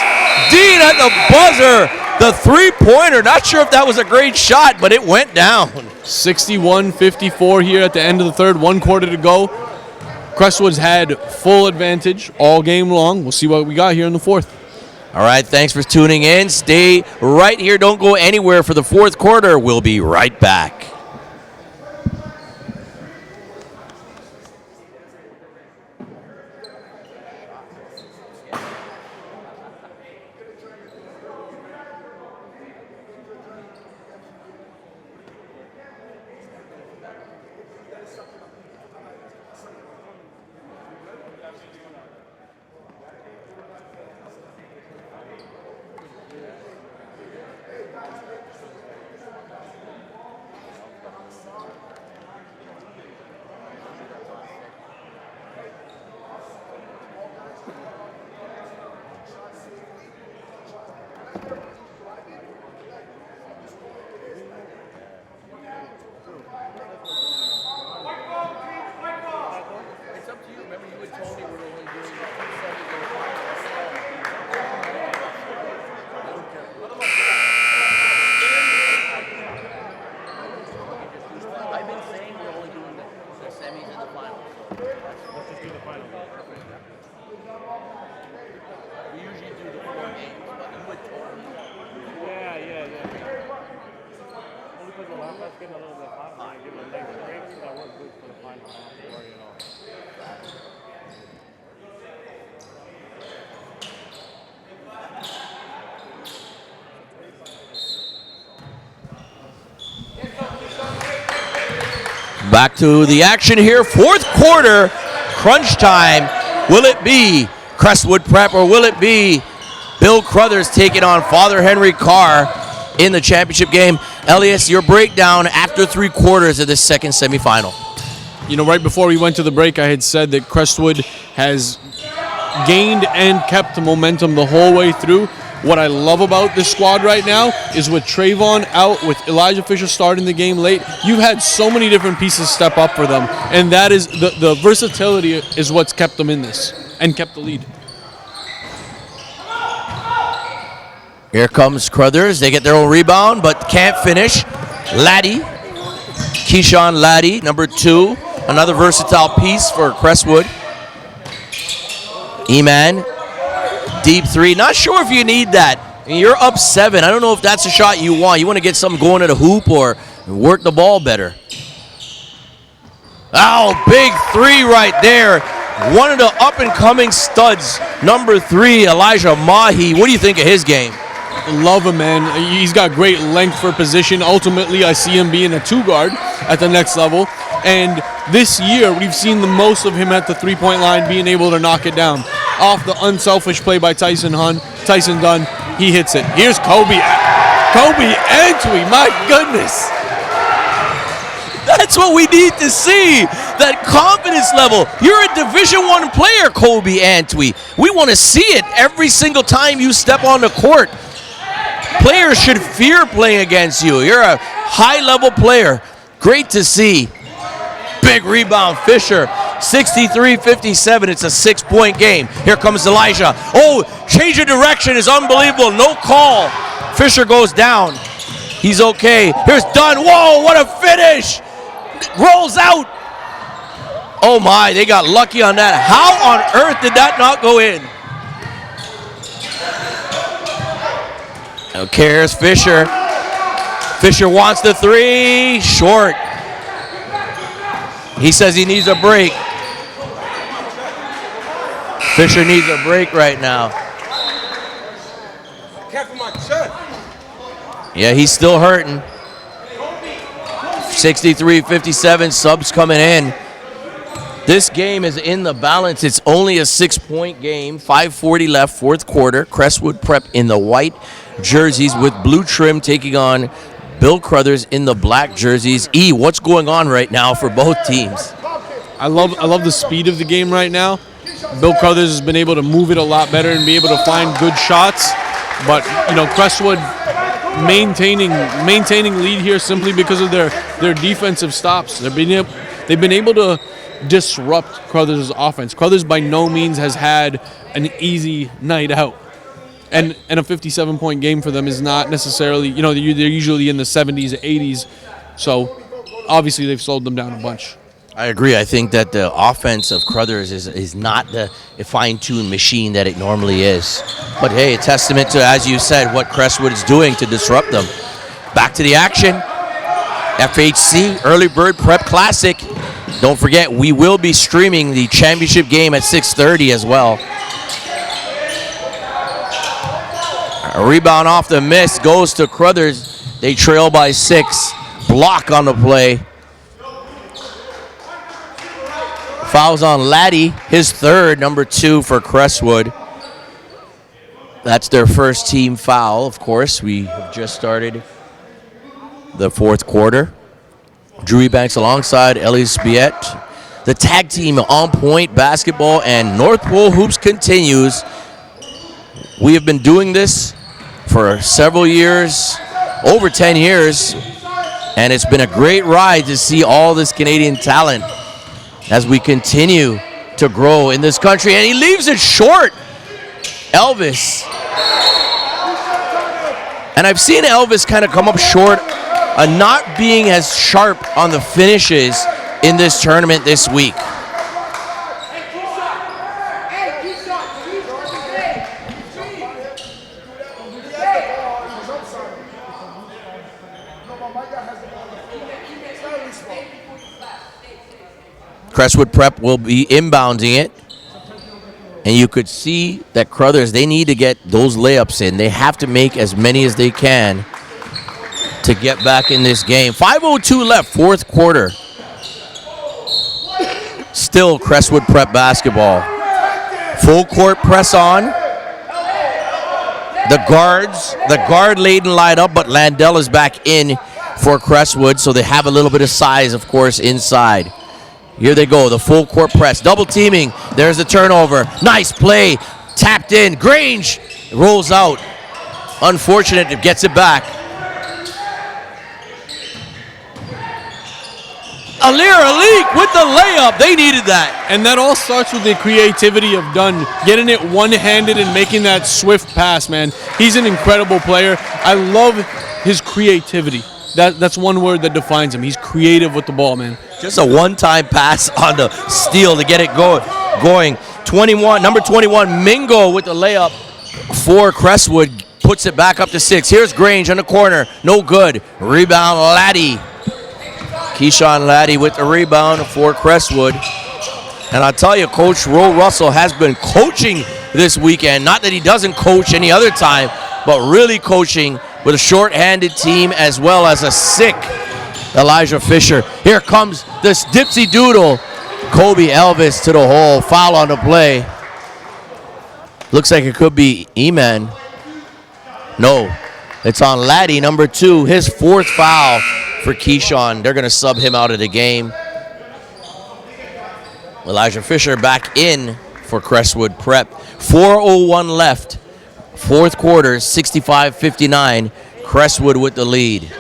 Dean at the buzzer. The three-pointer. Not sure if that was a great shot, but it went down. 61-54 here at the end of the third. 1 quarter to go. Crestwood's had full advantage all game long. We'll see what we got here in the fourth. All right, thanks for tuning in. Stay right here. Don't go anywhere for the fourth quarter. We'll be right back. Back to the action here. Fourth quarter, crunch time. Will it be Crestwood Prep or will it be Bill Crothers taking on Father Henry Carr in the championship game? Elias, your breakdown after 3 quarters of this second semifinal. You know, right before we went to the break, I had said that Crestwood has gained and kept the momentum the whole way through. What I love about this squad right now is with Trayvon out, with Elijah Fischer starting the game late, you've had so many different pieces step up for them, and that is the versatility is what's kept them in this and kept the lead. Here comes Crothers. They get their own rebound, but can't finish. Laddie, Keyshawn Laddie, number 2, another versatile piece for Crestwood. E-Man. Deep 3. Not sure if you need that. I mean, you're up 7. I don't know if that's a shot you want. You want to get something going at a hoop or work the ball better. Oh, big 3 right there. One of the up-and-coming studs, number 3, Elijah Mahi. What do you think of his game? Love him, man. He's got great length for position. Ultimately, I see him being a 2 guard at the next level. And this year, we've seen the most of him at the 3-point line, being able to knock it down. Off the unselfish play by Tyson Dunn, he hits it. Here's Kobe Antwi, my goodness. what we need to see. That confidence level. You're a Division I player, Kobe Antwi. We want to see it every single time you step on the court. Players should fear playing against you. You're a high-level player. Great to see. Big rebound, Fischer. 63-57. It's a 6-point game. Here comes Elijah. Oh, change of direction is unbelievable. No call. Fischer goes down. He's okay. Here's Dunn. Whoa, what a finish. Rolls out. Oh my, they got lucky on that. How on earth did that not go in? Okay, here's Fischer. Fischer wants the three. Short. He says he needs a break. Fischer needs a break right now. Yeah, he's still hurting. 63-57, subs coming in. This game is in the balance. It's only a 6-point game. 5:40 left, fourth quarter. Crestwood Prep in the white jerseys with blue trim taking on Bill Crothers in the black jerseys. What's going on right now for both teams? I love the speed of the game right now. Bill Crothers has been able to move it a lot better and be able to find good shots. But, Crestwood maintaining lead here simply because of their defensive stops. They've been able to disrupt Crothers' offense. Crothers by no means has had an easy night out. And a 57-point game for them is not necessarily, they're usually in the 70s, 80s. So, obviously, they've slowed them down a bunch. I agree. I think that the offense of Crothers is not the fine-tuned machine that it normally is. But, hey, a testament to, as you said, what Crestwood is doing to disrupt them. Back to the action. FHC Early Bird Prep Classic. Don't forget, we will be streaming the championship game at 6:30 as well. A rebound off the miss goes to Crothers. They trail by 6. Block on the play. Fouls on Laddie, his third, number 2 for Crestwood. That's their first team foul, of course. We have just started the fourth quarter. Drew Banks alongside Elias Biet. The tag team on point basketball and North Pole Hoops continues. We have been doing this for several years, over 10 years, and it's been a great ride to see all this Canadian talent as we continue to grow in this country. And he leaves it short. Elvis. And I've seen Elvis kind of come up short on not being as sharp on the finishes in this tournament this week. Crestwood Prep will be inbounding it. And you could see that Crothers, they need to get those layups in. They have to make as many as they can to get back in this game. 5:02 left, fourth quarter. Still Crestwood Prep basketball. Full court press on. The guard-laden light up, but Landell is back in for Crestwood, so they have a little bit of size, of course, inside. Here they go, the full court press, double teaming. There's the turnover. Nice play, tapped in. Grange rolls out. Unfortunate, it gets it back. Alir Alik with the layup. They needed that. And that all starts with the creativity of Dunn, getting it one-handed and making that swift pass, man. He's an incredible player. I love his creativity. That's one word that defines him. He's creative with the ball, man. Just a one-time pass on the steal to get it going. 21, number 21, Mingo with the layup for Crestwood. Puts it back up to 6. Here's Grange on the corner. No good. Rebound, Laddie. Keyshawn Laddie with the rebound for Crestwood. And I'll tell you, Coach Ro Russell has been coaching this weekend. Not that he doesn't coach any other time, but really coaching with a short-handed team as well as a sick Elijah Fischer. Here comes this dipsy doodle. Kobe Elvis to the hole. Foul on the play. Looks like it could be E-Man. No. It's on Laddie, number 2, his 4th foul for Keyshawn. They're going to sub him out of the game. Elijah Fischer back in for Crestwood Prep. 4:01 left. 4th quarter, 65-59. Crestwood with the lead.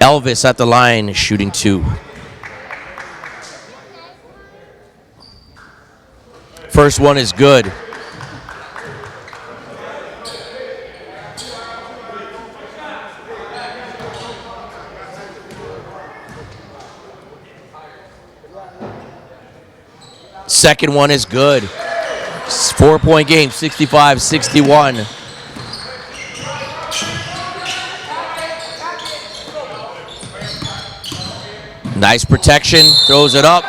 Elvis at the line, shooting 2. First one is good. Second one is good. 4-point game, 65-61. Nice protection, throws it up.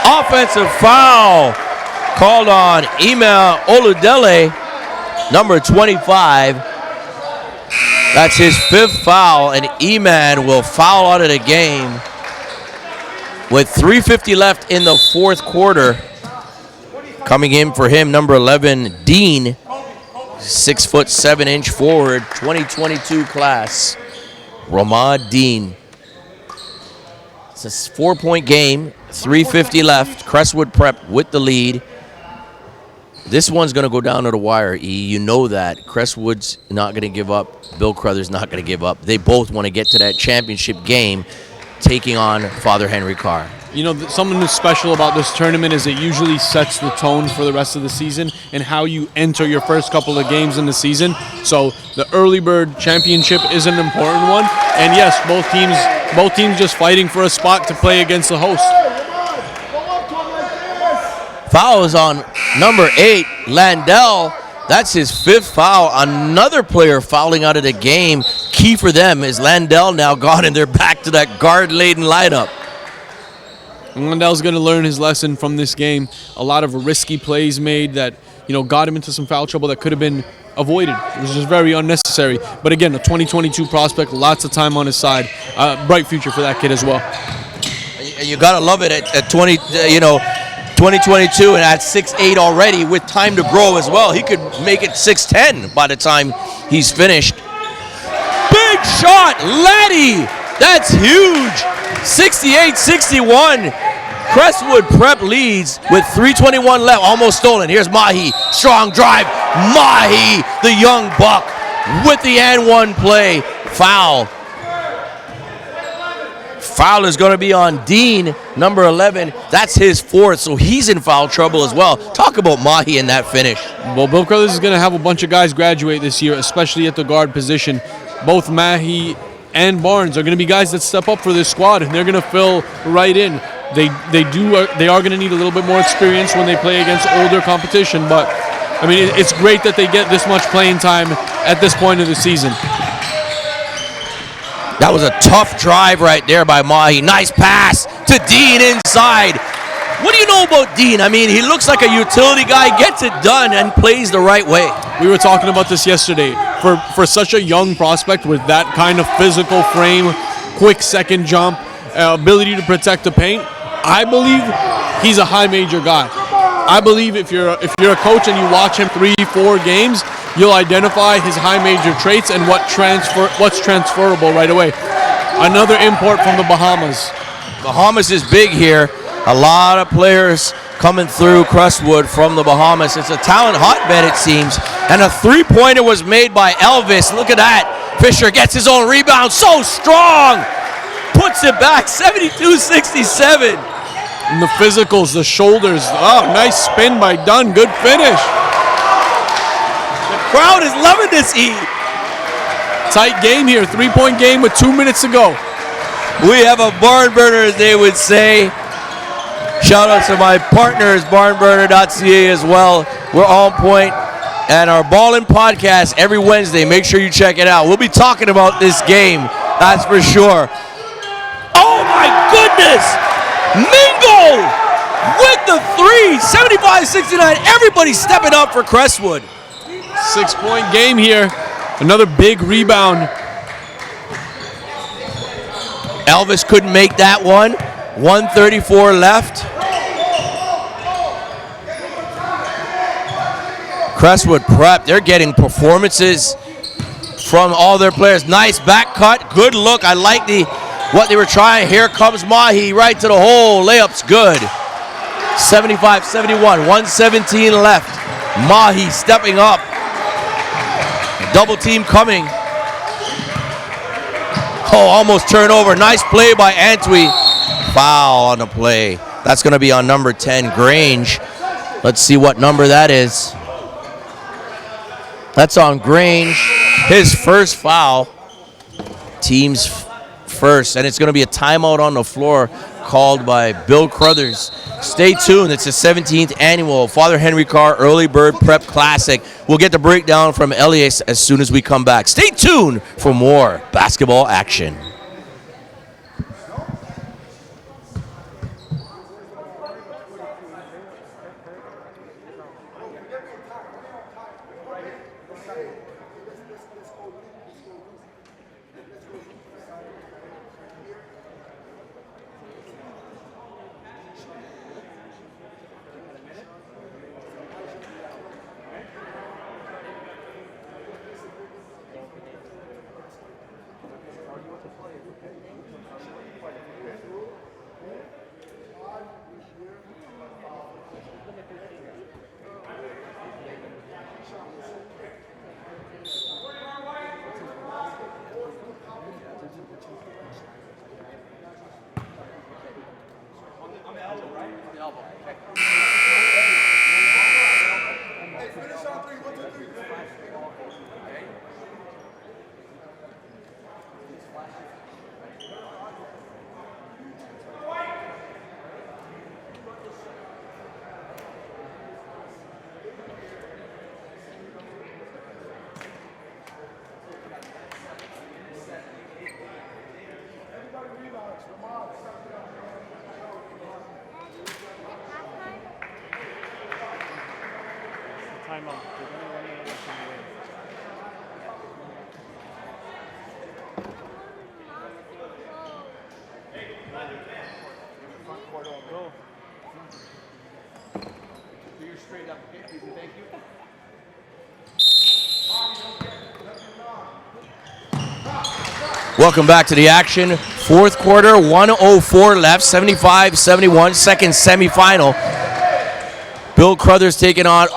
Offensive foul called on Ema Oludele, number 25. That's his 5th foul, and Eman will foul out of the game with 3:50 left in the 4th quarter. Coming in for him, number 11, Dean, 6'7" forward, 2022 class, Ramad Dean. It's a 4-point game, 3:50 left. Crestwood Prep with the lead. This one's going to go down to the wire, E. You know that. Crestwood's not going to give up. Bill Crothers not going to give up. They both want to get to that championship game, taking on Father Henry Carr. You know, something that's special about this tournament is it usually sets the tone for the rest of the season and how you enter your first couple of games in the season. So the early bird championship is an important one. And yes, both teams just fighting for a spot to play against the host. Foul is on number 8, Landell. That's his 5th foul. Another player fouling out of the game. Key for them is Landell now gone, and they're back to that guard-laden lineup. And Landell's going to learn his lesson from this game. A lot of risky plays made that, got him into some foul trouble that could have bbeen avoided. It was just very unnecessary. But again, a 2022 prospect, lots of time on his side. Bright future for that kid as well. And you got to love it at 2022 and at 6'8" already with time to grow as well. He could make it 6'10" by the time he's finished. Big shot, Laddie. That's huge. 68-61. Crestwood Prep leads with 3:21 left. Almost stolen. Here's Mahi. Strong drive. Mahi, the young buck, with the and one play. Foul. Foul is going to be on Dean, number 11. That's his 4th, so he's in foul trouble as well. Talk about Mahi in that finish. Well, Bill Crothers is going to have a bunch of guys graduate this year, especially at the guard position. Both Mahi and Barnes are going to be guys that step up for this squad, and they're going to fill right in. They are going to need a little bit more experience when they play against older competition, but I mean, it's great that they get this much playing time at this point of the season. That was a tough drive right there by Mahi. Nice pass to Dean inside. What do you know about Dean? I mean, he looks like a utility guy, gets it done, and plays the right way. We were talking about this yesterday. For such a young prospect with that kind of physical frame, quick second jump, ability to protect the paint, I believe he's a high major guy. I believe if you're a coach and you watch him 3-4 games, you'll identify his high major traits and what's transferable right away. Another import from the Bahamas. Bahamas is big here. A lot of players coming through Crestwood from the Bahamas. It's a talent hotbed, it seems. And a three-pointer was made by Elvis. Look at that. Fischer gets his own rebound. So strong. Puts it back, 72-67. And the physicals, the shoulders. Oh, nice spin by Dunn. Good finish. The crowd is loving this, E. Tight game here. 3-point game with 2 minutes to go. We have a barn burner, as they would say. Shout out to my partners, barnburner.ca as well. We're on point. And our Ballin' podcast every Wednesday. Make sure you check it out. We'll be talking about this game, that's for sure. Oh my goodness! Mingo with the three, 75-69. Everybody stepping up for Crestwood. 6-point game here. Another big rebound. Elvis couldn't make that one. 1:34 left. Crestwood Prep, they're getting performances from all their players. Nice back cut, good look. I like what they were trying. Here comes Mahi right to the hole. Layup's good. 75-71, 117 left. Mahi stepping up. Double team coming. Oh, almost turnover. Nice play by Antwi. Foul on the play. That's going to be on number 10, Grange. Let's see what number that is. That's on Grange. His first foul. Team's first. And it's going to be a timeout on the floor called by Bill Crothers. Stay tuned. It's the 17th annual Father Henry Carr Early Bird Prep Classic. We'll get the breakdown from Elias as soon as we come back. Stay tuned for more basketball action. Welcome back to the action. Fourth quarter, 1:04 left, 75-71, second semifinal. Bill Crothers taking on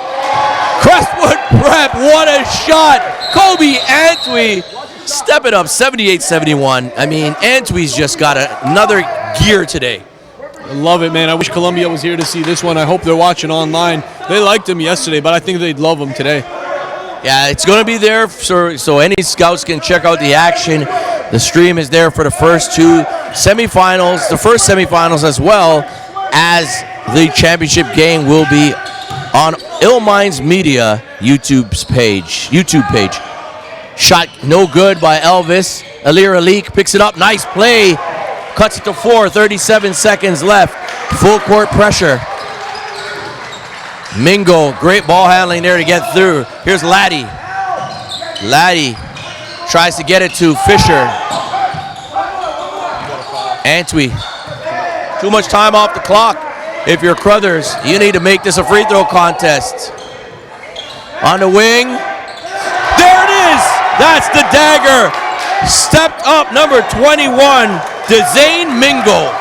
Crestwood Prep. What a shot! Kobe Antwi stepping up, 78-71. I mean, Antwi's just got another gear today. I love it, man. I wish Columbia was here to see this one. I hope they're watching online. They liked him yesterday, but I think they'd love him today. Yeah, it's going to be there so any scouts can check out the action. The stream is there for the first two semifinals, the first semifinals, as well as the championship game will be on Illminds Media YouTube page. Shot no good by Elvis. Alir Alik picks it up. Nice play. Cuts it to 4. 37 seconds left. Full court pressure. Mingo, great ball handling there to get through. Here's Laddie. Laddie tries to get it to Fischer. Antwi. Too much time off the clock. If you're Crothers, you need to make this a free throw contest. On the wing. There it is! That's the dagger. Stepped up, number 21, Dezane Mingo.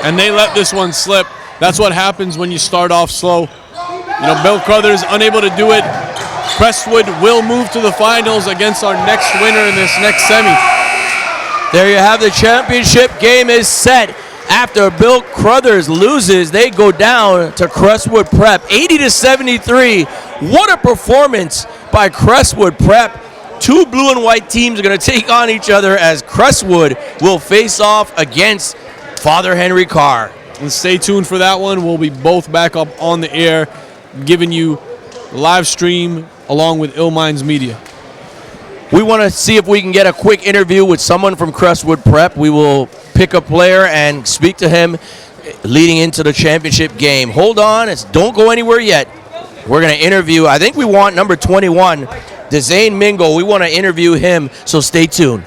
And they let this one slip. That's what happens when you start off slow. You know, Bill Crothers unable to do it. Crestwood will move to the finals against our next winner in this next semi. There you have the championship game is set. After Bill Crothers loses, they go down to Crestwood Prep, 80-73. What a performance by Crestwood Prep. Two blue and white teams are going to take on each other as Crestwood will face off against Father Henry Carr. And stay tuned for that one. We'll be both back up on the air, giving you live stream along with Illminds Media. We want to see if we can get a quick interview with someone from Crestwood Prep. We will pick a player and speak to him leading into the championship game. Hold on. Don't go anywhere yet. We're going to interview, I think we want number 21, Dezane Mingo. We want to interview him, so stay tuned.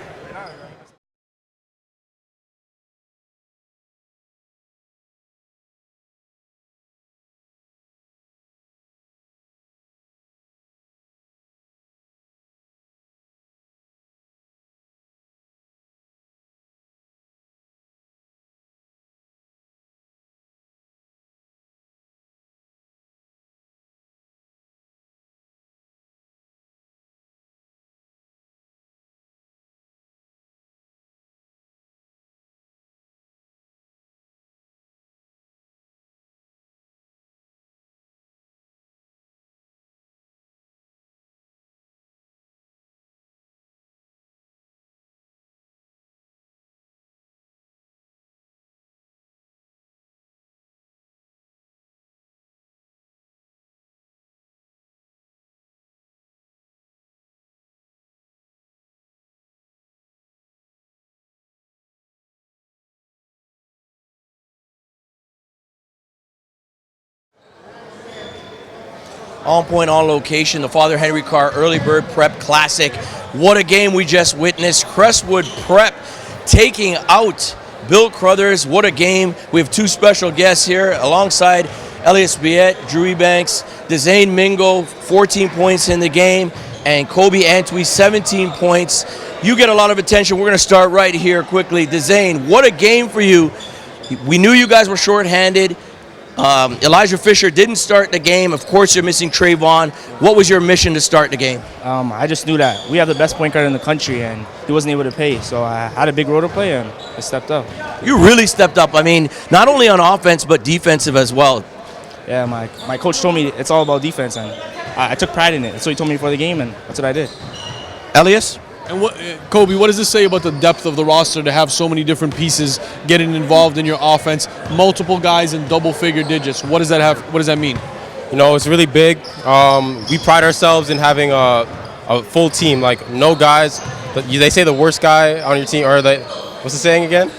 on point, on location, the Father Henry Carr Early Bird Prep Classic. What a game we just witnessed. Crestwood Prep taking out Bill Crothers. What a game. We have two special guests here alongside Elias Biet, Drew Ebanks, Dezane Mingo, 14 points in the game, and Kobe Antwi, 17 points. You get a lot of attention. We're going to start right here quickly. Dezane, what a game for you. We knew you guys were shorthanded. Elijah Fischer didn't start the game. Of course, you're missing Trayvon. What was your mission to start the game? I just knew that we have the best point guard in the country, and he wasn't able to play. So I had a big role to play, and I stepped up. You really stepped up. I mean, not only on offense, but defensive as well. Yeah, my coach told me it's all about defense, and I took pride in it. That's what he told me before the game, and that's what I did. Elias? And Kobe, what does this say about the depth of the roster to have so many different pieces getting involved in your offense, multiple guys in double-figure digits? What does that have? What does that mean? You know, it's really big. We pride ourselves in having a full team. Like, no guys. They say the worst guy on your team, or what's the saying again?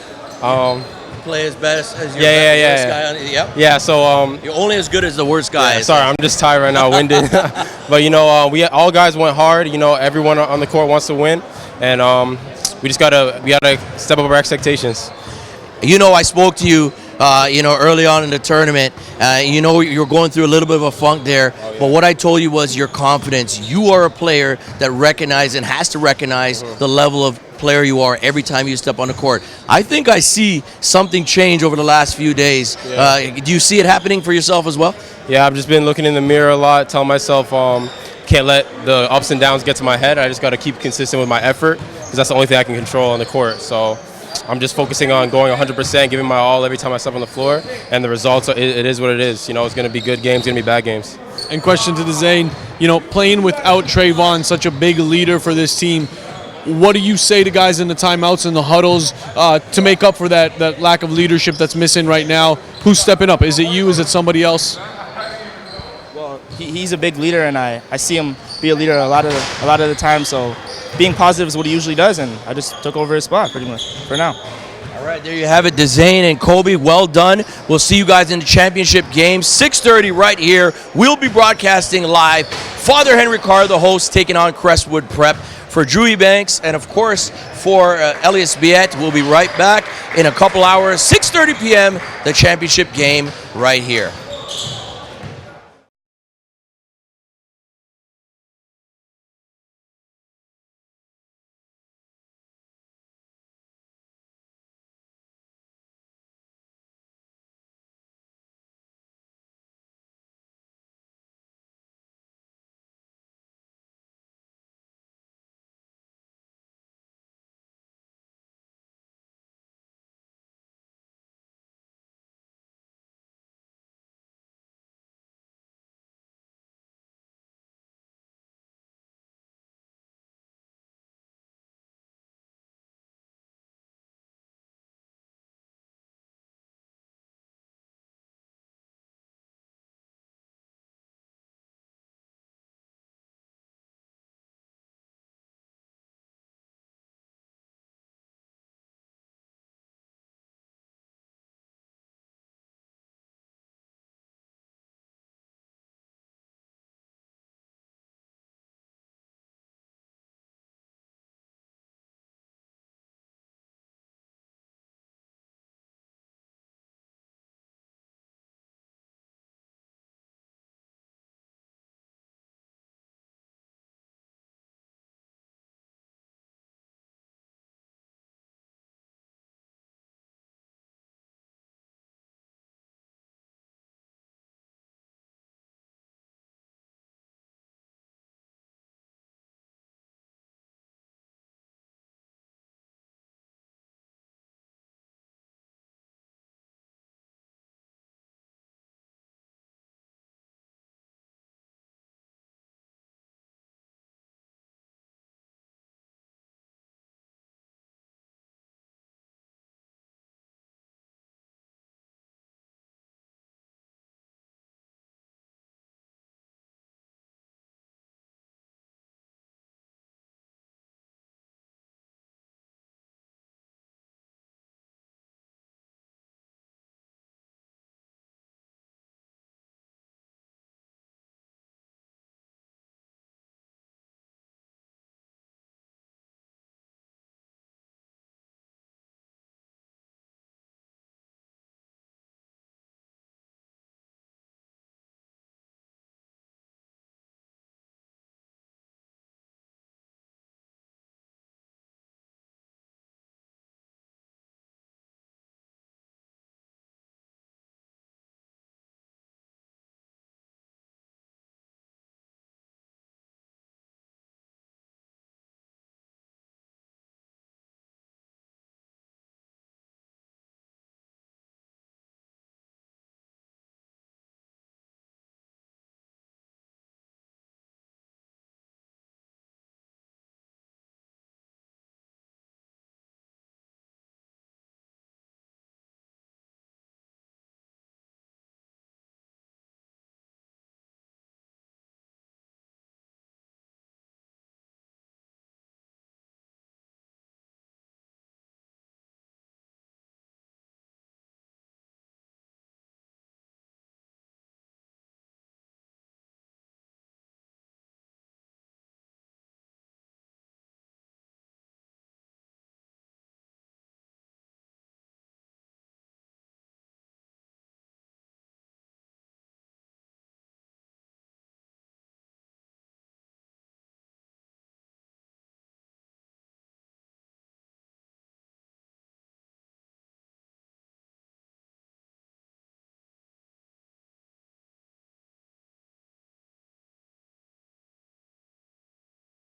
Play as best as your worst guy on it. Yep. Yeah. So you're only as good as the worst guy. Yeah, sorry, I'm just tired right now, winded. But you know, all guys went hard. You know, everyone on the court wants to win, and we gotta step up our expectations. You know, I spoke to you, early on in the tournament. You're going through a little bit of a funk there. Oh, yeah. But what I told you was your confidence. You are a player that recognizes and has to recognize the level of player you are every time you step on the court. I think I see something change over the last few days. Yeah. Do you see it happening for yourself as well? Yeah, I've just been looking in the mirror a lot, telling myself can't let the ups and downs get to my head. I just got to keep consistent with my effort because that's the only thing I can control on the court. So I'm just focusing on going 100%, giving my all every time I step on the floor, and the results, it is what it is. You know, it's going to be good games, going to be bad games. And question to Dezane, playing without Trayvon, such a big leader for this team, what do you say to guys in the timeouts and the huddles to make up for that lack of leadership that's missing right now? Who's stepping up? Is it you? Is it somebody else? Well, he's a big leader, and I see him be a leader a lot of the time. So being positive is what he usually does, and I just took over his spot pretty much for now. All right, there you have it, Dezane and Kobe. Well done. We'll see you guys in the championship game, 6:30 right here. We'll be broadcasting live. Father Henry Carr, the host, taking on Crestwood Prep. For Drew Ebanks and, of course, for Elias Biet, we'll be right back in a couple hours, 6:30 p.m., the championship game right here.